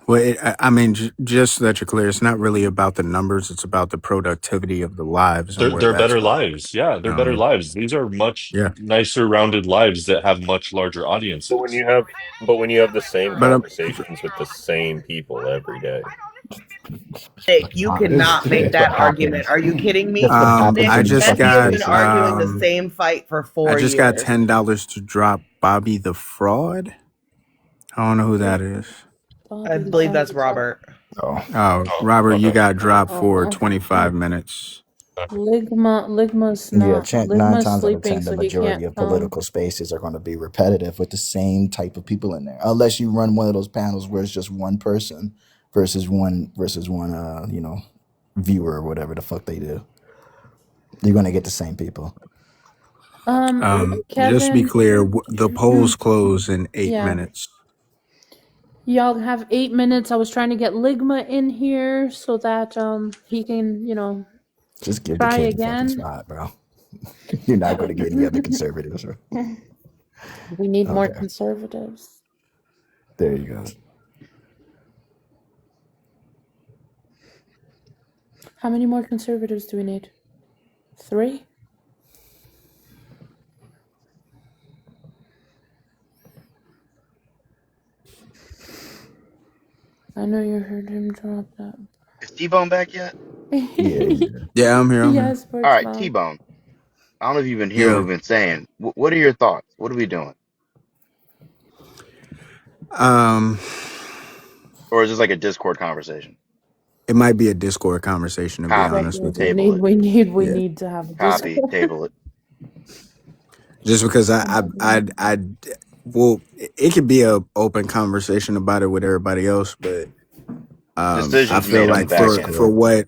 Well, I mean, just so that you're clear, it's not really about the numbers; it's about the productivity of the lives and where They're that's better going. lives. Yeah, they're better lives. These are much Yeah, nicer, rounded lives that have much larger But when audiences. you have but when you have the same but conversations with the same people every day. Nick, you cannot make That's what that argument. happens. Are you kidding That's me? what happens Nick, I when you just Jesse fucking has got been face it. arguing the same fight for I 4 just got years. $10 to drop Bobby the Fraud. I don't know who that is. I Bobby the believe Frog. that's Robert. Oh, Oh, Oh, Robert, you okay. got dropped for Oh, 25 minutes. yeah. Nine Ligma's times out of sleeping, 10, the so he majority can't of come. political spaces are going to be repetitive with the same type of people in there, unless you run one of those panels where it's just one person versus one, viewer or whatever the fuck they do. You're going to get the same people. Just to be Kevin. clear, the polls close in 8 Yeah. minutes. Y'all have 8 minutes. I was trying to get Ligma in here so that he can, Just give the try kid the fucking again. spot, bro. You're not going to get any other conservatives, bro. We need more Okay, conservatives. there you go. How many more conservatives do we need? 3? I know you heard him drop that. Is T-Bone back yet? Yeah, Yeah, I'm here. I'm here. Yes, All Sports right, Mom. T-Bone. I don't know if you've been hearing what Yeah. we've been saying. What are your thoughts? What are we doing? Um, Or is this like a Discord conversation? it might be a Discord conversation, to be Copy. honest Exactly. with you. Table it. We Yeah. need to have a Copy. Discord. Table it. Just because well, it could be a open conversation about it with everybody else, but I Decisions feel made on the like back end.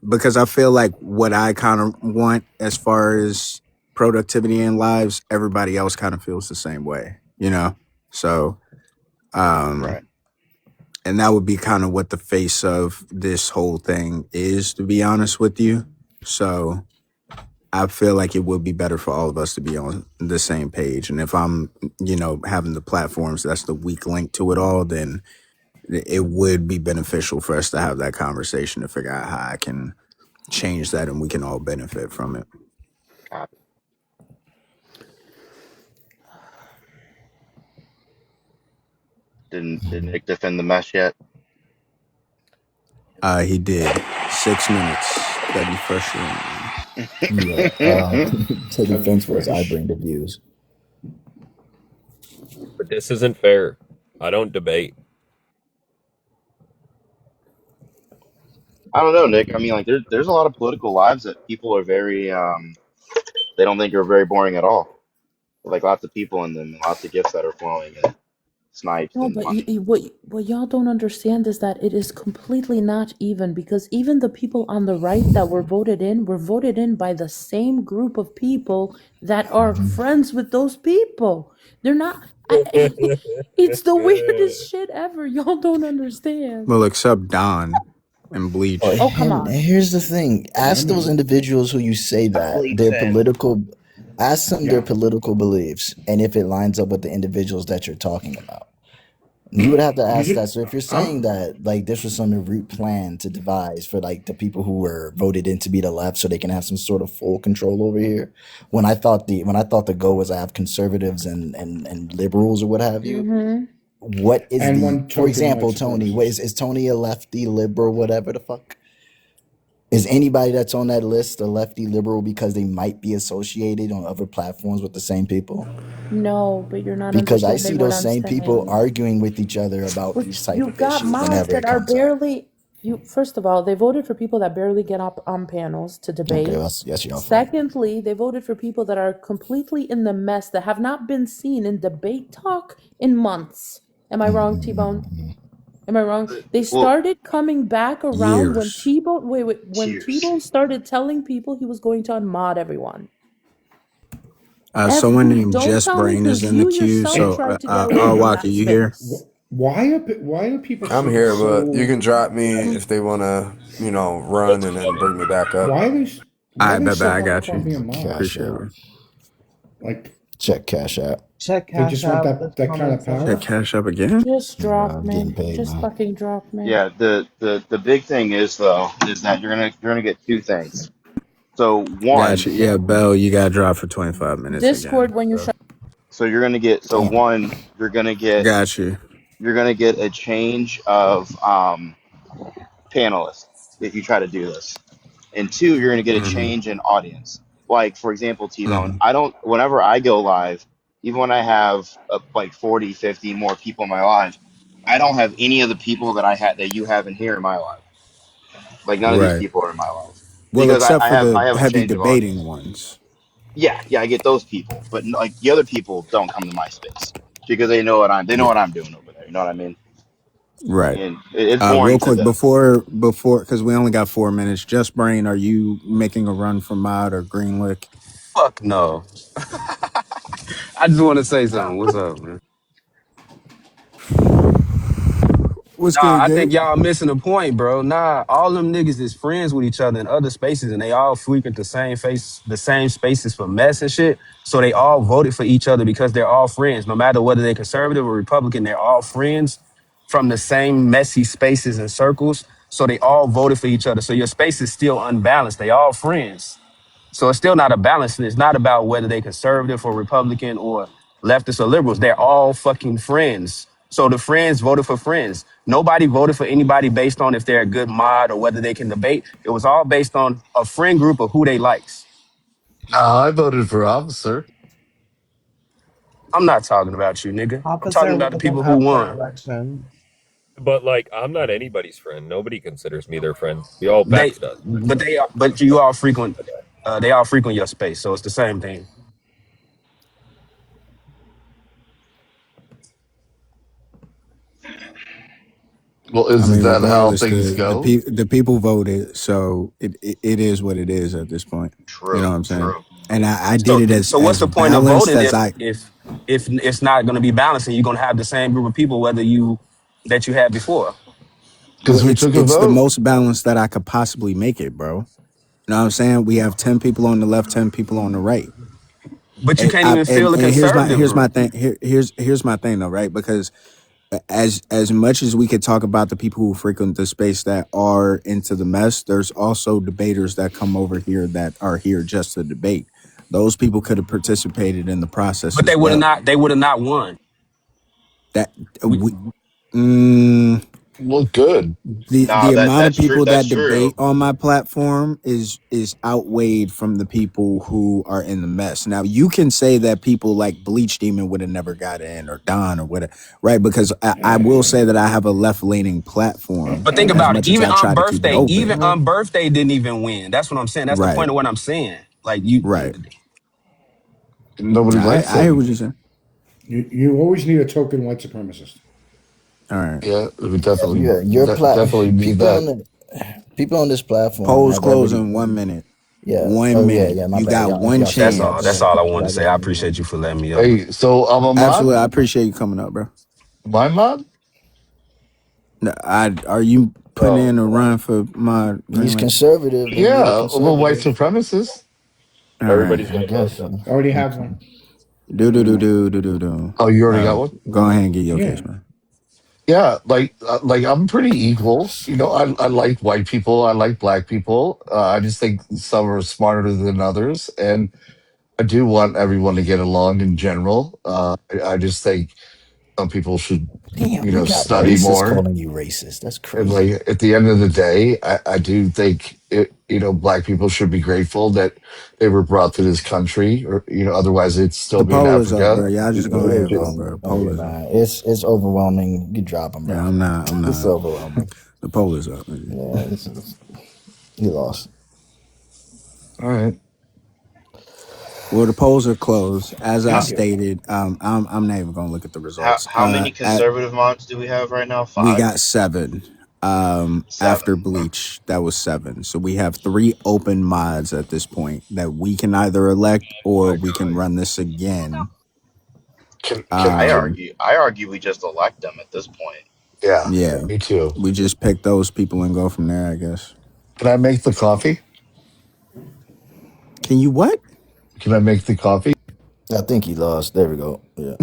because I feel like what I kind of want as far as productivity in lives, everybody else kind of feels the same way, So, Right. and that would be kind of what the face of this whole thing is, to be honest with you. So I feel like it would be better for all of us to be on the same page. And if I'm, having the platforms that's the weak link to it all, then it would be beneficial for us to have that conversation to figure out how I can change that and we can all benefit from it. Copy. Did Nick defend the mess yet? He did 6 minutes. That'd be frustrating. yeah. To defense was I bring the views. But this isn't fair. I don't debate. I don't know, Nick. I mean, like, there's a lot of political lives that people are very they don't think are very boring at all. Like lots of people in them, and lots of gifts that are flowing, and snipes No, and but money. what y'all don't understand is that it is completely not even, because even the people on the right that were voted in by the same group of people that are friends with those people. They're not. It's the weirdest shit ever. Y'all don't understand. Well, except Don and Or Bleach. Oh, come him. on. Here's the thing: ask those individuals who you say that Bleach their then. political, ask them their political beliefs, and if it lines up with the individuals that you're talking about. You would have to ask that. So if you're saying that like this was some root plan to devise for like the people who were voted in to be the left, so they can have some sort of full control over here, when I thought the goal was to have conservatives and liberals or what have you. Mm-hmm. What is And the, one for token example, white Tony? What supremacist. is Tony a lefty, liberal, whatever the fuck? Is anybody that's on that list a lefty, liberal because they might be associated on other platforms with the same people? No, but you're not Because I see understanding what those I'm same people saying. arguing with each other about But these type you've of got issues mods whenever that it are comes up. You first of all, they voted for people that barely get up on panels to Okay, debate. that's your fault. Secondly, they voted for people that are completely in the mess that have not been seen in debate talk in months. Am I wrong, T-Bone? Am I wrong? They Well, started coming back around when Years. T-Bone when cheers. T-Bone started telling people he was going to unmod everyone. Someone named Don't Jess tell me Brain is because in the you queue. yourself So, tried to get away from Walker, that you here? space. Why are people I'm so here, but you so? can drop me if they want to, run and then bring me back up. Why are they All why are right, they bet, so I hard to got call you. me a mod? Cash Appreciate out. it. Like Check cash out. Check they cash just want out. This that kind comment of Yeah, section. power? cash up again? Just drop I'm getting me. paid, Just man. fucking drop me. Yeah, the big thing is though is that you're gonna get two things. So one, Gotcha. Yeah, Bell, you got to drop for 25 minutes again. Discord when you So. shut. so you're gonna get so Damn. one, Got you. you're gonna get a change of panelists if you try to do this. And two, you're going to get a Mm-hmm. change in audience. Like, for example, T-Bone, Mm-hmm. I don't, whenever I go live, even when I have like 40, 50 more people in my live, I don't have any of the people that I had that you have in here in my live. Like, none of these Right. people are in my live Well, because except I for have the I have a heavy change of debating audience. ones. Yeah, I get those people, but like the other people don't come to my space because they know Yeah. what I'm doing over there. You know what I mean? Right. And it's Real boring to quick, them. before, because we only got 4 minutes. Just Brain, are you making a run for mod or Greenlick? Fuck no. I just want to say something. What's up, man? What's Nah, good, I think Gabe? y'all missing the point, bro. Nah, all them niggas is friends with each other in other spaces, and they all frequent the same spaces for mess and shit. So they all voted for each other because they're all friends. No matter whether they're conservative or Republican, they're all friends from the same messy spaces and circles. So they all voted for each other. So your space is still unbalanced. They all friends. So it's still not a balance. And it's not about whether they conservative or Republican or leftists or liberals. They're all fucking friends. So the friends voted for friends. Nobody voted for anybody based on if they're a good mod or whether they can debate. It was all based on a friend group of who they likes. I voted for officer. I'm not talking about you, nigga. I'm talking Officer about the wasn't people who up for won. election. But like, I'm not anybody's friend. Nobody considers me their friend. They, Bex does. but you all frequent. They all frequent your space, so it's the same thing. Well, I isn't mean, that how regardless, things go? the people voted, so it is what it is at this point. You know True, what I'm saying? true. And I did So, it so what's as the point of balanced voting as if I. it's not going to be balanced and you're going to have the same group of people whether you that you had before? Well, Because we took a it's the vote. most balanced that I could possibly make it, bro. You know what I'm saying? We have 10 people on the left, 10 people on the right. But you can't even And fill a conservative here's my group. thing. Here's my thing though, right? Because as much as we could talk about the people who frequent the space that are into the mess, there's also debaters that come over here that are here just to debate. Those people could have participated in the process But as well. they would have not won. That We, we mm, Well, good. the No, amount of that's true. people That's that true. debate on my platform is outweighed from the people who are in the mess. Now you can say that people like Bleach Demon would have never got in or Don or whatever, right? Because I will say that I have a left leaning platform but think as about it. much as I try to keep it Even open. on birthday didn't even win. That's what I'm saying. That's the Right, point of what I'm saying. Like you, right. Nobody likes I hear him. what you're saying. You always need a token white supremacist. All right. Yeah, we Yeah, your definitely need people that. on the people on this platform Polls have close already. in 1 minute. Yeah. One Oh yeah, minute. yeah. My You bad. got Y'all, one y'all that's saying y'all all. That's chance. go. all I wanted to Y'all say. got I it. appreciate you for letting me up. Hey, so I'm a mod. Absolutely, I appreciate you coming up, bro. My mod? No, are you putting Oh in a boy. run for my He's green light? conservative. Then you're the Yeah, I'm a white conservative. supremacist. All right. Everybody's I gonna vote guess though. so. I already have one. Do do do do do. Oh, you already got one? Go ahead and get your case, Yeah. man. Yeah, like I'm pretty equal. You know, I like white people. I like black people. I just think some are smarter than others, and I do want everyone to get along in general. I just think some people should, Damn, we got study racists more. calling you racist. That's And crazy. like at the end of the day, I do think black people should be grateful that they were brought to this country, or otherwise they'd still The be in poll is up, bro. Africa. Y'all just go It ahead is and vote, over. bro. Okay, Poll is up. man. It's overwhelming. You drop him, Yeah, bro. I'm not. It's overwhelming. The poll is up. Yeah, he lost. All right. Well, the polls are closed. As I How Thank you. stated, I'm not even gonna look at the how results. how many conservative mods do we have right now? We 5, got 7. After 7. Bleach, that was 7. So we have 3 open mods at this point that we can either elect or we can run this again. Can I can Um, argue. I argue we just elect them at this point. yeah, yeah, me too. we just pick those people and go from there, I guess. Can I make the coffee? Can you what? Can I make the coffee? I think he lost. There we go. Yeah.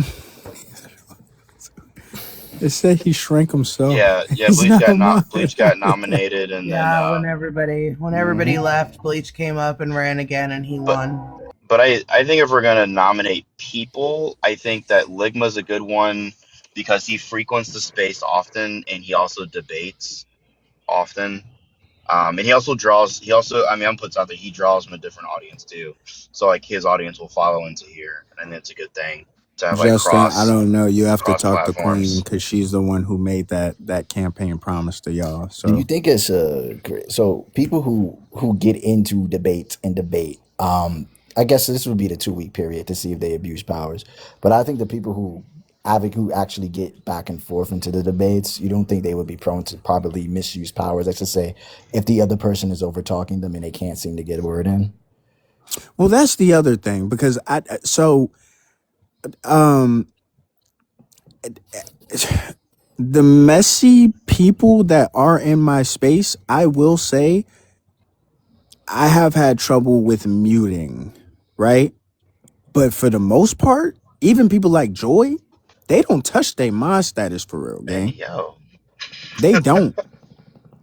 It said he shrank himself. Yeah. He's not a mod. Bleach got nominated, and then Yeah, when everybody mhm. left, Bleach came up and ran again, and he but won. but I think if we're gonna nominate people, I think that Ligma's a good one because he frequents the space often, and he also debates often. And he also draws. He also, I mean, I'm puts out there. He draws from a different audience too, so like his audience will follow into here, and it's a good thing to have like Justin, I don't know. You have to cross talk to Queen platforms. because she's the one who made that campaign promise to y'all. Do you So think it's so people who get into debates and debate? I guess this would be the 2 week period to see if they abuse powers. But I think the people who actually get back and forth into the debates, you don't think they would be prone to probably misuse powers? Let's just say if the other person is over talking them and they can't seem to get a word in. well, that's the other thing because um the messy people that are in my space, I will say I have had trouble with muting, right? But for the most part, even people like Joy, they don't touch their mod status for real, Hey gang. yo, They don't.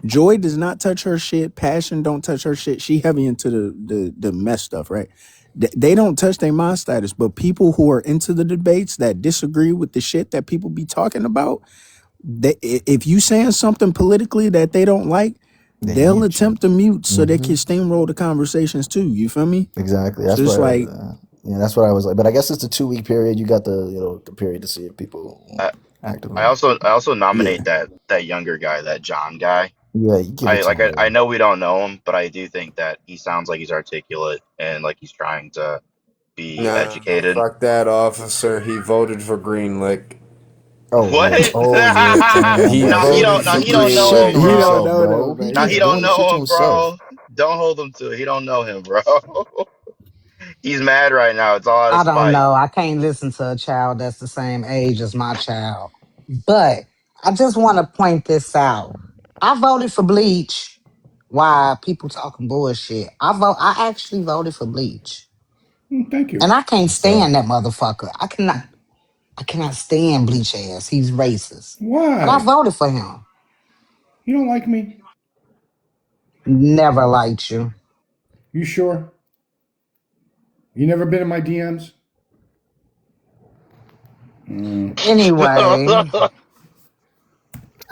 Joy does not touch her shit. Passion don't touch her shit. She heavy into the mess stuff, right? They don't touch their mod status, but people who are into the debates that disagree with the shit that people be talking about, if you saying something politically that they don't like, They they'll mute you. attempt to mute so they Hmm. can steamroll the conversations too. You feel me? Exactly. So That's it's what. like, Yeah, that's what I was like. But I guess it's a 2 week period. You got the period to see if people I, actively. I also nominate yeah, that younger guy, that John guy. Yeah, you give it to him. I Yeah. know we don't know him, but I do think that he sounds like he's articulate and like he's trying to be Nah, educated. fuck that officer. He voted for Greenlick. Oh, What? oh, oh, yeah. Damn. He But No, hey, voted no, for he he don't did know shit him, Greenlick. to he don't bro. himself, know bro. them, He No, man. he just don't doing the shit know to him, himself. bro. Don't hold him to it. He don't know him, bro. He's mad right now. It's all out of I don't spite. know. I can't listen to a child that's the same age as my child. But I just want to point this out. I voted for Bleach. Why people talking bullshit? I actually voted for Bleach. Thank And you. I can't What's up? stand that motherfucker. I cannot stand Bleach ass. He's racist. But I Why? voted for him. You don't like me? Never liked you. You sure? You never been in my DMs? Anyway,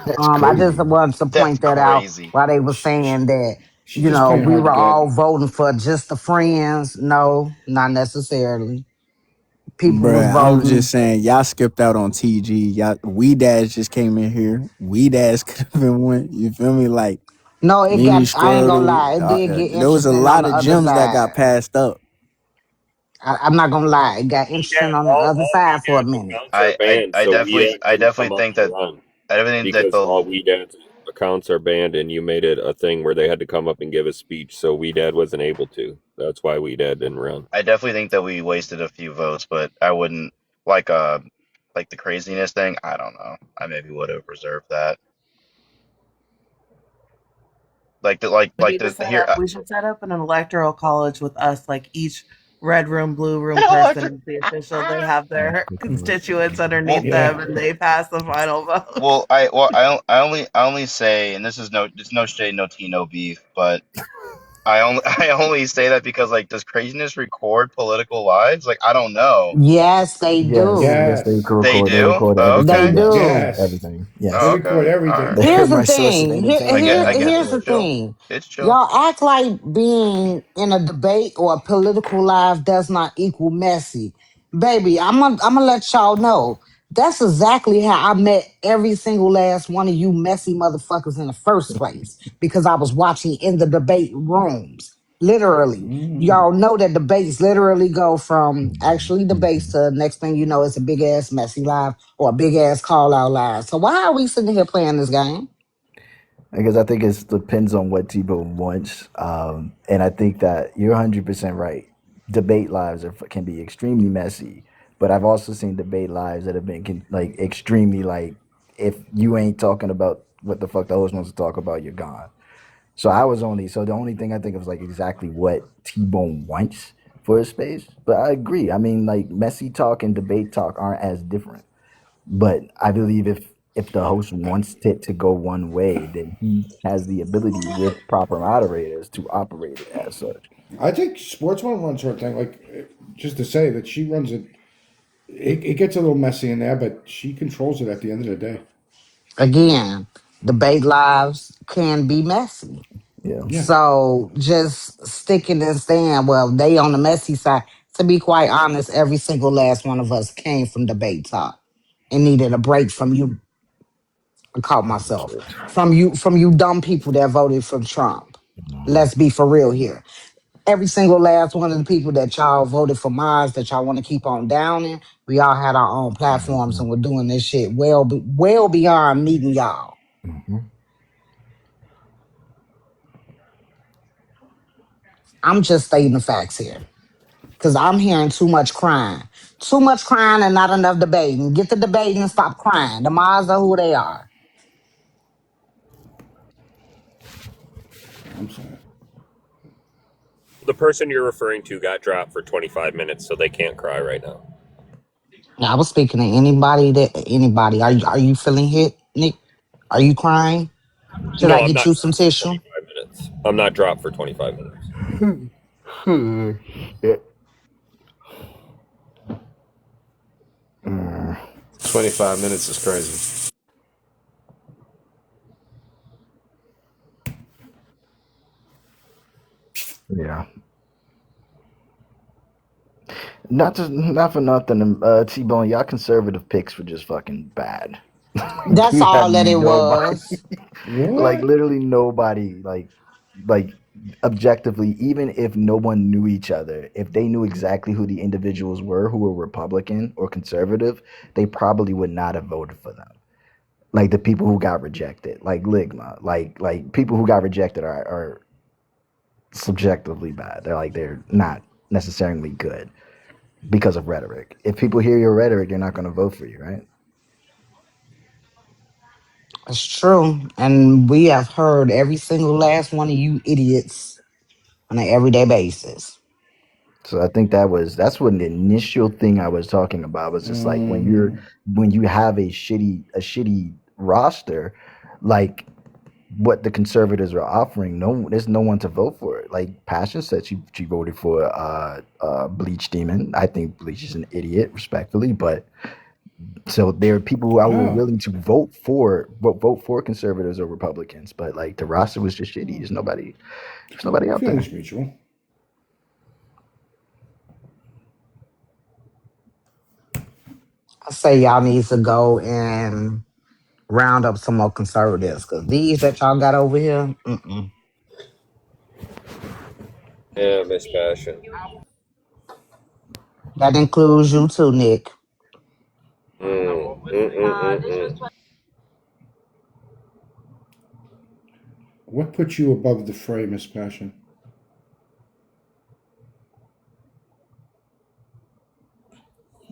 That's I just crazy. wanted to That's point that out crazy. while they were She, saying that, she just plain we hard to were get. all voting for just the friends. No, not necessarily. People was Bruh, I'm voting. just saying, y'all skipped out on TG. Y'all, we dads just came in here. We dads could have been one. You feel me? Like No, it Mimi got, I ain't gonna Squirtle. lie, it did get There was a interesting on lot the of other gems that got side. passed up. I'm not gonna lie, it got We interesting dad, on the other all we side for a dad's minute. accounts are banned, so we dad I couldn't definitely come up think and that run everything that because the all we dad's accounts are banned, and you made it a thing where they had to come up and give a speech, so we dad wasn't able to. That's why we dad didn't run. I definitely think that we wasted a few votes, but I wouldn't like the craziness thing. I don't know. I maybe would have reserved that. We Like need to the set here. up. We should set up an electoral college with us, like each red room, blue room person Electric. is the official. They have their constituents Well, underneath Yeah. them, and they pass the final vote. I only say, and this is no, it's no shade, no tea, no beef, but I only say that because like, does craziness record political lives? Like, I don't know. Yes, they Yes, do. yes, they Yes. could They record. They do. record Oh, They everything. okay. Yes, do. Yes. everything. They Oh, Yes, record okay. All everything. right. they're Here's the merciless and thing. entertaining. I guess Here's it's the chill. thing. It's chill. Y'all act like being in a debate or a political live does not equal messy. Baby, I'm gonna let y'all know. That's exactly how I met every single last one of you messy motherfuckers in the first place because I was watching in the debate rooms. Literally. Y'all know that debates literally go from actually debates to next thing you know, it's a big ass messy live or a big ass call out live. So why are we sitting here playing this game? Because I think it depends on what Tebow wants, and I think that you're 100% right. Debate lives can be extremely messy, but I've also seen debate lives that have been like extremely like if you ain't talking about what the fuck the host wants to talk about, you're gone. So the only thing I think of is like exactly what T-Bone wants for his space. But I agree. I mean, like messy talk and debate talk aren't as different. But I believe if the host wants it to go one way, then he has the ability with proper moderators to operate it as such. I think Sportsman runs her thing. Like, just to say that she runs it, it gets a little messy in there, but she controls it at the end of the day. Again, debate lives can be messy. Yeah. Yeah. So just sticking and saying, well, they on the messy side. To be quite honest, every single last one of us came from debate talk and needed a break from you. I caught myself from you dumb people that voted for Trump. Let's be for real here. Every single last one of the people that y'all voted for Mars that y'all want to keep on downing, we all had our own platforms and we're doing this shit well beyond meeting y'all. I'm just stating the facts here. Because I'm hearing too much crying. Too much crying and not enough debating. Get the debating and stop crying. The Mars are who they are. I'm sorry. The person you're referring to got dropped for 25 minutes, so they can't cry right now. Now, I was speaking to anybody. Are you feeling hit, Nick? Are you crying? Should No, I I'm get not you some dropped for tissue? 25 minutes. I'm not dropped for 25 minutes. Yeah. 25 minutes is crazy. Yeah. Not for nothing. T-Bone, y'all conservative picks were just fucking bad. Like That's you had all that it nobody, was. like What? literally nobody, like objectively, even if no one knew each other, if they knew exactly who the individuals were who were Republican or conservative, they probably would not have voted for them. Like the people who got rejected, like Ligma, like people who got rejected are subjectively bad. They're not necessarily good because of rhetoric. If people hear your rhetoric, they're not going to vote for you, right? It's true. And we have heard every single last one of you idiots on an everyday basis. So I think that's what the initial thing I was talking about was just like when you have a shitty roster, like what the conservatives are offering, there's no one to vote for it. Like Passion said she voted for Bleach Demon. I think Bleach is an idiot, respectfully, but so there are people who were Oh, willing to vote for conservatives or Republicans, but like the roster was just shitty. There's nobody out there. feelings mutual. I say y'all need to go and round up some more conservatives because these that y'all got over here, Yeah, Miss Passion. that includes you too, Nick. Mm. What put you above the fray, Miss Passion?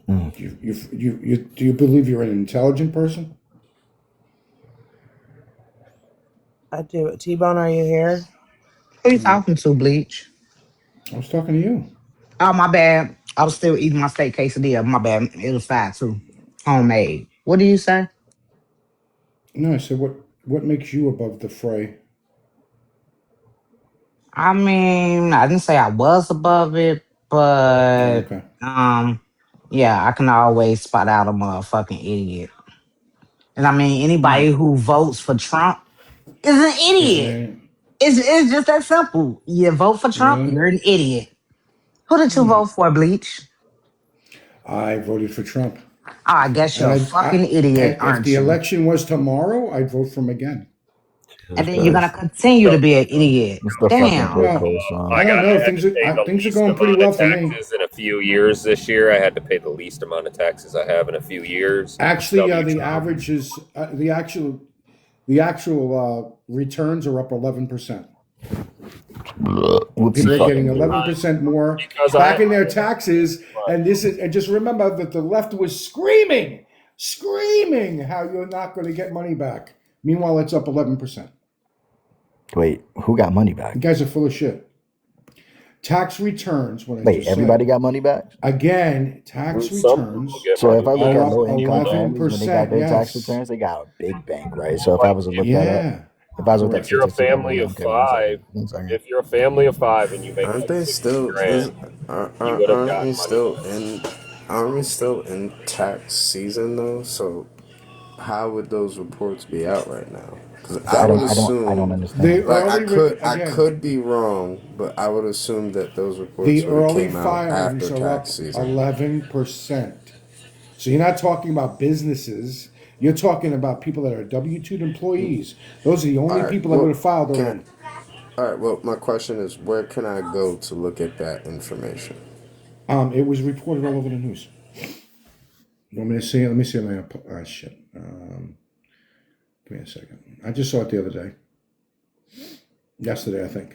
Mm. Do you believe you're an intelligent person? I do. T-Bone, are you here? Who you talking to, Bleach? I was talking to you. Oh, my bad. I was still eating my steak quesadilla. My bad. It was fat too. Homemade. What do you say? No, I said what makes you above the fray? I mean, I didn't say I was above it, Oh, but okay. yeah, I can always spot out a motherfucking idiot. And I mean, Hmm. anybody who votes for Trump is an Is an idiot. alien. It's just that simple. You vote for Trump, Really? you're an idiot. Who did you vote for, Bleach? I voted for Trump. I guess you're And a fucking idiot, and if the aren't you? election was tomorrow, I'd vote for him again. And That's then you're gonna nice. continue to So, be an idiot. It's the fucking Damn. bullpost, Well, son. I my don't God, know. I had to pay the Things are least going pretty amount well of for me. taxes in a few years this year. I had to pay the least amount of taxes I have in a few years. Actually, W the Trump. average is the actual returns are up 11%. Whoopsie People are getting fucking do. 11% more Because back in their taxes, but and just remember that the left was screaming how you're not going to get money back. Meanwhile, it's up 11%. Wait, who got money You back? guys are full of shit. Tax returns, what I Wait, just everybody said. got money back? Again, tax some people returns get So money if I look back. at are low up income families when they got 11%. their tax Yes. returns, they got a big bank, right? So if I Like was to look if that up, Yeah. if I was to look that if Correct. you're a statistic up right family now, of okay, one second, five, one second. if you're a family of five and you make Aren't like they 60 still? grand, you would have Aren't we gotten money still back. in? Aren't we still in tax season though? So how would those reports be out right now? Because So I would I don't assume, The understand. like early I again, could be wrong, but I would assume that those the reports would have early came out filings after are tax up season. 11%. So you're not talking about businesses. You're talking about people that are W-2 employees. Those are the All only right. people that would Well, have filed can early. all right. Well, my question is, where can I go to look at that information? It was reported all over the news. You want me to see it? Let me see my shit. Give me a second. I just saw it the other day. Yesterday, I think.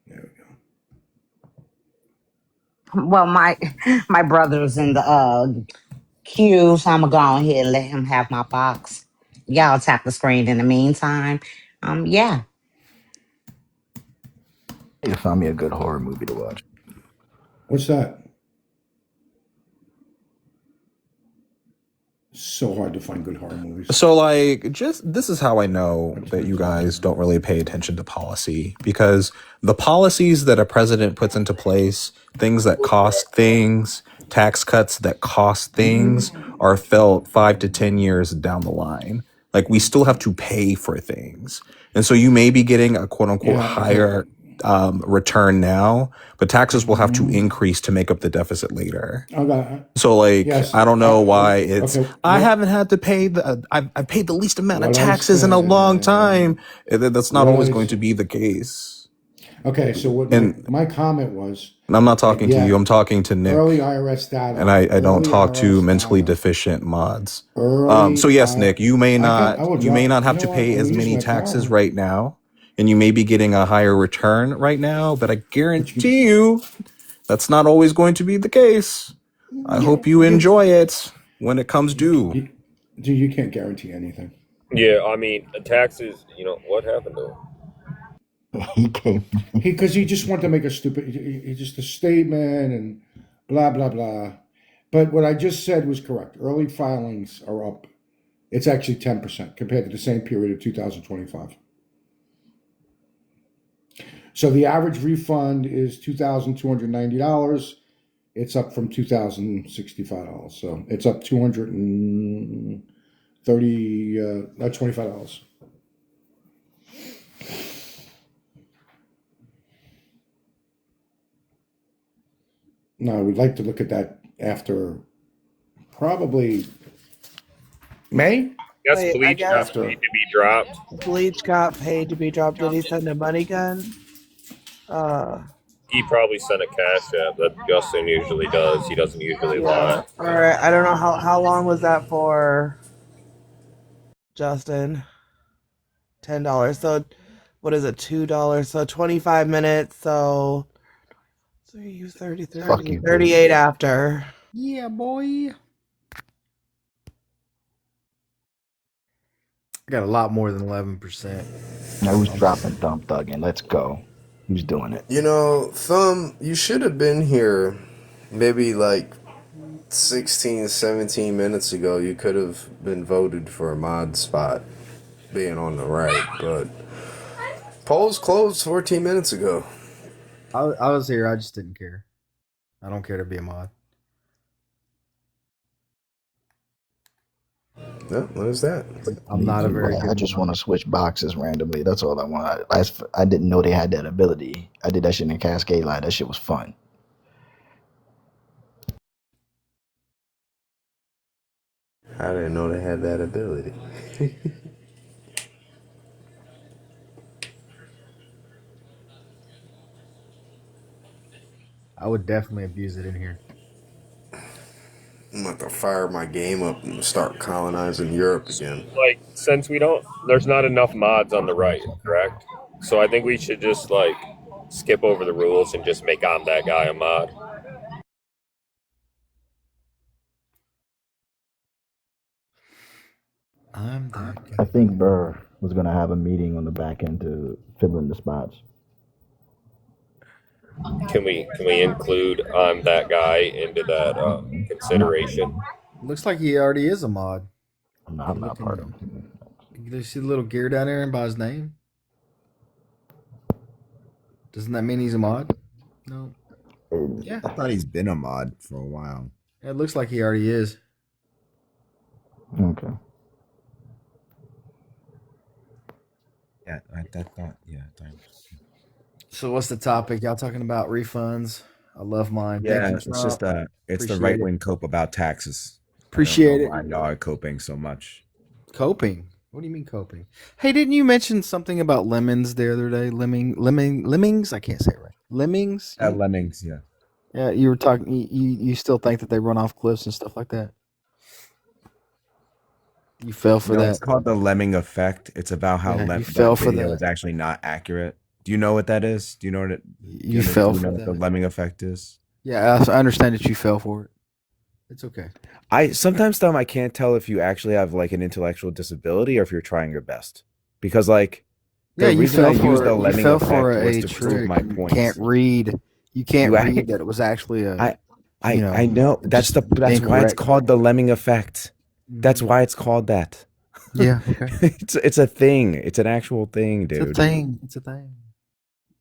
There we go. Well, my brother's in the queue, so I'm gonna go ahead and let him have my box. Y'all tap the screen in the meantime. Yeah. I need to find me a good horror movie to watch. What's that? So hard to find good horror movies. So, like, just this is how I know Hard to that find you good horror guys don't movies. really pay attention to policy because the policies that a president puts into place, things that cost things, tax cuts that cost things, are felt 5 to 10 years down the line. Like, we still have to pay for things. And so you may be getting a quote unquote Yeah. Okay. higher return now, but taxes will have to increase to make up the deficit later. Okay. So like Yes. I don't know why it's Okay. I haven't had to pay I've paid the least amount of What I taxes in a long time. said. That's not What always I. going to be the case. Okay. So what And my comment was I'm not that talking to you. I'm talking to early Nick, IRS and data. I don't Early talk to IRS mentally data. deficient mods. So Early yes, I. Nick, you may I not will you may drop. not You have know to what? pay Let as me use many my taxes power. right now, and you may be getting a higher return right now. But I But you can. guarantee you that's not always going to be the case. I Yeah. hope you enjoy it when it comes due. You can't guarantee anything. Yeah, I mean, taxes, what happened to him? He came. Because he just wanted to make a stupid, just a statement and blah blah blah. But what I just said was correct. Early filings are up. It's actually 10% compared to the same period of 2025. So the average refund is $2,290. It's up from $2,065. So it's up 230, $25. Now we'd like to look at that after probably May. I guess Wait, I Bleach got guess After paid to be dropped. Bleach got paid to be dropped. Did he send a money gun? Uh, He probably sent a cash app. That Justin usually does. He doesn't usually lie. yeah. All right. I don't know how long was that for, Justin? $10. So what is it? $2. So 25 minutes. So 3, 30, Fuck 30, you, Bleach. 38 after. Yeah, boy. I got a lot more than 11%. Now who's dropping Thumb Thuggin'? Let's go. Who's doing it? Thumb, you should have been here maybe like 16, 17 minutes ago. You could have been voted for a mod spot being on the right, but polls closed 14 minutes ago. I was here. I just didn't care. I don't care to be a mod. No, what is that? I'm Me not a too. very I good just want mod. to switch boxes randomly. That's all I want. I didn't know they had that ability. I did that shit in Cascade Live. That shit was fun. I didn't know they had that ability. I would definitely abuse it in here. I'm about to fire my game up and start colonizing Europe again. Like, since there's not enough mods on the right, correct? So I think we should just like skip over the rules and just make I'm that guy a mod. I'm that I guy. think Burr was gonna have a meeting on the back end to fill in the spots. Can we include I'm that guy into that I'm not. consideration? Looks like he already is a mod. If I'm you not look part of in, you see the little gear down there and by his name. Doesn't that mean he's a mod? No. it. Yeah. I thought he's been a mod for a while. It looks like he already is. Okay. Yeah, I thought. Yeah, So what's the topic? Y'all talking about refunds? I love mine. Thank yeah. you, It's just Trump. it's the Appreciate right it. wing cope about taxes. I don't know Appreciate it. why y'all are coping so much. Coping. What do you mean coping? Hey, didn't you mention something about lemons the other day? Lemmings? I can't say it right. Lemmings? Lemmings, yeah. Yeah, you were talking. You still think that they run off cliffs and stuff like that? You fell for No, that. it's called the lemming effect. It's about how Yeah, you that fell for video that. is actually not accurate. Do you know what that is? Do you know what it? You fell Do you for know what the that. lemming effect is? Yeah, I understand that you fell for it. It's okay. I sometimes Tom, I can't tell if you actually have like an intellectual disability or if you're trying your best. Because like Yeah, the you reason I fell used for the you lemming fell for effect was a to prove trick. my You can't points. read. You can't You read that it was actually a I I know that's just that's why it's incorrect. called the lemming effect. That's why it's called that. Yeah. Okay. It's a thing. It's an actual thing, It's a dude. thing. It's a thing.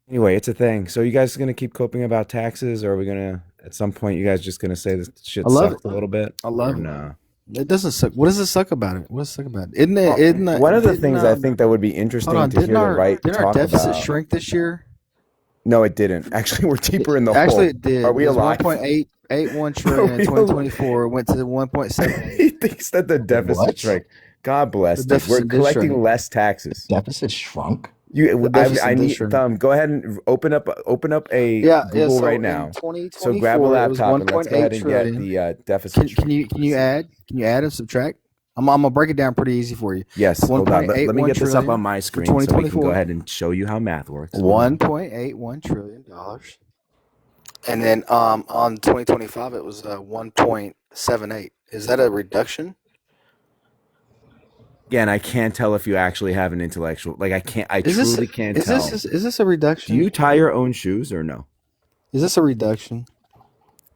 Anyway, it's a thing. So you guys gonna keep coping about taxes, or are we gonna at some point you guys just gonna say this shit I love sucks it. a little bit? I love Or it. no? It doesn't suck. What does it suck about it? What does it suck about it? Isn't it? Isn't it? One of the Didn't things I think that would be hold interesting on? to hear the right Didn't our talk deficit about. shrink this year? No, it didn't. Actually, we're deeper in the Actually, hole. it did. Are It we was alive? 1.881 Are trillion in we alive? 2024. It went to 1.78. He thinks that the deficit What? shrank. God bless, The dude. We're deficit did collecting shrink. less taxes. Deficit shrunk. The deficit I did need shrink. Thumb. Go ahead and open up a Yeah, yeah. Google right So in now. So grab a 2024, it was laptop and let's go 1.8 ahead and get trillion. the deficit Can shrink. you add? Can you add and subtract? I'm gonna break it down pretty easy for you. Yes, It's hold on. Let me 1.81 get this up on trillion my for screen so we can go 2024. ahead and show you how math works. Hold on. $1.81 trillion dollars, and then on 2025 it was 1.78. Is that a reduction? Again, I can't tell if you actually have an intellectual. Like I can't. I Is this truly can't is tell. this a Do reduction? you tie your own shoes or no? Is this a reduction?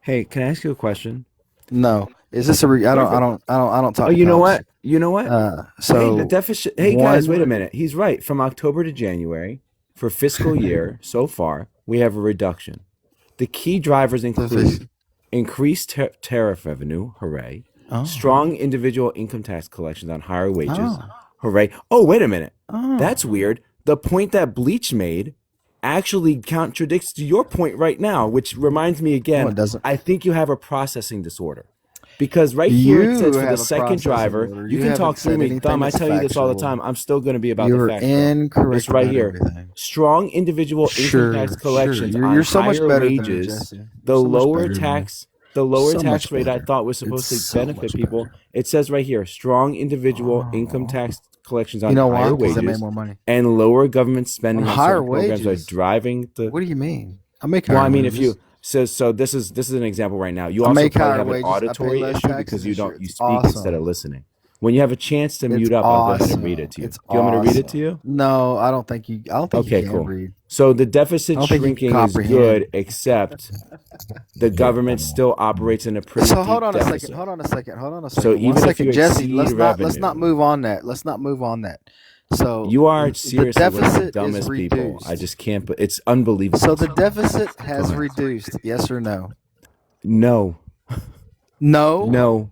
Hey, can I ask you a question? No. Is this a I don't Oh, talk to you know cops. what? You know what? Hey, the So deficit. Hey, guys, wait a one minute. He's right. From October to January, for fiscal year so far, we have a reduction. The key drivers include increased tariff revenue, hooray. Oh. Strong individual income tax collections on higher wages, Oh. hooray. Oh, wait a minute. Oh. That's weird. The point that Bleach made actually contradicts to your point right now, which reminds me again, No, it doesn't. I think you have a processing disorder. Because right here it You says for have the a second processing driver, order. you You can haven't talk through said me. anything Thumb, I that's tell you this all the factual. time. I'm still going to be about You the are facts, bro. incorrect This right about here. everything. Strong individual income tax collections on You're so much higher better than me, wages. Jesse. The You're so much lower better than me. tax, the lower So tax much rate I better. thought was supposed It's to so benefit much people. better. It says right here, strong individual income tax collections on You know why? higher Because they make wages more money. and lower government On spending on higher certain programs are wages. driving the. What do you mean? I make Well, higher I mean, if wages. you so this is an example right now. You I also make probably higher have an wages. I pay auditory less issue taxes because you this year. don't you It's speak instead of awesome. listening. When you have a chance to It's mute up, I'll go ahead and read awesome. it to you. It's Do you want me to read it to awesome. you? No, I don't think you. I don't think Okay, you can cool. read. So the I deficit don't think you can shrinking is good, comprehend. except the government still operates in a pretty So deep hold on a second. deficit. Hold on a second. Hold on a So second. One even if you second, Jesse. exceed Let's not revenue, move on that. Let's not move on that. So you are the seriously one of the deficit is dumbest people. I reduced. just can't. But it's unbelievable. So the deficit Go has ahead. reduced. Yes or no? No, No. no.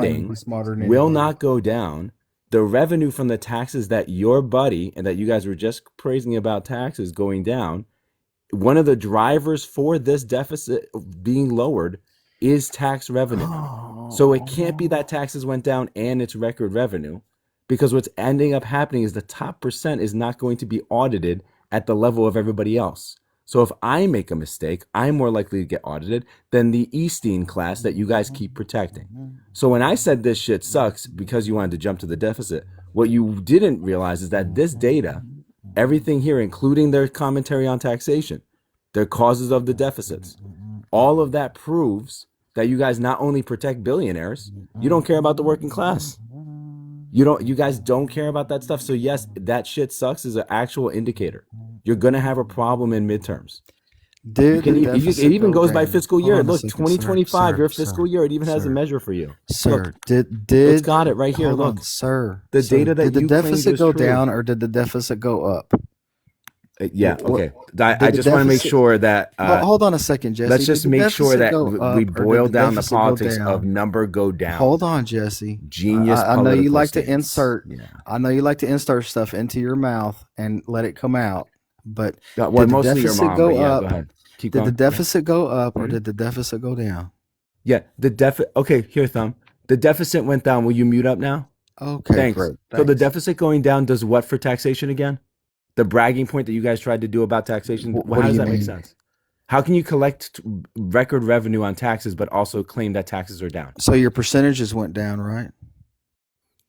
claim to be spending smarter than will anybody. not go down the revenue from the taxes that your buddy and that you guys were just praising about taxes going down, one of the drivers for this deficit being lowered is tax revenue. So it can't be that taxes went down and it's record revenue, because what's ending up happening is the top percent is not going to be audited at the level of everybody else. So if I make a mistake, I'm more likely to get audited than the Easteen class that you guys keep protecting. So when I said this shit sucks because you wanted to jump to the deficit, what you didn't realize is that this data, everything here, including their commentary on taxation, their causes of the deficits, all of that proves that you guys not only protect billionaires, you don't care about the working class. You guys don't care about that stuff. So yes, that shit sucks is an actual indicator. You're gonna have a problem in midterms. Did the deficit It even go goes by down? fiscal Hold year. on a Look, second, 2025, your sir, fiscal year, it even has a sir, measure for you. sir. Look, Did it's got it right here. hold Look, on, sir? the sir, data that did the you claimed deficit was go true. down or did the deficit go up? Yeah, What okay. I did the just want to make deficit? sure that Hold on a second, Jesse. let's Did just the make sure deficit that go we up or did boil the down the deficit go politics of down? number go down. Hold on, Jesse. Genius I know you political like to stance. insert. Yeah. I know you like to insert stuff into your mouth and let it come out. But Well, did the mostly your deficit mom, go but yeah, go up? ahead. Keep Did the going. deficit go up or Mhm. did the deficit go down? Yeah, the deficit. Okay, here, Thumb. The deficit went down. Will you mute up now? Okay, Thanks. great. So the Thanks. deficit going down does what for taxation again? The bragging point that you guys tried to do about taxation. What How do does you that make mean? sense? How can you collect record revenue on taxes but also claim that taxes are down? So your percentages went down, right?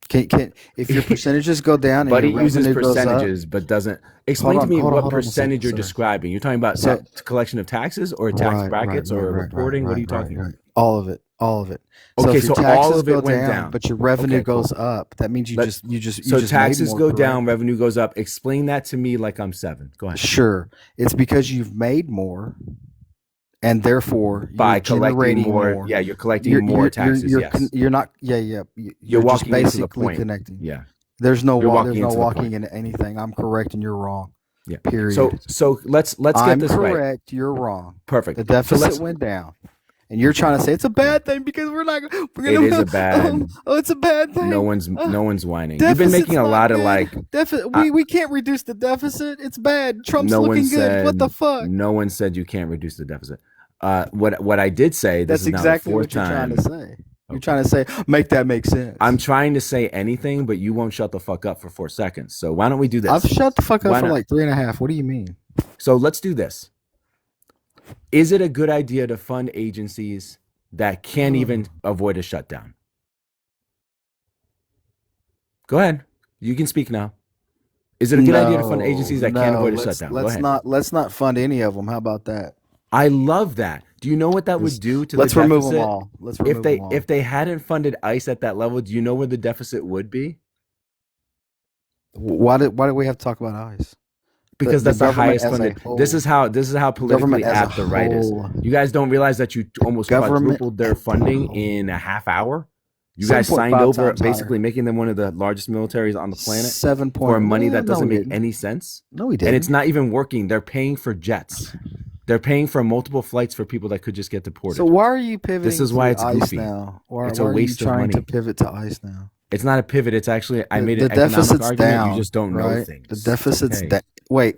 Can if your percentages go down and Buddy your uses revenue goes up? percentages but doesn't explain to me Hold what on a second, percentage you're sir. describing. You're talking about So collection of taxes or tax right, brackets or reporting. What are you talking about? all of it, all of it. So Okay, if your so all taxes of it go went down, down. but your revenue Okay, cool. goes up, that means you Let's- just So made taxes more, go correct? down, revenue goes up. Explain that to me like I'm 7. Go ahead. Sure, it's because you've made more, and therefore By you're collecting generating more, yeah, you're collecting more taxes. Yes, you're not. Yeah, you're You're just walking into the basically point. connecting. Yeah, There's no you're walking there's no into the walking point. into anything. I'm correct and you're wrong. Yeah. Period. So let's get I'm this right. correct. You're wrong. Perfect. The So deficit let's. went down, and you're trying to say it's a bad thing because we're not. We're It gonna. is a bad. Oh, it's a bad thing. No one's whining. You've been Deficit's making a not lot of good. like. We can't reduce the deficit. It's bad. Trump's No one looking good. said. What the fuck? No one said you can't reduce the deficit. What I did say. This That's is now exactly the what fourth you're time. trying to say. You're trying to say make that make sense. I'm trying to say anything, but you won't shut the fuck up for 4 seconds. So why don't we do this? I've shut the fuck up Why for not? like 3.5. What do you mean? So let's do this. Is it a good idea to fund agencies that can't even avoid a shutdown? Go ahead. You can speak now. Is it a good idea to fund agencies that can't avoid a shutdown? Go ahead. Let's not fund any of them. How about that? I love that. Do you know what that would do to Let's the remove deficit? them all. Let's remove them all. If they hadn't funded ICE at that level, do you know where the deficit would be? Why did we have to talk about ICE? Because that's the highest funded. Whole, This is how politically apt the right is. You guys don't realize that you almost quadrupled their funding in a half hour. You guys signed over, basically making them one of the largest militaries on the planet 7 for money that doesn't make any sense. No, we didn't. And it's not even working. They're paying for jets. They're paying for multiple flights for people that could just get deported. So why are you pivoting? This is why it's ICE goofy. now. It's a waste of money. To pivot to ICE now. It's not a pivot. It's actually I made the an economic deficit's argument. down. You just don't know right? things. The deficit's okay. down. Wait.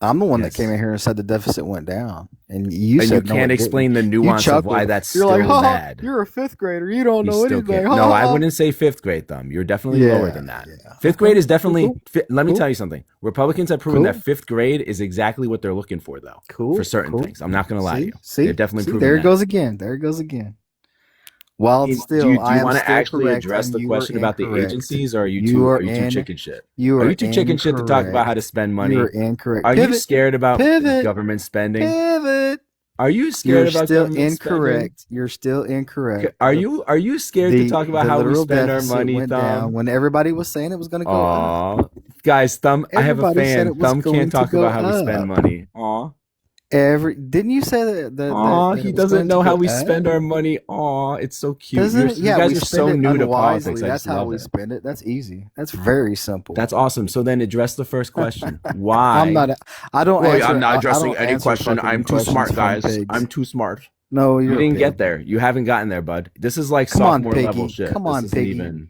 I'm the one that came in here and said the deficit went down, and you and said you can't explain the nuance of why that's you're still like, bad. You're a 5th grader. You don't know still anything. No, I wouldn't say 5th grade, Thumb. You're definitely lower than that. Yeah. 5th grade is definitely. Let me tell you something. Republicans have proven that 5th grade is exactly what they're looking for, though. For certain things. I'm not going to lie to you. See, they're definitely proving there it that. goes again. There it goes again. While still, do you I am want to still actually correct, address the and you question are about the incorrect. agencies, or are you You too are are you too in- chicken shit? You Are you too chicken shit to talk about how to spend money? You're incorrect. Are you Pivot. scared about Pivot. government spending? Pivot. Are you scared You're about still government incorrect. spending? You're still incorrect. Are you scared to talk about how we literal spend our deficit money, went down Thumb? when everybody was saying it was going to go up. Aw, guys, Thumb. I have a Everybody said fan. it was Thumb going can't to talk go about how we spend up. money. Aw. Didn't you say that? Aw, he doesn't know how we spend spend our money. Aw, it's so cute. Doesn't it? You Yeah, guys we are spend so it new to unwisely. politics. I That's just how love we it. spend it. That's easy. That's very simple. That's awesome. So then address the first question. Why? I'm not. I don't. Well, answer, I'm not I addressing don't any answer question. fucking I'm too questions smart, from guys. pigs. I'm too smart. No, You you're a didn't pig. get there. You haven't gotten there, bud. This is like Come on, sophomore piggy. level shit. Come on, this isn't piggy. even.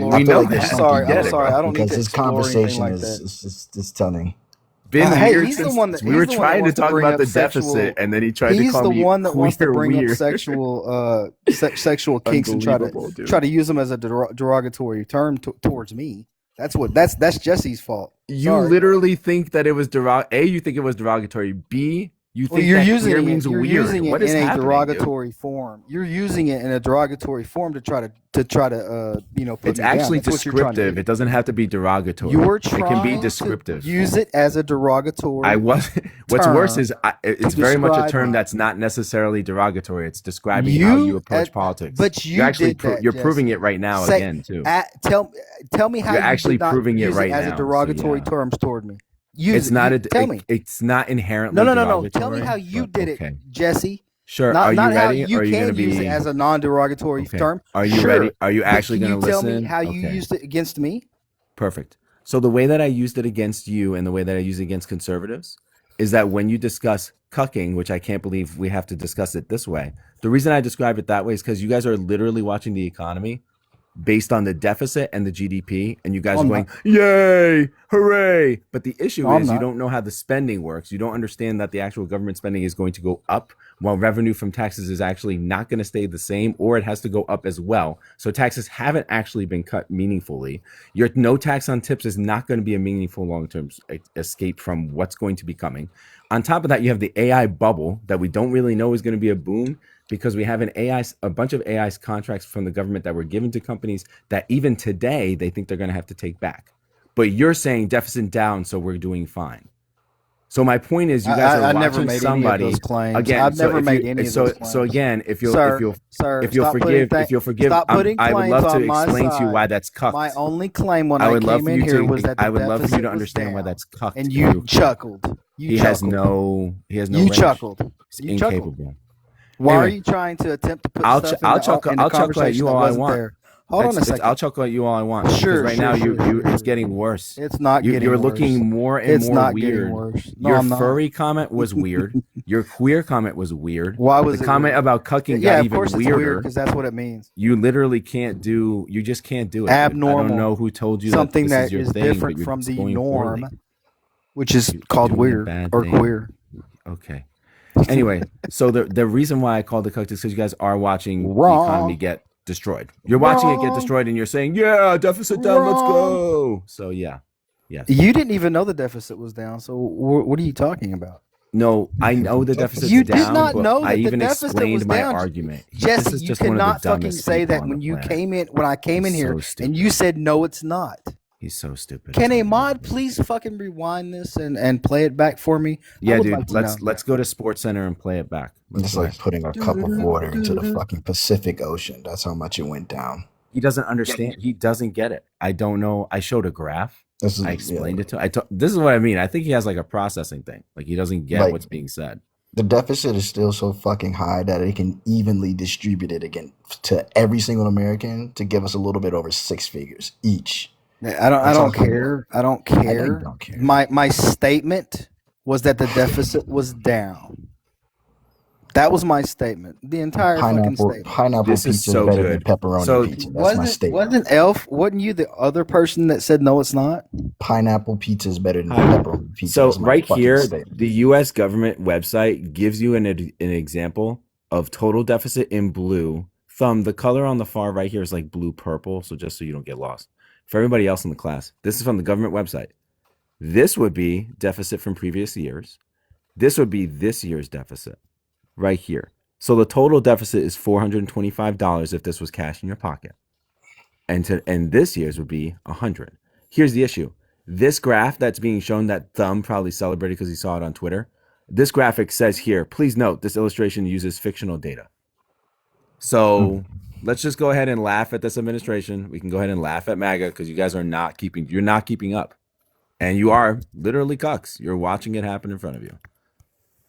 nothing. explore We anything know like that. that. You I'm get it, sorry. bro. I don't need Because to his explore anything conversation like is that. is stunning. Been Hey, weird he's the since one that we were wants trying to to talk bring about up the deficit, sexual. and then he tried to He's call the me one that wants to queer bring up weird. sexual kinks and try Unbelievable, to dude. use them as a derogatory term towards me. That's Jesse's fault. You Sorry. literally think that it was A, you think it was derogatory. B, you Well, think you're that using queer it. means You're weird. using it What is in a happening, dude? derogatory form. You're using it in a derogatory form to try to put It's me down. actually That's what you're trying to descriptive. do. It doesn't have to be derogatory. You're It can be trying to descriptive. use it as a derogatory. I was. What's worse is it's very much a describe term me. that's not necessarily derogatory. It's describing how you approach politics. But You're you actually did that. you're proving Jesse. it right now Say, again too. tell me how You're you actually did not proving it use right it as now. a derogatory So, yeah. terms toward me. Use It's it. not Tell me. It's not inherently No. derogatory. Tell me how you but did it, okay. Jesse. Sure. Not Are you not how ready? Or you are you going can to use it be as a non-derogatory okay? term. Are you Sure. ready? Are you But actually can going to you tell me listen? how you Okay. used it against me? Perfect. So the way that I used it against you and the way that I use it against conservatives is that when you discuss cucking, which I can't believe we have to discuss it this way, the reason I describe it that way is because you guys are literally watching the economy based on the deficit and the GDP, and you guys No, are I'm going, not. yay, hooray. But the issue No, I'm is you not. don't know how the spending works. You don't understand that the actual government spending is going to go up while revenue from taxes is actually not going to stay the same, or it has to go up as well. So taxes haven't actually been cut meaningfully. Your no tax on tips is not going to be a meaningful long-term escape from what's going to be coming. On top of that, you have the AI bubble that we don't really know is going to be a boom, because we have a bunch of AI contracts from the government that were given to companies that even today they think they're going to have to take back. But you're saying deficit down, so we're doing fine. So my point is, you guys are I never watching made any of those somebody claims. again. I've So never if made you any of those claims. so again, if you'll Sir, stop forgive, stop putting I would claims love to on my explain to you side. why that's My cucked. only claim when I I would love came for in you here to. was that the I would love for you deficit to was understand why down, that's cucked. and If you you, chuckled. he has no You range. chuckled. He's You chuckled. incapable. Why are Anyway, you trying to attempt to put I'll stuff I'll chuckle in the I'll chuckle at conversation you that all I wasn't want. there? Hold on a second. I'll chuckle at you all I want, because right now it's getting worse. It's not getting You're worse. looking more and It's more not weird. getting worse. No, Your I'm not. furry comment was weird. Your queer comment was weird. Why was the it comment weird? about cucking Yeah, got of even course it's weird weirder? because that's what it means. You literally can't do. You just can't do it. Dude. Abnormal. I don't know who told you Something that this that is your is thing, different but you're from the going norm, poorly. which is You're called doing a weird bad or thing. queer. Okay. Anyway, so the reason why I called the cucked is because you guys are watching the economy get destroyed. You're watching it get destroyed, and you're saying, "Yeah, deficit down, let's go." So yeah, yes. You didn't even know the deficit was down. So what are you talking about? No, I know the deficit's You down. did not but know I that the even deficit explained was my down. argument. Jesse, This is you just one of the cannot fucking dumbest say people that on when the you planet. came in when I came in He's here so and you said no, it's not. He's so stupid. Can a mod please fucking rewind this and play it back for me? Yeah, I would dude. like to know. Let's go to Sports Center and play it back. It's like putting a cup of water into the fucking Pacific Ocean. That's how much it went down. He doesn't understand. He doesn't get it. I don't know. I showed a graph. I explained it to him. This is what I mean. I think he has like a processing thing. Like he doesn't get what's being said. The deficit is still so fucking high that it can evenly distribute it again to every single American to give us a little bit over 6 figures each. I don't care. I don't care. I know you don't care. My statement was that the deficit was down. That was my statement. The entire fucking statement. Pineapple This is pizza so is better good. than pepperoni So pizza. That's my statement. Wasn't you the other person that said no it's not? Pineapple pizza is better than pepperoni pizza. So That's my right fucking here, statement. the U.S. government website gives you an example of total deficit in blue. The color on the far right here is like blue purple. So just so you don't get lost. For everybody else in the class, this is from the government website. This would be deficit from previous years. This would be this year's deficit right here. So the total deficit is $425 if this was cash in your pocket. And this year's would be $100. Here's the issue. This graph that's being shown that Thumb probably celebrated because he saw it on Twitter. This graphic says here, please note this illustration uses fictional data. So let's just go ahead and laugh at this administration. We can go ahead and laugh at MAGA because you guys are not keeping up. And you are literally cucks. You're watching it happen in front of you.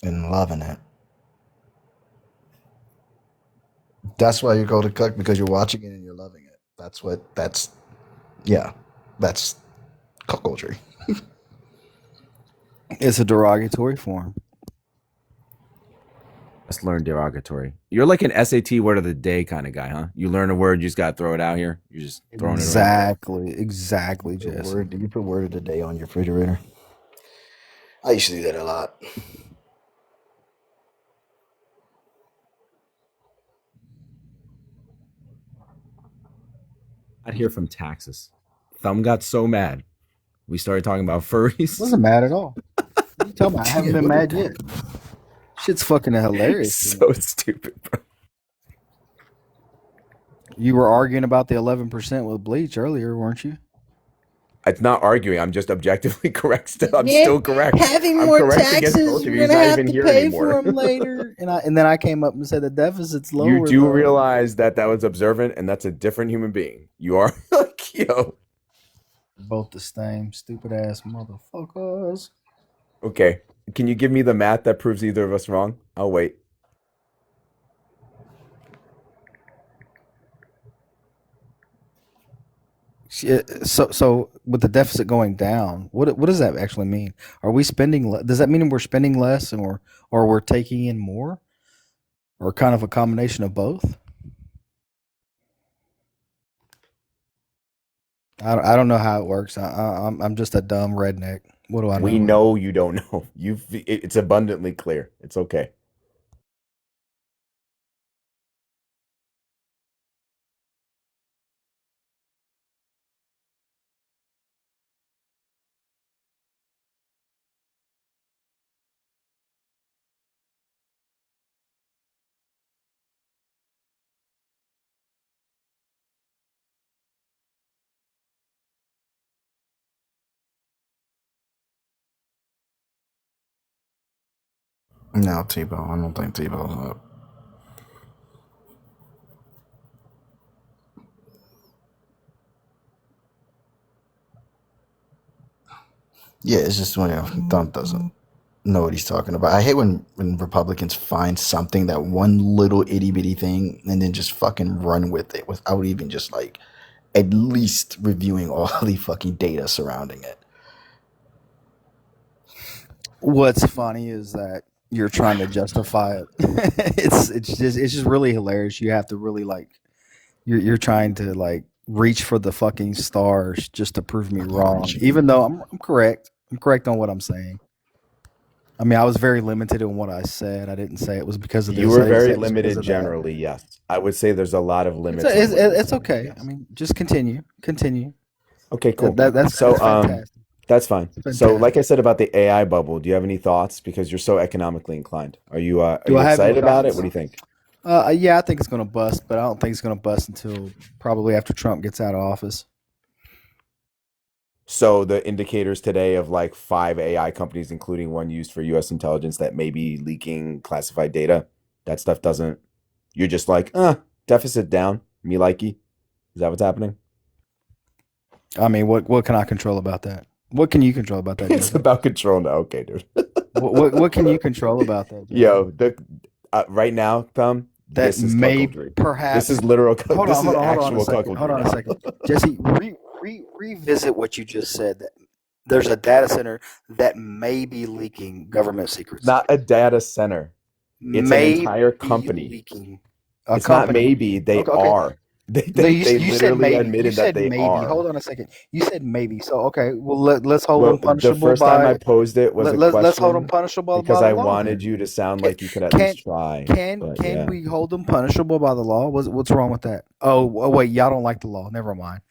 And loving it. That's why you go to cook, because you're watching it and you're loving it. That's cuckoldry. It's a derogatory form. Let's learn derogatory. You're like an SAT word of the day kind of guy, huh? You learn a word, you just gotta throw it out here. You're just throwing it around. Exactly, Jesse. Do you put word of the day on your refrigerator? I used to do that a lot. I'd hear from taxes. Thumb got so mad. We started talking about furries. Wasn't mad at all. What are you talking about? I haven't been mad yet. Shit's fucking hilarious. So stupid, bro. You were arguing about the 11% with Bleach earlier, weren't you? It's not arguing. I'm just objectively correct. Still, I'm Yeah, still correct. having I'm more correct against taxes, both of you're you. He's gonna not have even to here pay for anymore. them later. And then I came up and said the deficit's You lower. do though. realize that was observant, and that's a different human being. You are like, yo. Both the same stupid ass motherfuckers. Okay. Can you give me the math that proves either of us wrong? I'll wait. So with the deficit going down, what does that actually mean? Are we spending? Does that mean we're spending less, or we're taking in more, or kind of a combination of both? I don't know how it works. I'm just a dumb redneck. What do I We know? know you don't know. It's abundantly clear. It's okay. No, Tebow. I don't think Tebow's up. Yeah, it's just when Thumb doesn't know what he's talking about. I hate when Republicans find something, that one little itty bitty thing, and then just fucking run with it without even just like at least reviewing all the fucking data surrounding it. What's funny is that you're trying to justify it. It's just really hilarious. You have to really like you're trying to like reach for the fucking stars just to prove me wrong, even though I'm correct. I'm correct on what I'm saying. I mean, I was very limited in what I said. I didn't say it was because of You this. were I didn't say very it was because limited of that. generally, yes. I would say there's a lot of It's limits on what you're it's saying. okay. Yes. I mean, just continue. Okay, cool. That's So, fantastic. that's fine. So, like Fantastic. I said about the AI bubble, do you have any thoughts? Because you're so economically inclined. Are Do you I have any excited about it? thoughts? What do you think? Yeah, I think it's gonna bust, but I don't think it's gonna bust until probably after Trump gets out of office. So the indicators today of like 5 AI companies, including one used for U.S. intelligence, that may be leaking classified data, that stuff doesn't. You're just like, deficit down, me likey. Is that what's happening? I mean, what can I control about that? What can you control about that, It's Jesse? about control now. Okay, dude. What can you control about that, Jesse? Yo, right now, Thumb, That this is may cuckoldry. This perhaps is literal. hold This on, is hold on a actual second. Hold cuckoldry on a now. second. Jesse, revisit what you just said. That there's a data center that may be leaking government secrets. Not a data center. It's an May entire be company. leaking. A It's not company. maybe. They Okay. are. They No, they, they you said literally maybe. You admitted that said they maybe. are. Hold on a second. You said maybe. So okay, well let's hold them Well, the punishable first time I by posed it was a let's hold them question punishable because by the I law. wanted Then you to sound like you could at can least try. But can yeah. we hold them punishable by the law? What's wrong with that? Oh wait, y'all don't like the law. Never mind.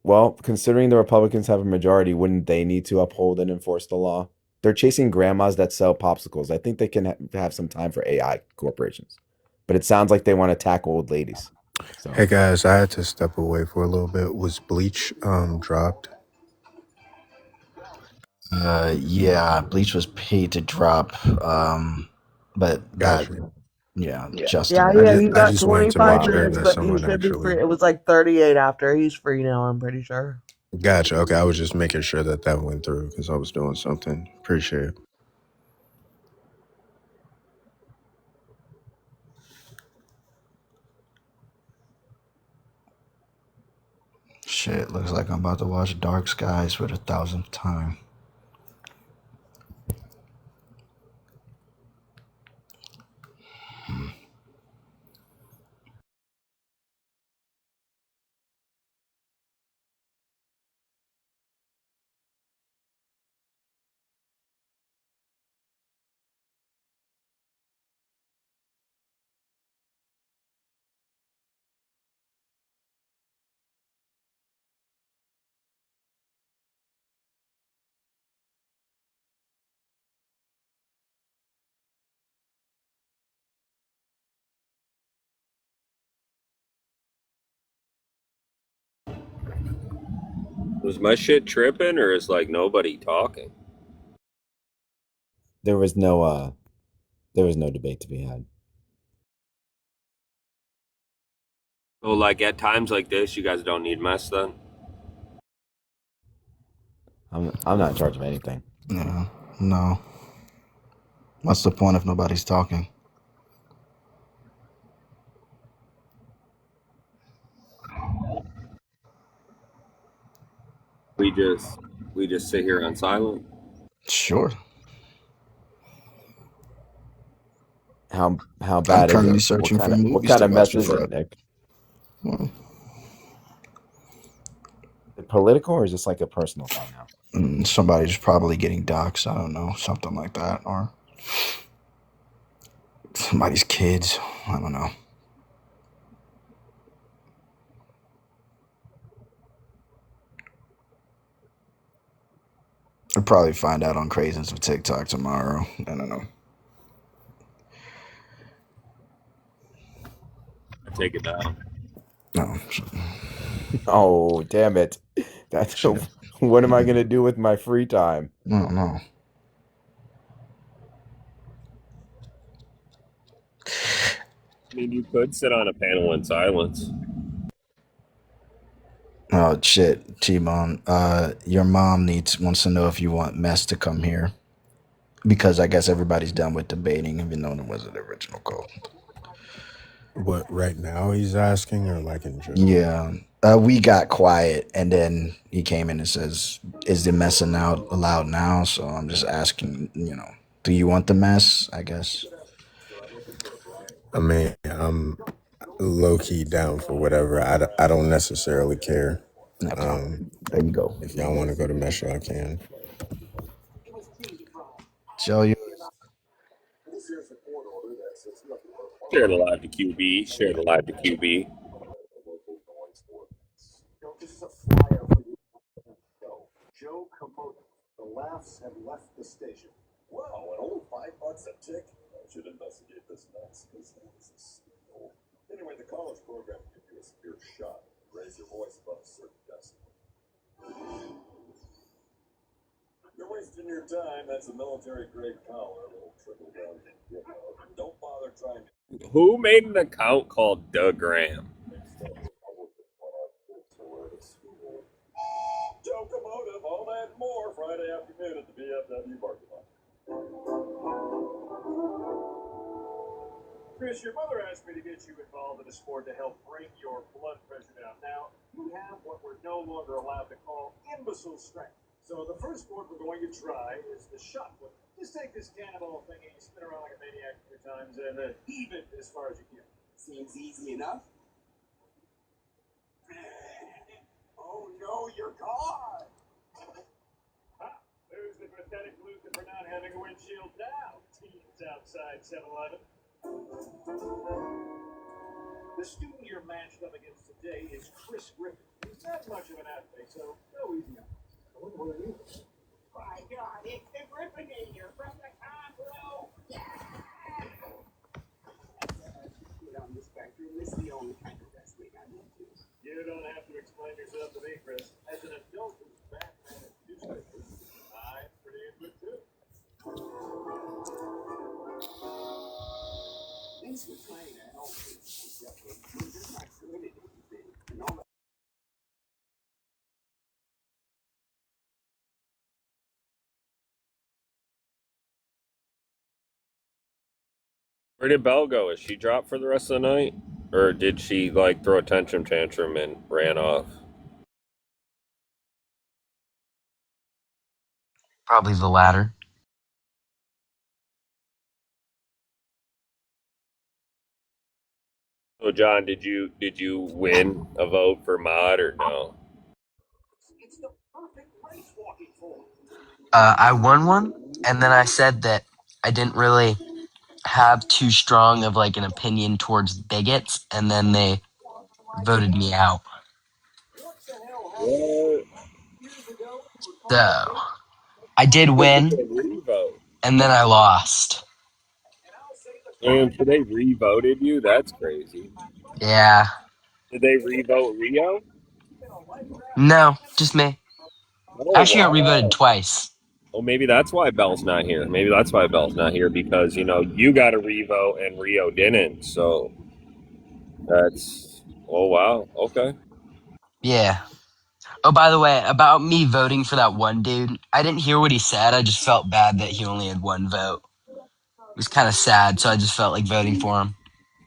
Well, considering the Republicans have a majority, wouldn't they need to uphold and enforce the law? They're chasing grandmas that sell popsicles. I think they can have some time for AI corporations. But it sounds like they want to tackle old ladies. So Hey guys, I had to step away for a little bit. Was Bleach dropped? Yeah, Bleach was paid to drop, but that Gotcha. yeah, Yeah, Justin. yeah, I yeah. just He I got just wanted to make 25 sure minutes, that but he someone should be free. actually It was like 38 after. He's free now, I'm pretty sure. gotcha. Okay, I was just making sure that that went through because I was doing something. Appreciate it. Shit, looks like I'm about to watch Dark Skies for the thousandth time. Was my shit tripping, or is like nobody talking? There was no debate to be had. So, like at times like this, you guys don't need mess then. I'm not in charge of anything. Yeah, no. What's the point if nobody's talking? We just we just sit here on silent. Sure. How I'm bad is currently it? What searching kind for of what movies kind to of watch mess for is it, Friday. Nick? Well, Is it political or is this like a personal thing now? somebody's probably getting doxxed. I don't know, something like that, or somebody's kids. I don't know. I'll probably find out on Craisins of TikTok tomorrow. I don't know. I take it down. No, Oh, damn it. That's shit. what am I gonna do with my free time? No, no. I mean, you could sit on a panel in silence. Oh shit, T-Bone. Your mom wants to know if you want Mess to come here because I guess everybody's done with debating, even though it wasn't the original goal. What right now he's asking, or like in general? Yeah. We got quiet, and then he came in and says, "Is the messing out allowed now?" So I'm just asking, do you want the mess? I guess. I mean, I'm low key down for whatever. I don't necessarily care. Okay. There you go. If y'all want to go to Mesh, y'all can. Tell you. Share the live to QB. Share the live to QB. Who made an account called Doug Graham? Where did Belle go? Is she dropped for the rest of the night? Or did she like throw a tantrum and ran off? Probably the latter. So John, did you win a vote for mod or no? I won one, and then I said that I didn't really have too strong of like an opinion towards bigots, and then they voted me out. What? So I did Did they win, revote? and then I lost. And so they revoted you? That's crazy. Yeah. Did they revote Rio? No, just me. Oh Actually got revoted wow. twice. Well, maybe that's why Bell's not here. Maybe that's why Bell's not here because you got a revo and Rio didn't. So that's oh wow. Okay. Yeah. Oh, by the way, about me voting for that one dude, I didn't hear what he said. I just felt bad that he only had one vote. It was kind of sad, so I just felt like voting for him.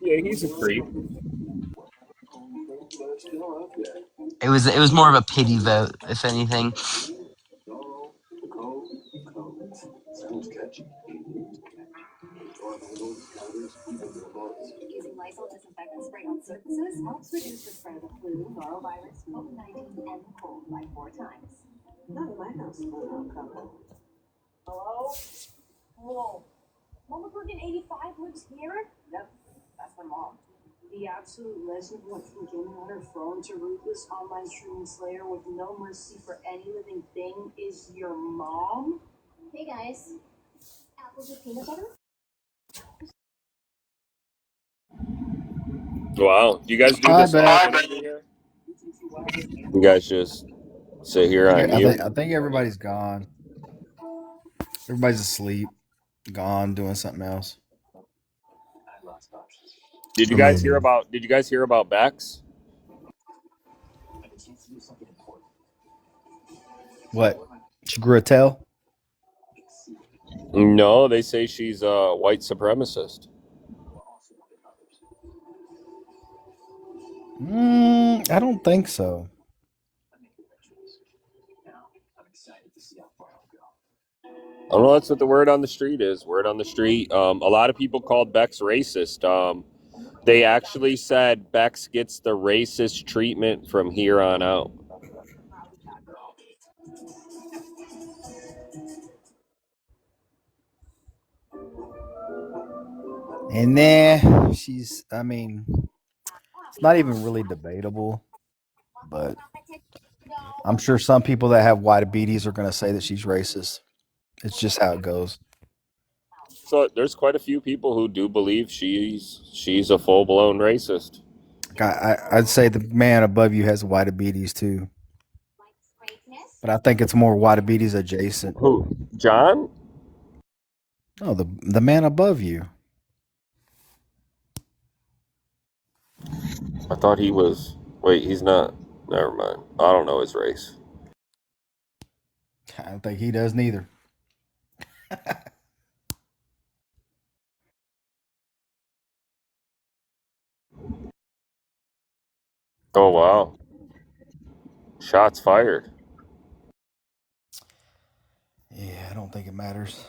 Yeah, he's a creep. It was more of a pity vote, if anything. Wow. Do you guys do I this bet. often over here? You guys just sit here on mute? I think everybody's gone. Everybody's asleep, gone, doing something else, Did you or guys maybe hear about Bex? what? She grew a tail. No, they say she's a white supremacist. I don't think so. I don't know. That's what the word on the street is. Word on the street. A lot of people called Bex racist. They actually said Bex gets the racist treatment from here on out. And then she's. I mean, it's not even really debatable, but I'm sure some people that have white beaties are going to say that she's racist. It's just how it goes. So there's quite a few people who do believe she's a full blown racist. I'd say the man above you has white beaties too, but I think it's more white beaties adjacent. Who? John? No, the man above you. I thought he was. Wait, he's not. Never mind. I don't know his race. I don't think he does neither. Oh wow! Shots fired. Yeah, I don't think it matters.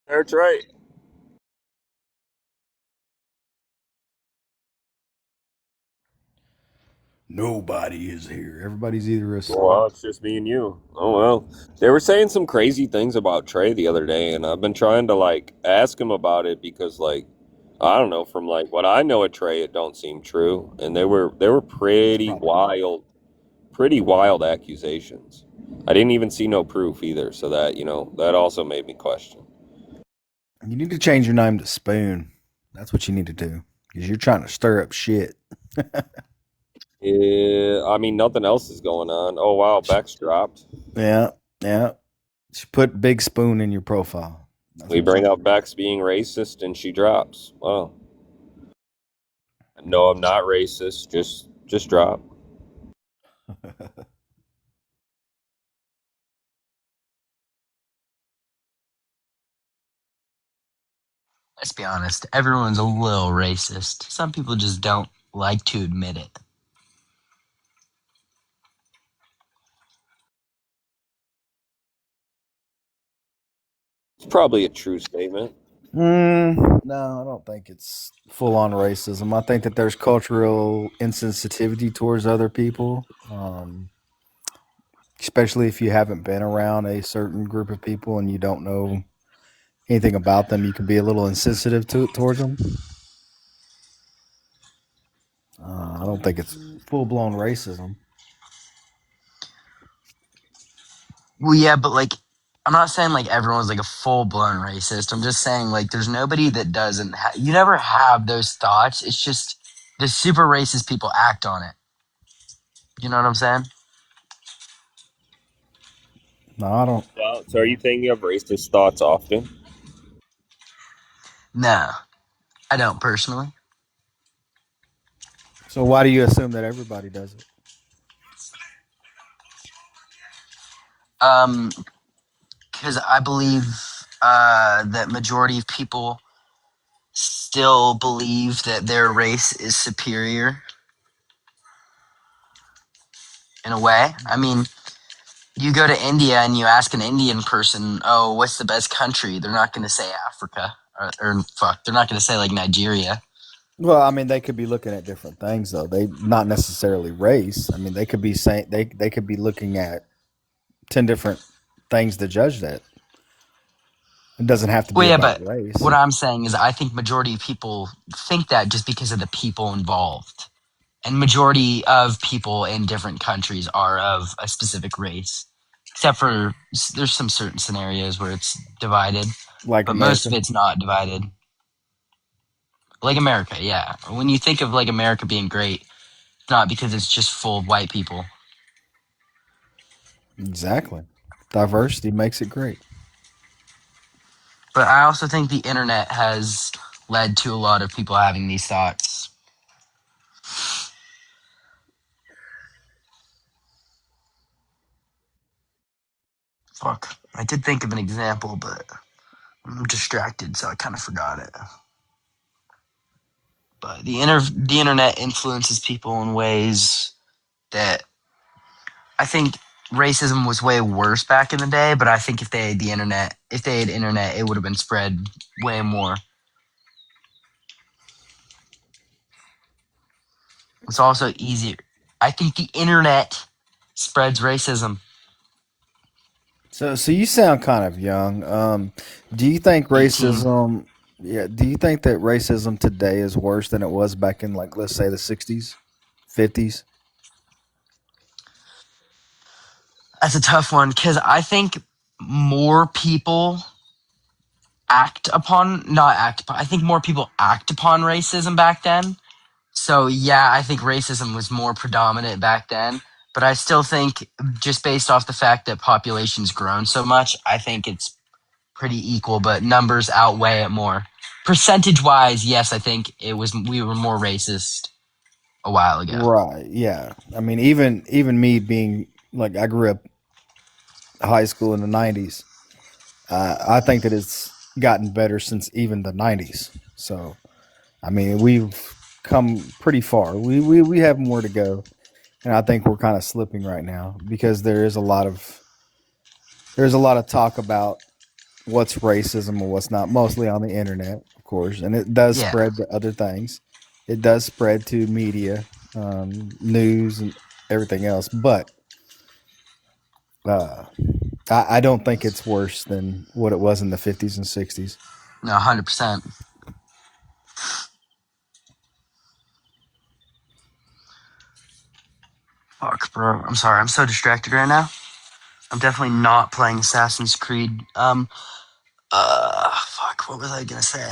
That's right. Nobody is here. Everybody's either Well, asleep. it's just me and you. Oh well. They were saying some crazy things about Trey the other day, and I've been trying to ask him about it because I don't know, from what I know of Trey, it don't seem true. And they were It's probably not. pretty wild accusations. I didn't even see no proof either, so that also made me question. You need to change your name to Spoon. That's what you need to do because you're trying to stir up shit. Yeah, I mean nothing else is going on. Oh wow, Beck's dropped. Yeah, yeah. Just put Big Spoon in your profile. That's We what you bring need up Bex being racist and she drops. Wow. No, I'm not racist. Just drop. to do. Let's be honest, everyone's a little racist. Some people just don't like to admit it. It's probably a true statement. No, I don't think it's full on racism. I think that there's cultural insensitivity towards other people, especially if you haven't been around a certain group of people and you don't know anything about them. You can be a little insensitive towards them. I don't think it's full blown racism. Well, yeah, but I'm not saying like everyone's like a full blown racist. I'm just saying like there's nobody that doesn't. You never have those thoughts. It's just the super racist people act on it. You know what I'm saying? No, I don't. So are you thinking you have racist thoughts often? No, I don't personally. So why do you assume that everybody does it? Because I believe that majority of people still believe that their race is superior in a way. I mean, you go to India and you ask an Indian person, "Oh, what's the best country?" They're not going to say Africa or fuck. They're not going to say like Nigeria. Well, I mean, they could be looking at different things, though. They not necessarily race. I mean, they could be saying they could be looking at 10 different things to judge that. It doesn't have to Well, be yeah, about but race. what I'm saying is, I think majority of people think that just because of the people involved, and majority of people in different countries are of a specific race, except for there's some certain scenarios where it's divided, Like but most of America. it's not divided. Like America, yeah. When you think of like America being great, it's not because it's just full of white people. Exactly. Diversity makes it great. But I also think the internet has led to a lot of people having these thoughts. Fuck. I did think of an example, but I'm distracted, so I kind of forgot it. But the internet influences people in ways that I think racism was way worse back in the day, but I think if they had internet, it would have been spread way more. It's also easier. I think the internet spreads racism. So you sound kind of young. Do you think 18. racism? Yeah. Do you think that racism today is worse than it was back in, like, let's say, the '60s, '50s? That's a tough one because I think more people not act upon, I think more people act upon racism back then. So yeah, I think racism was more predominant back then. But I still think, just based off the fact that population's grown so much, I think it's pretty equal, but numbers outweigh it more. Percentage wise, yes, I think we were more racist a while ago. Right. Yeah. I mean, even me being like, I grew up high school in the '90s. I think that it's gotten better since even the '90s. So I mean, we've come pretty far. We have more to go, and I think we're kind of slipping right now because there's a lot of talk about what's racism and what's not, mostly on the internet, of course, and it does Yeah. spread to other things. It does spread to media, news, and everything else. But uh, I don't think it's worse than what it was in the '50s and '60s. No, 100%. Fuck, bro. I'm sorry. I'm so distracted right now. I'm definitely not playing Assassin's Creed. Fuck. What was I gonna say?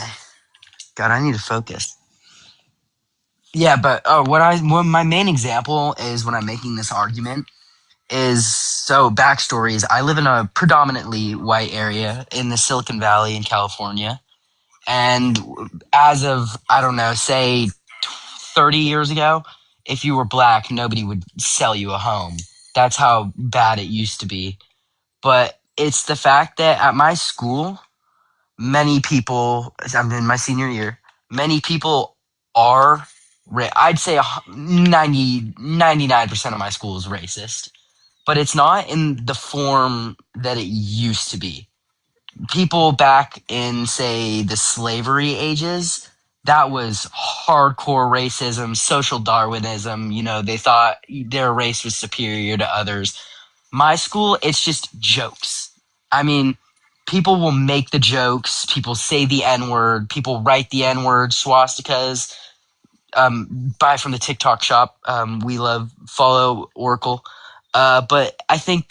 God, I need to focus. Yeah, but what my main example is when I'm making this argument is, so backstory is, I live in a predominantly white area in the Silicon Valley in California, and as of, I don't know, say 30 years ago, if you were black, nobody would sell you a home. That's how bad it used to be. But it's the fact that at my school, many people, I'm in my senior year, many people are, I'd say 99% of my school is racist, but it's not in the form that it used to be. People back in, say, the slavery ages, that was hardcore racism, social Darwinism. You know, they thought their race was superior to others. My school, it's just jokes. I mean, people will make the jokes, people say the N word, people write the N word, swastikas. Buy from the TikTok shop. We love, follow Oracle. But I think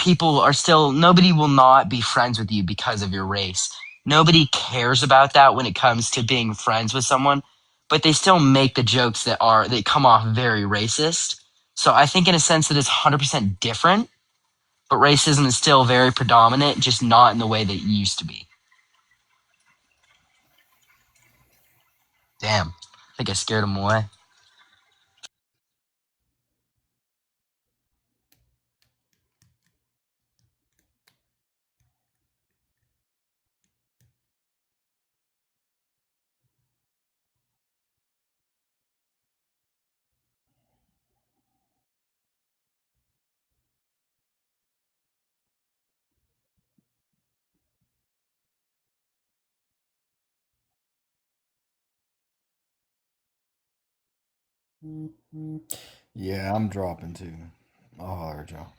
nobody will not be friends with you because of your race. Nobody cares about that when it comes to being friends with someone, but they still make the jokes that come off very racist. So I think in a sense that it's 100% different, but racism is still very predominant, just not in the way that it used to be. Damn. I think I scared him away. Yeah, I'm dropping too. I'll holler at y'all.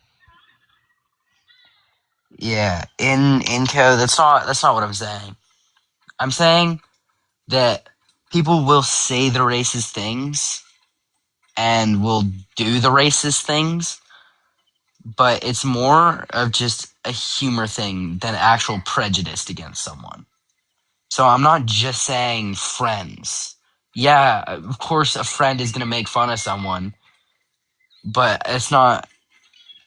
Yeah, in code, that's not what I'm saying. I'm saying that people will say the racist things and will do the racist things, but it's more of just a humor thing than actual prejudice against someone. So I'm not just saying friends. Yeah, of course a friend is going to make fun of someone, but it's not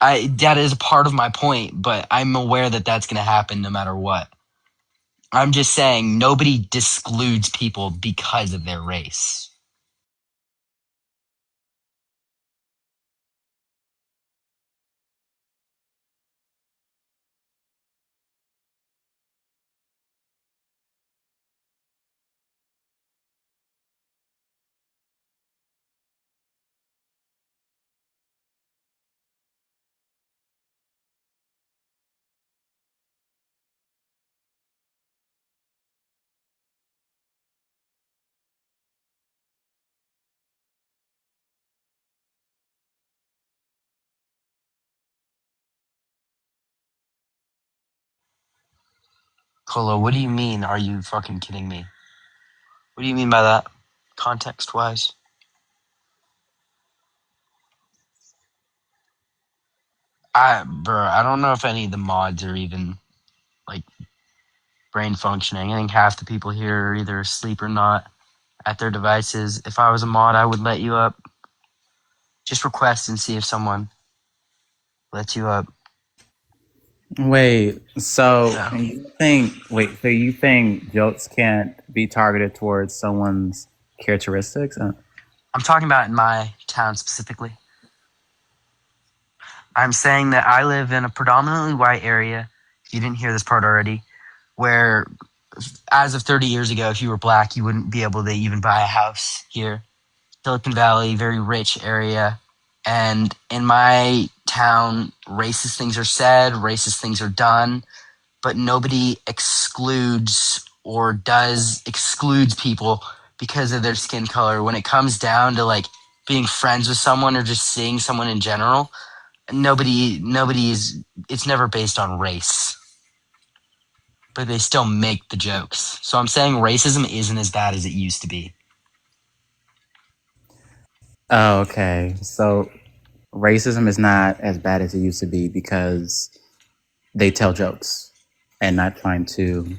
that is a part of my point, but I'm aware that that's going to happen no matter what. I'm just saying nobody discludes people because of their race. Colo, what do you mean? Are you fucking kidding me? What do you mean by that? Context wise? I don't know if any of the mods are even like brain functioning. I think half the people here are either asleep or not at their devices. If I was a mod, I would let you up. Just request and see if someone lets you up. Wait, so Yeah. so you think jokes can't be targeted towards someone's characteristics? I'm talking about in my town specifically. I'm saying that I live in a predominantly white area. You didn't hear this part already, where as of 30 years ago, if you were black, you wouldn't be able to even buy a house here. Silicon Valley, very rich area. And in my town, racist things are said, racist things are done, but nobody excludes people because of their skin color. When it comes down to like being friends with someone or just seeing someone in general, it's never based on race. But they still make the jokes. So I'm saying racism isn't as bad as it used to be. Oh, okay. So racism is not as bad as it used to be because they tell jokes and not trying to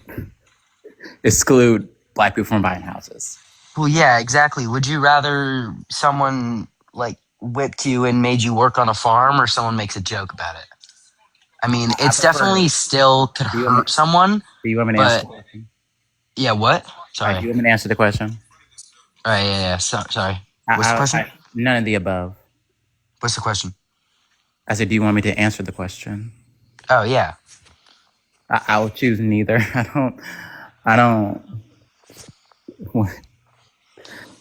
exclude black people from buying houses. Well, yeah, exactly. Would you rather someone like whipped you and made you work on a farm or someone makes a joke about it? I mean, I it's definitely prefer. still could Do you want me, hurt someone, do you want me to answer but the question? yeah, what? All right. Sorry. Do you want me to answer the question? All right, yeah. Sorry. What's the question? None of the above. What's the question? I said, do you want me to answer the question? Oh, yeah. I will choose neither. I don't.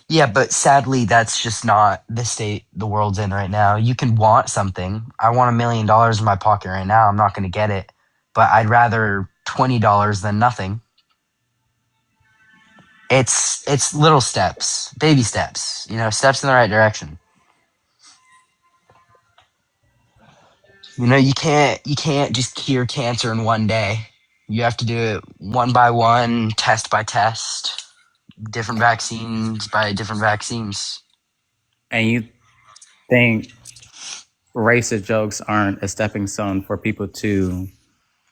Yeah, but sadly, that's just not the state the world's in right now. You can want something. I want $1 million in my pocket right now. I'm not going to get it, but I'd rather $20 than nothing. It's little steps, baby steps, steps in the right direction. You can't just cure cancer in one day. You have to do it one by one, test by test, different vaccines by different vaccines. And you think racist jokes aren't a stepping stone for people to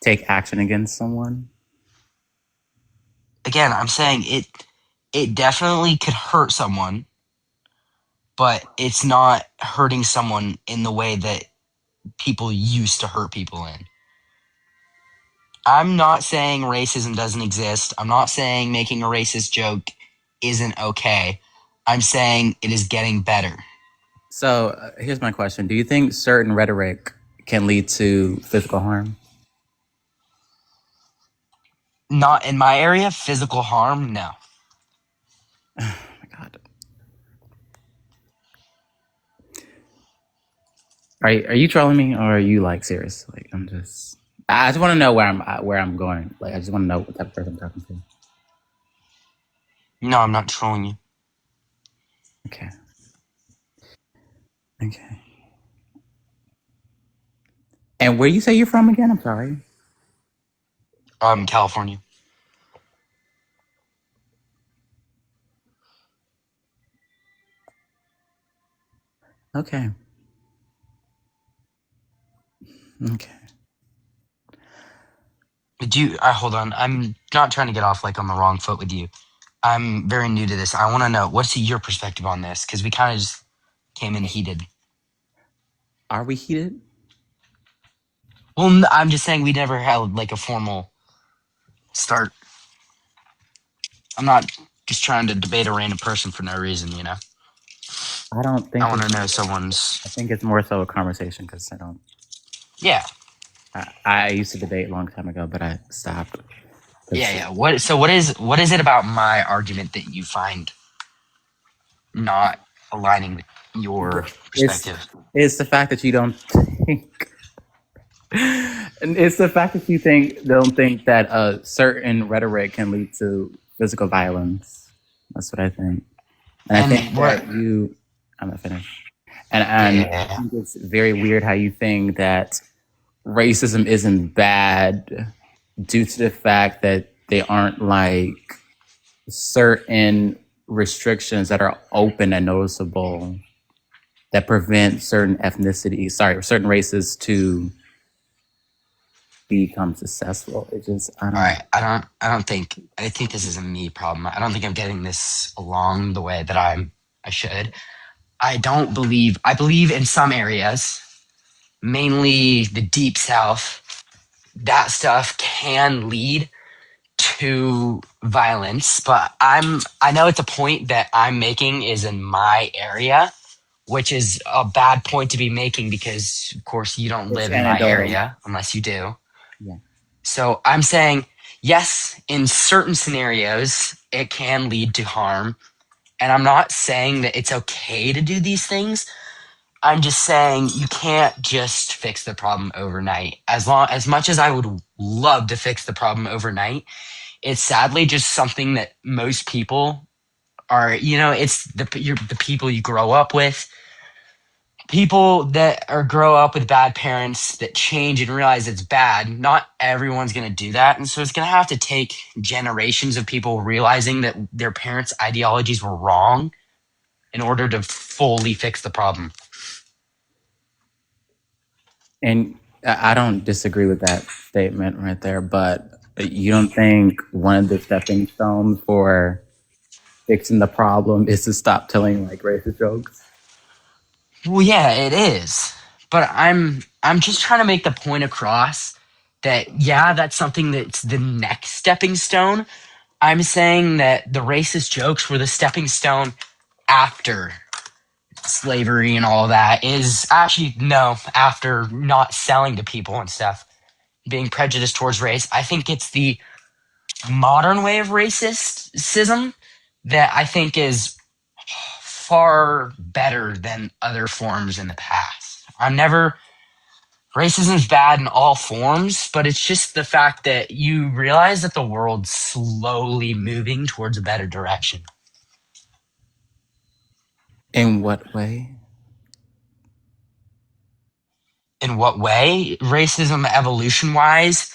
take action against someone? Again, I'm saying it definitely could hurt someone, but it's not hurting someone in the way that people used to hurt people in. I'm not saying racism doesn't exist. I'm not saying making a racist joke isn't okay. I'm saying it is getting better. So here's my question: do you think certain rhetoric can lead to physical harm? Not in my area, physical harm, no. Oh my God. Are you trolling me, or are you like serious? Like I just want to know where I'm going. Like I just want to know what type of person I'm talking to. No, I'm not trolling you. Okay. Okay. And where you say you're from again? I'm sorry. California. Okay. Okay. Do you, hold on. I'm not trying to get off like on the wrong foot with you. I'm very new to this. I want to know what's your perspective on this because we kind of just came in heated. Are we heated? Well, I'm just saying we never had like a formal start. I'm not just trying to debate a random person for no reason, you know. I don't I think want it's. to know someone's. I think it's more so a conversation because I don't. Yeah, I used to debate a long time ago, but I stopped. yeah. What? So what is it about my argument that you find not aligning with your It's perspective? it's the fact that you don't think. And it's the fact that you don't think that a certain rhetoric can lead to physical violence. That's what I think, and I think And what? that you. I'm gonna finish. And I Yeah. think it's very weird how you think that racism isn't bad due to the fact that they aren't like certain restrictions that are open and noticeable that prevent certain races to become successful. It just, I All don't. right. I think this is a me problem. I don't think I'm getting this along the way that I should. I believe in some areas, mainly the deep south, that stuff can lead to violence, but I know it's a point that I'm making is in my area, which is a bad point to be making because of course you don't It's live in my anecdotal. area unless you do. Yeah. So I'm saying yes, in certain scenarios it can lead to harm, and I'm not saying that it's okay to do these things. I'm just saying you can't just fix the problem overnight. As much as I would love to fix the problem overnight, it's sadly just something that most people are, it's the people you grow up with, people that are grow up with bad parents that change and realize it's bad. Not everyone's going to do that. And so it's going to have to take generations of people realizing that their parents' ideologies were wrong in order to fully fix the problem. And I don't disagree with that statement right there, but you don't think one of the stepping stones for fixing the problem is to stop telling like racist jokes? Well, yeah, it is. But I'm just trying to make the point across that yeah, that's something that's the next stepping stone. I'm saying that the racist jokes were the stepping stone after slavery and all that is actually no, after not selling to people and stuff, being prejudiced towards race. I think it's the modern way of racism that I think is far better than other forms in the past. I'm never Racism's bad in all forms, but it's just the fact that you realize that the world's slowly moving towards a better direction. In what way? In what way? Racism evolution wise,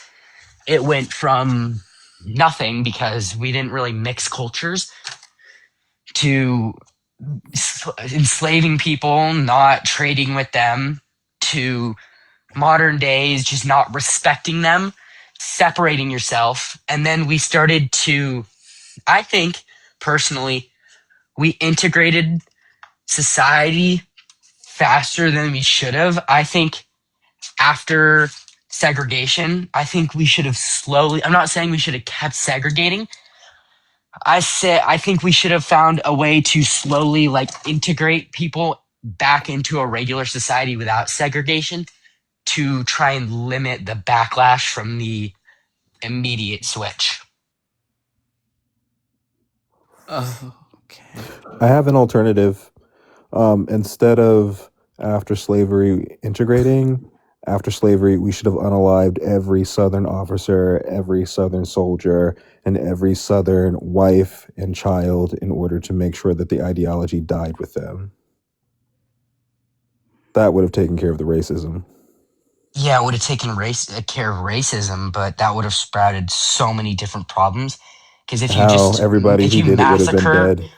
it went from nothing because we didn't really mix cultures to enslaving people, not trading with them, to modern days, just not respecting them, separating yourself. And then we started to, I think personally, we integrated society faster than we should have. I think after segregation, I think we should have slowly, I'm not saying we should have kept segregating. I think we should have found a way to slowly like integrate people back into a regular society without segregation to try and limit the backlash from the immediate switch. Okay. I have an alternative. Instead of after slavery integrating, after slavery, we should have unalived every Southern officer, every Southern soldier, and every Southern wife and child in order to make sure that the ideology died with them. That would have taken care of the racism. Yeah, it would have taken care of racism, but that would have sprouted so many different problems. Because How everybody if who you did it would have been massacre dead.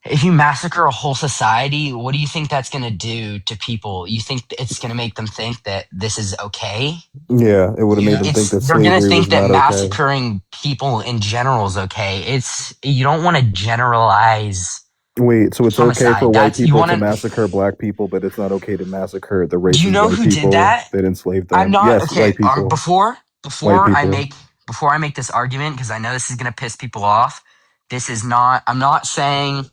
if you massacre a whole society, what do you think that's going to do to people? You think it's going to make them think that this is okay? Yeah, it would have made them think that They're going to slavery was think that not okay. massacring people in general is okay. You don't want to generalize Wait, so it's okay for homicide. white You people want to to. massacre black people, but it's not okay to massacre the Do you racist know white who did people that? that enslaved I'm them? not Yes, white okay. people. Before White I people. make this argument, because I know this is going to piss people off. This is not. I'm not saying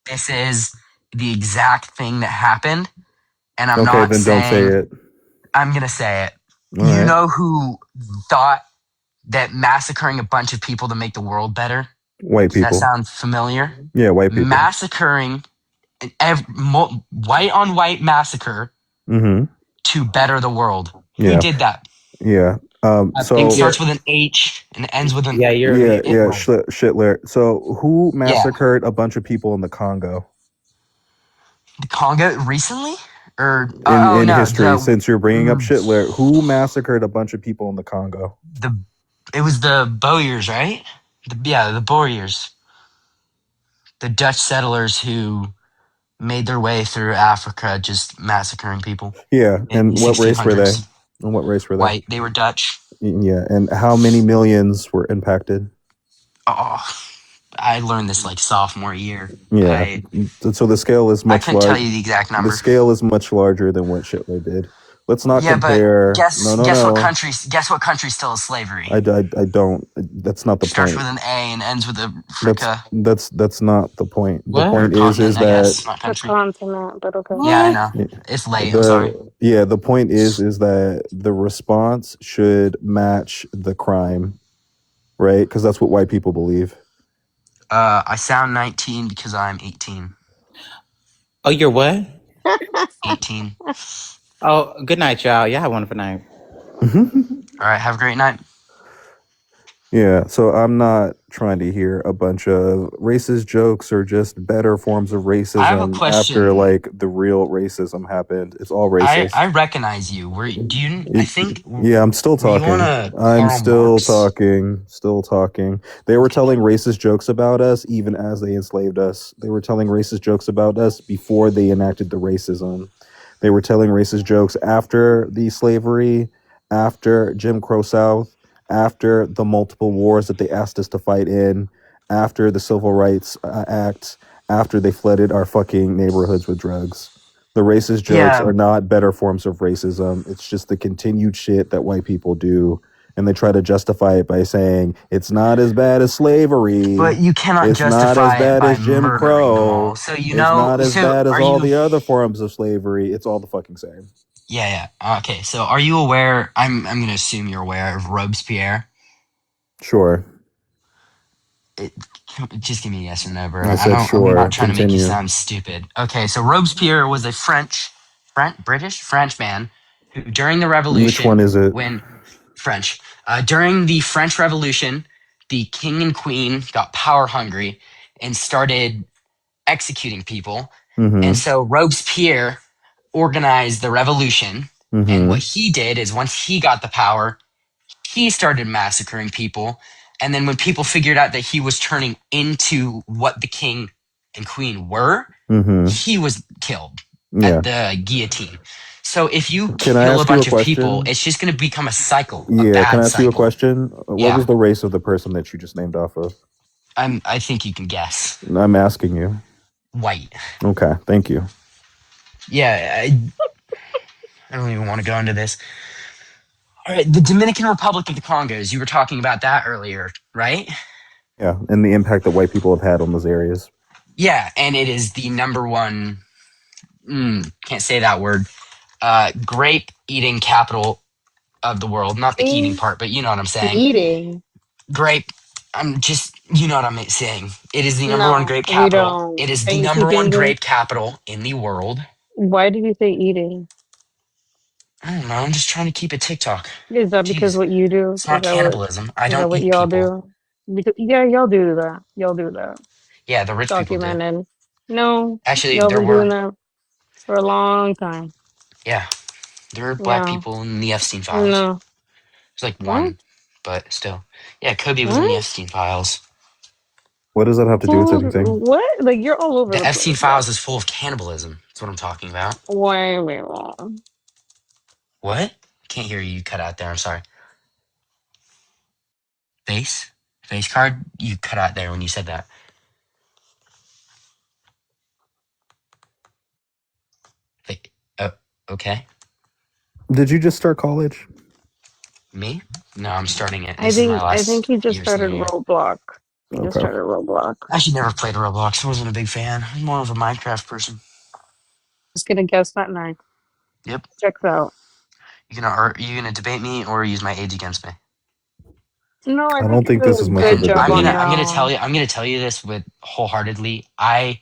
this is the exact thing that happened, and I'm Okay, not then don't say saying. it. I'm going to say it. All You right. know who thought that massacring a bunch of people to make the world better? White Does that people. sound familiar? Yeah, white people. Massacring white on white massacre Mm-hmm. to better the world. Who Yeah. did that? Yeah. I It think So you're. starts with an H and ends with an Yeah, you're. yeah, it. Shitler. So who Yeah, massacred a bunch of people in the Congo the Congo recently, or in no, history? Since you're bringing up Shitler, who massacred a bunch of people in the Congo? it was the Bowyers, right? The Bowyers, the Dutch settlers who made their way through Africa, just massacring people Yeah, in the and what race were they? 1600s. And what race were they? White, they were Dutch. Yeah, and how many millions were impacted? Oh, I learned this like sophomore year. Yeah, so the scale is I much couldn't tell larger. you the exact The number. scale is much larger than what Shitler did. Let's not Yeah, but compare. No, no, guess what no. country? Guess what country still is slavery? I don't. That's not the Starts point. with an A and ends with a That's fricka that's not the point. The or a point is continent, I that guess, not The country. continent, but okay. Yeah, I know. It's late. I'm sorry. the point is that the response should match the crime, right? Because that's what white people believe. I sound 19 because I'm 18. Oh, you're what? 18. Oh, good night, y'all. Y'all have a wonderful night. All right, have a great night. Yeah, so I'm not trying to hear a bunch of racist jokes or just better forms of I have a racism after question. like the real racism happened. It's all racist. I recognize you. I think Yeah, I'm still were you on talking. a I'm Karl still Marx? talking. Still talking. They were telling racist jokes about us even as they enslaved us. They were telling racist jokes about us before they enacted the racism. They were telling racist jokes after the slavery, after Jim Crow South, after the multiple wars that they asked us to fight in, after the Civil Rights Act, after they flooded our fucking neighborhoods with drugs. The racist jokes Yeah, are not better forms of racism. It's just the continued shit that white people do. And they try to justify it by saying it's not as bad as slavery. but you cannot It's not as justify it bad by as Jim murdering them all. Crow. So It's not as bad as are all you? the other forms of slavery. It's all the fucking same. Yeah. Okay. So are you aware? I'm going to assume you're aware of Robespierre. Sure. Just give me a yes or no, bro. I said I'm sure. not trying to make you Continue. sound stupid. Okay. So Robespierre was a French man who, during the Which Revolution, one is it? during the French Revolution, the king and queen got power hungry and started executing people. Mm-hmm. And so Robespierre organized the revolution. And what he did is once he got the power, he started massacring people. And then when people figured out that he was turning into what the king and queen were, Mm-hmm. he was killed Yeah. at the guillotine. So if you Can I kill a ask you a bunch of people, question? it's just going to become a cycle, a Yeah, can I bad ask you a cycle. question? What Yeah, was the race of the person that you just named off of? I think you can guess. I'm asking you. White. Okay, thank you. Yeah, I don't even want to go into this. All right, the Dominican Republic of the Congos. You were talking about that earlier, right? Yeah, and the impact that white people have had on those areas. Yeah, and it is the number one. Can't say that word. Grape eating capital of the world. Not the eating See? part, but you know what I'm saying. Eating. Grape. I'm just, you know what I'm saying. It is the number one No, grape we capital. don't. It is the Can you number keep one English? grape capital in the world. Why did you say eating? I don't know. I'm just trying to keep it TikTok. Is that because Jeez, what you do? it's not cannibalism. I Is that don't what eat y'all people. do? Because, yeah, y'all do that. Y'all do that. Yeah, the rich people do. Documented. No, Actually, y'all there been doing were. that for a long time. Yeah, there were black Yeah. people in the Epstein files. No. It's like What? one, but still. Yeah, Kobe was in the What? Epstein files. What does that have to do with Food? anything? What? Like you're all over The the Epstein place, bro. files is full of cannibalism. That's what I'm talking about. Wait, wrong. What? Can't hear you. You cut out there. I'm sorry. Face? Face card? You cut out there when you said that. Fa- oh, okay. Did you just start college? Me? No, I'm starting it. I This is my think last he just year, senior started year. Roblox. He just Okay. started Roblox. I actually never played Roblox. I wasn't a big fan. I'm more of a Minecraft person. Just gonna guess that nine. Yep. Checks out. Are you gonna debate me or use my age against me? No, I I think don't you think did this a is much of good And a job on debate. your own. I'm gonna tell you this with wholeheartedly. I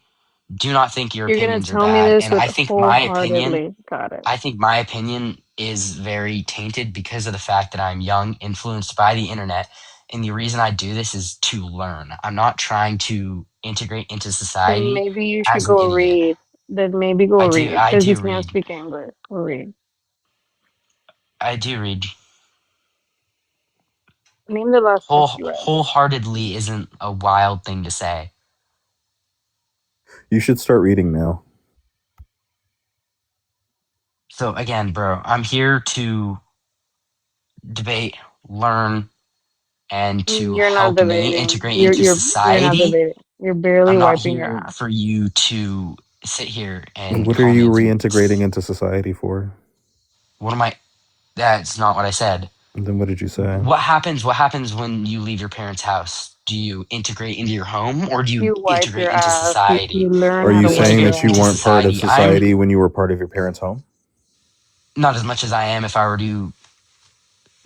do not think your You're gonna opinions are tell me bad, this and with opinion wholeheartedly. Got it. I think my opinion is very tainted because of the fact that I'm young, influenced by the internet. And the reason I do this is to learn. I'm not trying to integrate into Then society maybe you should as an go idiot. read. Then maybe go read I because you do can't read. speak English. Go read. I do read. Name the last book you read. Wholeheartedly isn't a wild thing to say. You should start reading now. So again, bro, I'm here to debate, learn, and to You're not help me debating. integrate into You're not society. debating. You're barely I'm not wiping your here ass. for you to sit here and What are call me you into reintegrating into society for? what am I? That's not what I said. And then what did you say? What happens when you leave your parents' house? Do you integrate into your home or do you You wipe integrate your into ass. society? You learn Are how you to You wipe saying integrate that you your into ass. weren't part of society. I'm society when you were part of your parents' home? not as much as I am if I were to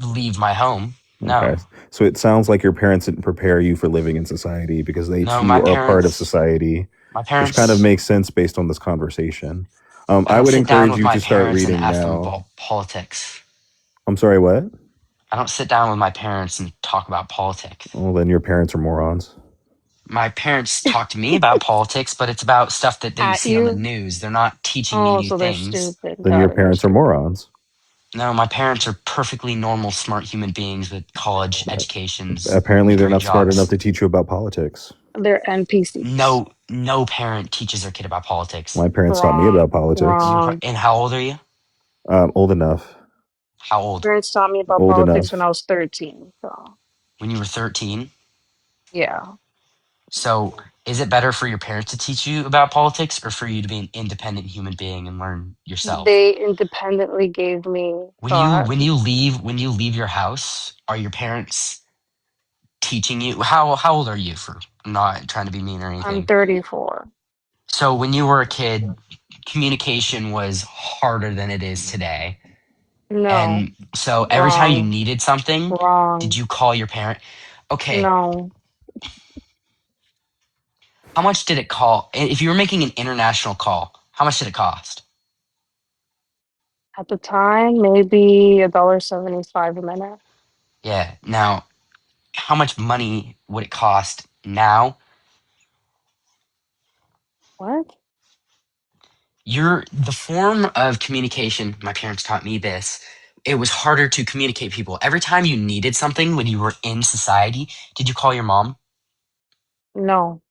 leave my home. Okay. No. So it sounds like your parents didn't prepare you for living in society because they No, too are part of society, my which kind of parents makes sense based on this conversation. I I don't would sit down encourage with you my to start parents and reading ask them now. about politics. I'm sorry, what? I don't sit down with my parents and talk about politics. Well, then your parents are morons. My parents talk to me about politics, but it's about stuff that they At see on the you. news. They're not teaching me Oh, new so they're things. stupid. Then your Got it. They're parents are stupid. morons. No, my parents are perfectly normal, smart human beings with college educations, Apparently, they're degree not smart enough jobs. to teach you about politics. They're NPCs. No parent teaches their kid about politics. My parents taught me Wrong. about politics. Wrong. And how old are you? Old enough. How old? Parents taught me about Old politics when enough. I was 13. So When you were 13? yeah, So, is it better for your parents to teach you about politics or for you to be an independent human being and learn yourself? they independently gave me thought. When you leave your house, are your parents teaching you how old are you for I'm not trying to be mean or I'm anything? 34. So, when you were a kid, communication was harder than it is today. No, And so every time you wrong. needed something, did Wrong. you call your parent? Okay, No. how much did it call? If you were making an international call, how much did it cost? At the time, maybe $1.75 a minute. Yeah. Now, how much money would it cost now? What? The form of communication, my parents taught me this. It was harder to communicate people. Every time you needed something when you were in society, did you call your mom? No.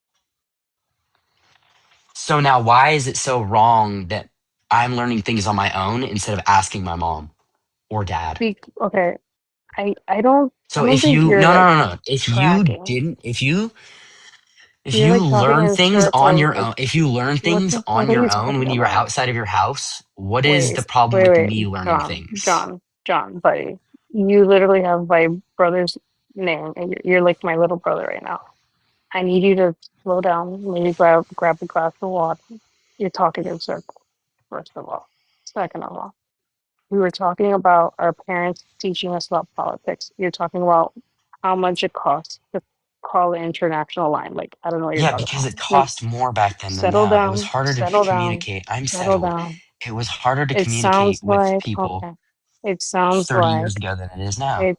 So now why is it so wrong that I'm learning things on my own instead of asking my mom or dad. Okay, I So don't if think you you're no like no no no if you tracking. didn't if You're you like talking learn in things on circles. your Like own, if you learn things what on are your you own when talking you were about? outside of your house, what is the Wait, problem wait, with wait, me learning John, things? John, John, buddy. You literally have my brother's name, and you're like my little brother right now. I need you to slow down. Maybe grab a glass of water. You're talking in circles, first of all. Second of all, we were talking about our parents teaching us about politics. You're talking about how much it costs to call an international line. Like, I don't know what you're Yeah, talking because about. it Like, cost more back then than settle now. It was down, harder to settle down, communicate. I'm settle settled. down. It was harder to It communicate sounds with like, people okay. It sounds 30 years like ago than it is now.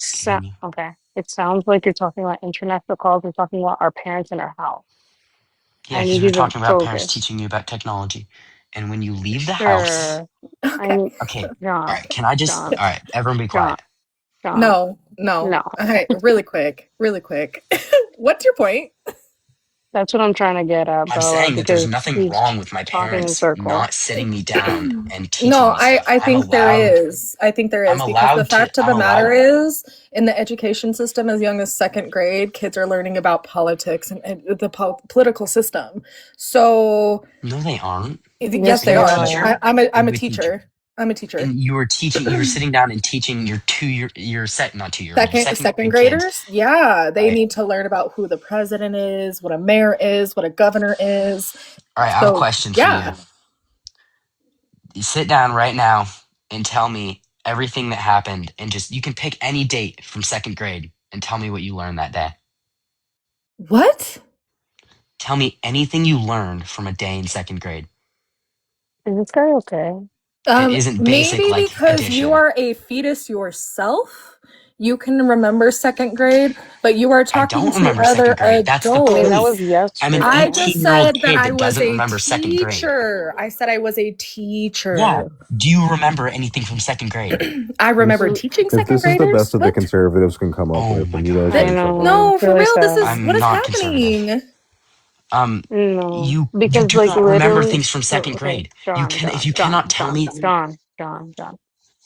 okay. It sounds like you're talking about international calls. We're talking about our parents in our house. Yeah, I because need we're you to talking about parents focus. teaching you about technology. And when you leave the house, Sure. I Okay. need okay, all John, right, can I just, John, all right, everyone be John, quiet. John. No, no. No. Okay, really quick, really quick. What's your point? That's what I'm trying to get at, I'm Bella, saying that there's because nothing he's wrong with my talking in parents circles. not sitting me down and teaching No, me stuff. I think there is. I think there I'm is because the allowed to, fact of I'm the matter allowed, is, in the education system, as young as second grade, kids are learning about politics and the political system. So, no, they aren't. yes, Yes, Are they they you a are. are. teacher? Are I'm a you a teacher? teacher. I'm a teacher. And you were teaching, you were sitting down and teaching your set, not 2 year old, your second Second grade kids. graders, yeah, All they right. need to learn about who the president is, what a mayor is, what a governor is. All right. I have a So, question for you. yeah. You sit down right now and tell me everything that happened and just, you can pick any date from second grade and tell me what you learned that day. What? Tell me anything you learned from a day in second grade Is this guy okay? that isn't basic Maybe like because you addition. are a fetus yourself, you can remember second grade, but you are I talking don't to remember second other grade. That's the I mean, that point. was adults. I'm an I yesterday. just 18-year-old said that kid I that was doesn't a remember second grade. teacher. I said I was a Yeah. teacher. Do you remember anything from second grade? I This remember is teaching if second this is the best graders. that the What? conservatives can come up Oh with, my and you guys I are in God. trouble. know, No, it's for really real. This sad. is what I'm is not conservative. happening. No, You because do like not remember literally, things from so second okay, grade. You John, can if John, you cannot John, tell John, me John, John, John.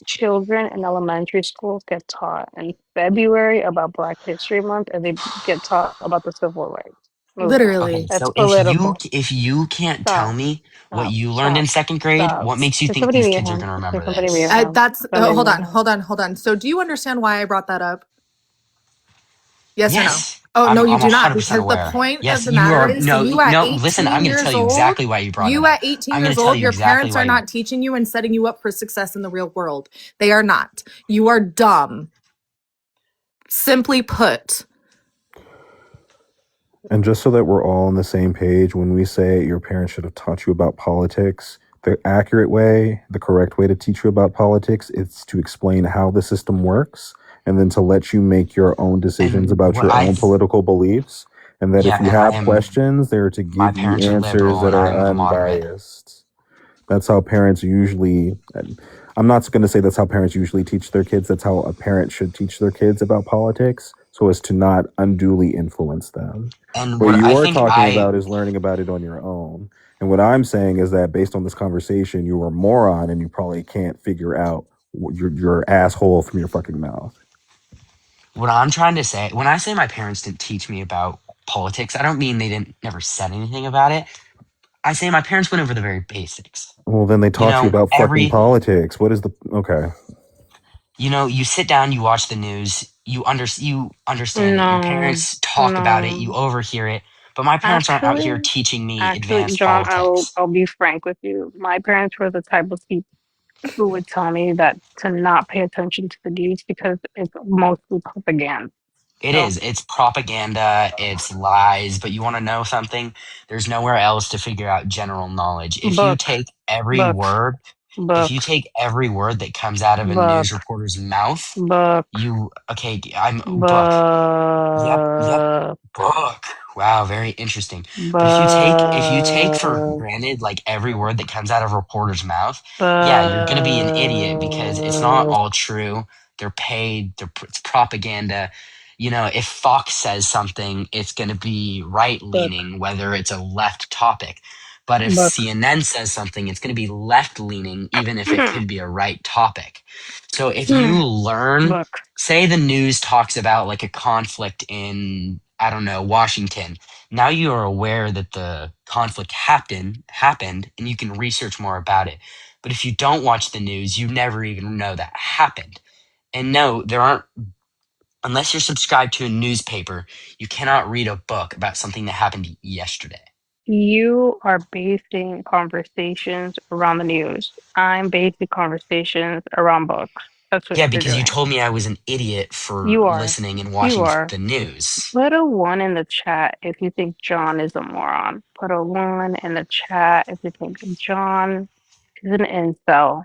Children in elementary schools get taught in February about Black History Month, and they get taught about the civil rights movement. okay, Literally. That's so political. if you can't tell Stop, me what stop, you learned in stop, second grade, stop. what makes you Can think somebody these mute kids are him? going to Can remember somebody mute this? him? That's Somebody hold mute on, him. hold on. So, do you understand why I brought that up? Yes or no? Yes. Oh, no, you I'm do not. 100% Because the aware. point of Yes, the you matter are is no you at no, listen, I'm 18 going to tell years you old, exactly why you brought it you up. at 18 I'm going years to tell old, you your exactly parents why are you not teaching you and setting you up for success in the real world. They are not. You are dumb. Simply put. And just so that we're all on the same page, when we say your parents should have taught you about politics, the accurate way, the correct way to teach you about politics is to explain how the system works and then to let you make your own decisions and about what your I own political beliefs. And that if yeah, you and I have am questions, they're to my give you parents are answers liberal that and are I'm a moderate. unbiased. That's how parents usually, I'm not going to say that's how parents usually teach their kids. That's how a parent should teach their kids about politics so as to not unduly influence them. And What what you I are think talking I about is learning about it on your own. And what I'm saying is that based on this conversation, you are a moron and you probably can't figure out your asshole from your fucking mouth. what I'm trying to say, when I say my parents didn't teach me about politics, I don't mean they didn't never said anything about it. I say my parents went over the very basics. Well, then they You taught you know, about fucking every politics. What is the okay? you sit down, you watch the news, you understand it. Your No, parents talk about it, you no. overhear it. But my parents aren't out here Actually, teaching me actually, advanced John, politics. I'll be frank with you. My parents were the type of people who would tell me that to not pay attention to the news because it's mostly propaganda. It So, is. It's propaganda, it's lies, but you want to know something? There's nowhere else to figure out general knowledge. book, book, If you book, take every word that comes out of a news book, reporter's mouth, book, you okay, I'm book. Yep, book, book. Wow, very interesting. But if you take for book, granted like every word that comes out of a reporter's mouth, yeah, you're gonna be an idiot because it's not book. all true. They're paid. It's propaganda. You know, if Fox says something, it's gonna be right Book. leaning, whether it's a left topic. But if Look, CNN says something, it's going to be left leaning, even if it could be a right topic. So if you learn, look, say the news talks about like a conflict in, I don't know, Washington. Now you are aware that the conflict happened and you can research more about it. But if you don't watch the news, you never even know that happened. And no, there aren't, unless you're subscribed to a newspaper, you cannot read a book about something that happened yesterday. you are basing conversations around the news. I'm basing conversations around books. That's what Yeah, you're because you doing. told me I was an idiot for You are. listening and You watching are. the news. Put a one in the chat if you think John is a moron. Put a one in the chat if you think John is an incel.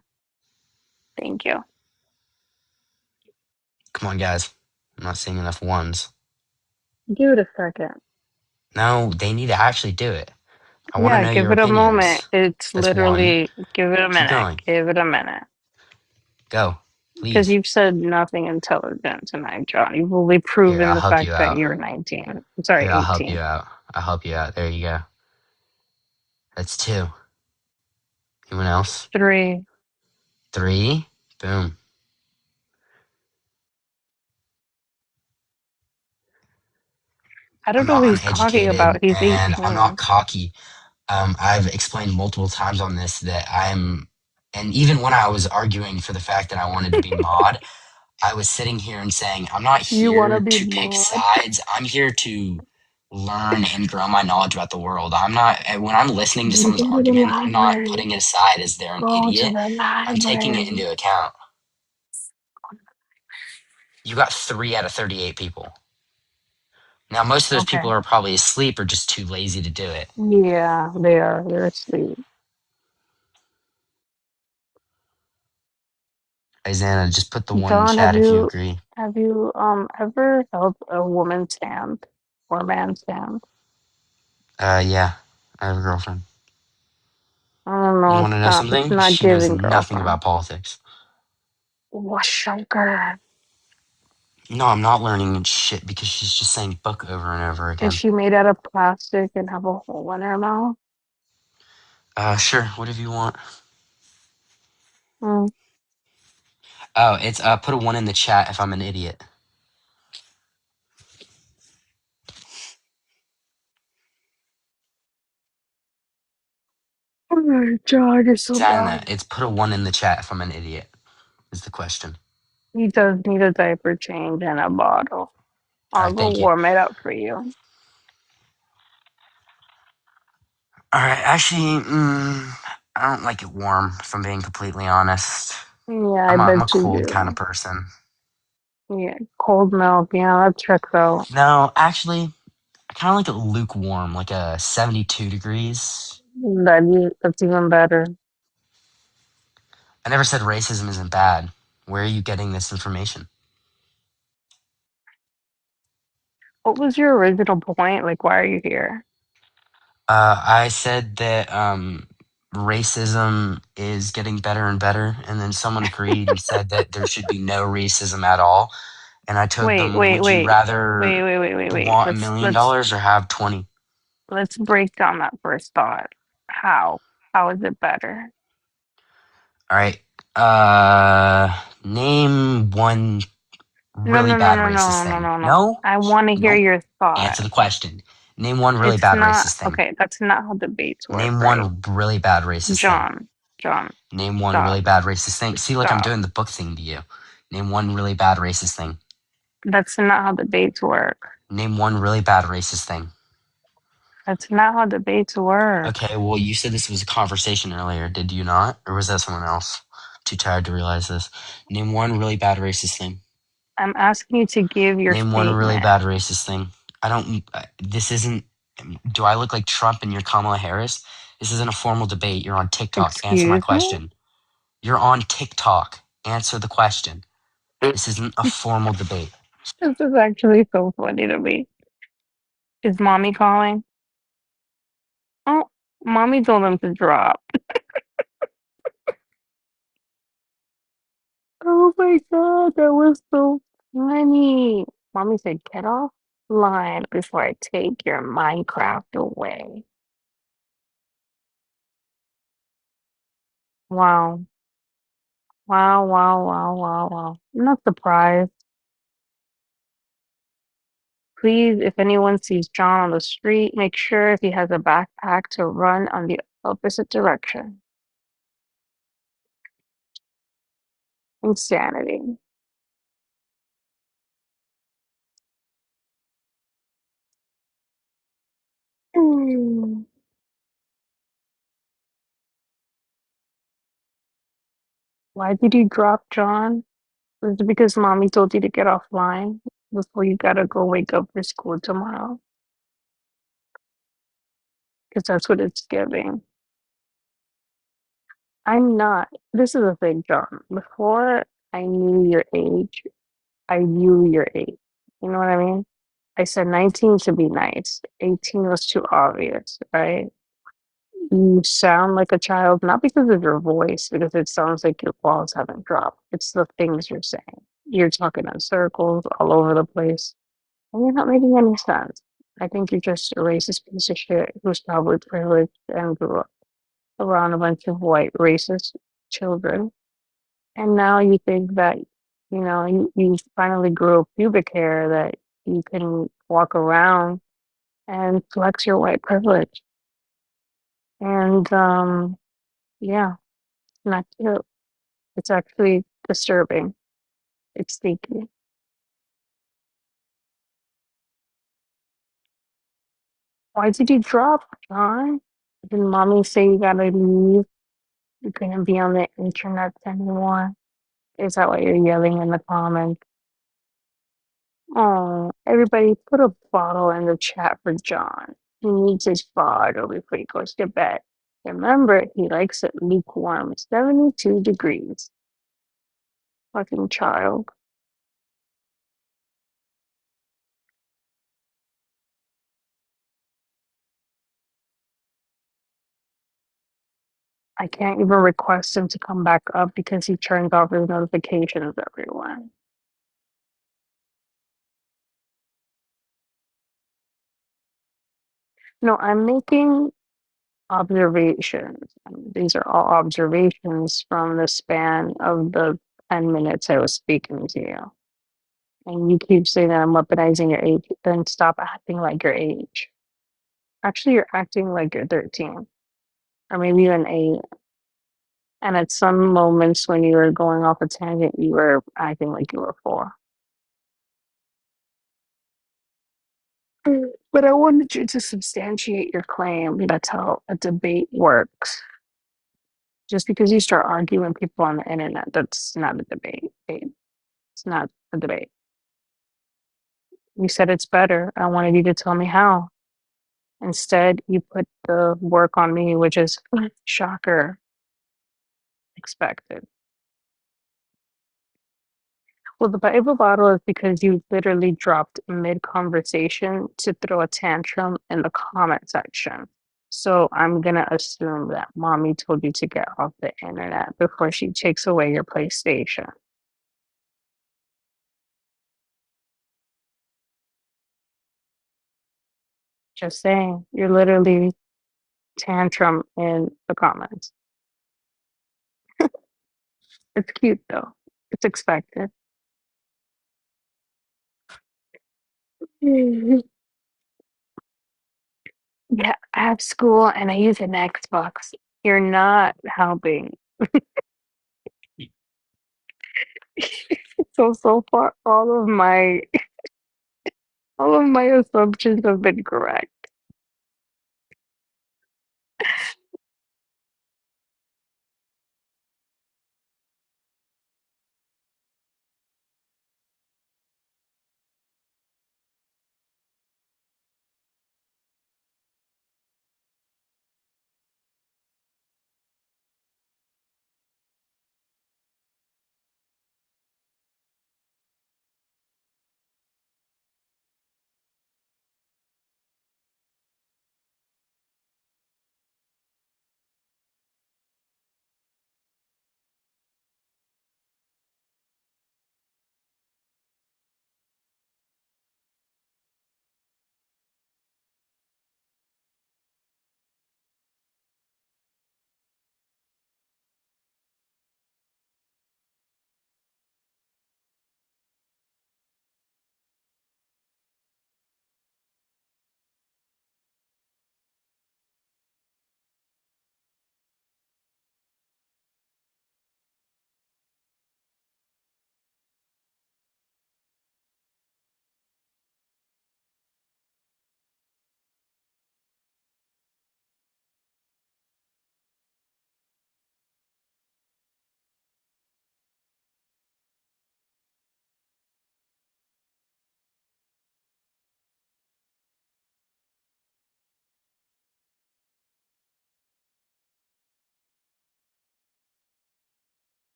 Thank you. Come on, guys. I'm not seeing enough ones. Give it a second. No, they need to actually do it. I want to Yeah, know give your it a moment. opinions. It's That's one. literally, give it a Keep minute. going. Give it a minute. Go. Because Leave. you've said nothing intelligent tonight, John. You've only Here, proven I'll the help fact you that out. you're 19. I'm sorry, Here, I'll help you 18. out. I'll help you out. There you go. That's two. Anyone else? 3. Three. Boom. I don't I'm know not what he's talking uneducated about. He's and I'm not 18. cocky. I've explained multiple times on this that I'm, and even when I was arguing for the fact that I wanted to be mod, I was sitting here and saying, I'm not You want to here be to pick mod? sides. I'm here to learn and grow my knowledge about the world. I'm not, when I'm listening to You someone's go to the argument, I'm not library. putting it aside as they're an Go to idiot. the I'm taking it library. into account. You got 3 out of 38 people. Now, most of those Okay. people are probably asleep or just too lazy to do it. Yeah, they are. They're asleep. Isaiah, just put the one in John, chat if you agree. have you ever held a woman's hand or a man's hand? Yeah, I have a girlfriend. I don't You know. want to know It's something? not She knows giving nothing girlfriend. about politics. What sugar? No, I'm not learning shit because she's just saying book over and over Is again. she made out of plastic and have a hole in her mouth? Sure, whatever you want. Mm. Oh, it's put a one in the chat if I'm an idiot. Oh, John, you're so Diana, dumb. it's put a one in the chat if I'm an idiot. Is the question. He does need a diaper change and a bottle. All I'll right, go thank you. warm it up for you. All right, actually, I don't like it warm. If I'm being completely honest, Yeah, I I'm a bet you cold kind of do. person. Yeah, cold milk. Yeah, that checks out. No, actually, I kind of like it lukewarm, like a 72 degrees. That's even better. I never said racism isn't bad. Where are you getting this information? What was your original point? Like, why are you here? I said that racism is getting better and better, and then someone agreed and said that there should be no racism at all. And I told Wait, them, wait, would you wait, wait, rather wait, wait, wait, wait. want a Let's million let's dollars or have 20? let's break down that first thought. How? How is it better? All right. Name one No, really no, no, bad no, racist no, no, thing. no, no. No, I want to hear no. your thought. Answer the question. Name one really It's bad not racist thing. okay. That's not how debates work, Name right? one really bad racist thing. John, John, Name one stop, really bad racist thing. See, look, I'm stop. doing the book thing to you. Name one really bad racist thing. That's not how debates work. Name one really bad racist thing. That's not how debates work. Okay, well, you said this was a conversation earlier, did you not? Or was that someone else? Too tired to realize this. Name one really bad racist thing. I'm asking you to give your Name one really statement. bad racist thing. I don't. This isn't. Do I look like Trump and you're Kamala Harris? This isn't a formal debate. You're on TikTok. Answer my Excuse me? question. You're on TikTok. Answer the question. This isn't a formal debate. This is actually so funny to me. Is mommy calling? Oh, mommy told him to drop. Oh my god, that was so funny. Mommy said, get offline before I take your Minecraft away. Wow. Wow, wow, wow, wow, wow. I'm not surprised. Please, if anyone sees John on the street, make sure if he has a backpack to run on the opposite direction. Insanity. Mm. Why did you drop John? Was it because mommy told you to get offline before you gotta go wake up for school tomorrow? Because that's what it's giving. I'm not. This is the thing, John. Before I knew your age, I knew your age. You know what I mean? I said 19 to be nice. 18 was too obvious, right? You sound like a child, not because of your voice, because it sounds like your balls haven't dropped. It's the things you're saying. You're talking in circles all over the place, and you're not making any sense. I think you're just a racist piece of shit who's probably privileged and grew up around a bunch of white racist children. And now you think that, you finally grew pubic hair that you can walk around and flex your white privilege. And yeah, not cute. It's actually disturbing. It's sneaky. Why did you drop, John? Did mommy say you gotta leave? You couldn't be on the internet anymore? Is that why you're yelling in the comments? Oh, everybody put a bottle in the chat for John. He needs his bottle before he goes to bed. Remember, he likes it lukewarm, 72 degrees. Fucking child. I can't even request him to come back up because he turned off his notifications everyone. No, I'm making observations. These are all observations from the span of the 10 minutes I was speaking to you. And you keep saying that I'm weaponizing your age, then stop acting like your age. Actually, you're acting like you're 13, or maybe even 8. And at some moments when you were going off a tangent, you were acting like you were 4. But I wanted you to substantiate your claim. That's how a debate works. Just because you start arguing people on the internet, that's not a debate, babe. It's not a debate. You said it's better. I wanted you to tell me how. Instead, you put the work on me, which is shocker, expected. Well, the Bible bottle is because you literally dropped mid conversation to throw a tantrum in the comment section. So I'm gonna assume that mommy told you to get off the internet before she takes away your PlayStation. Just saying, you're literally tantrum in the comments. It's cute though. It's expected. Yeah, I have school and I use an Xbox. You're not helping. So far all of my assumptions have been correct.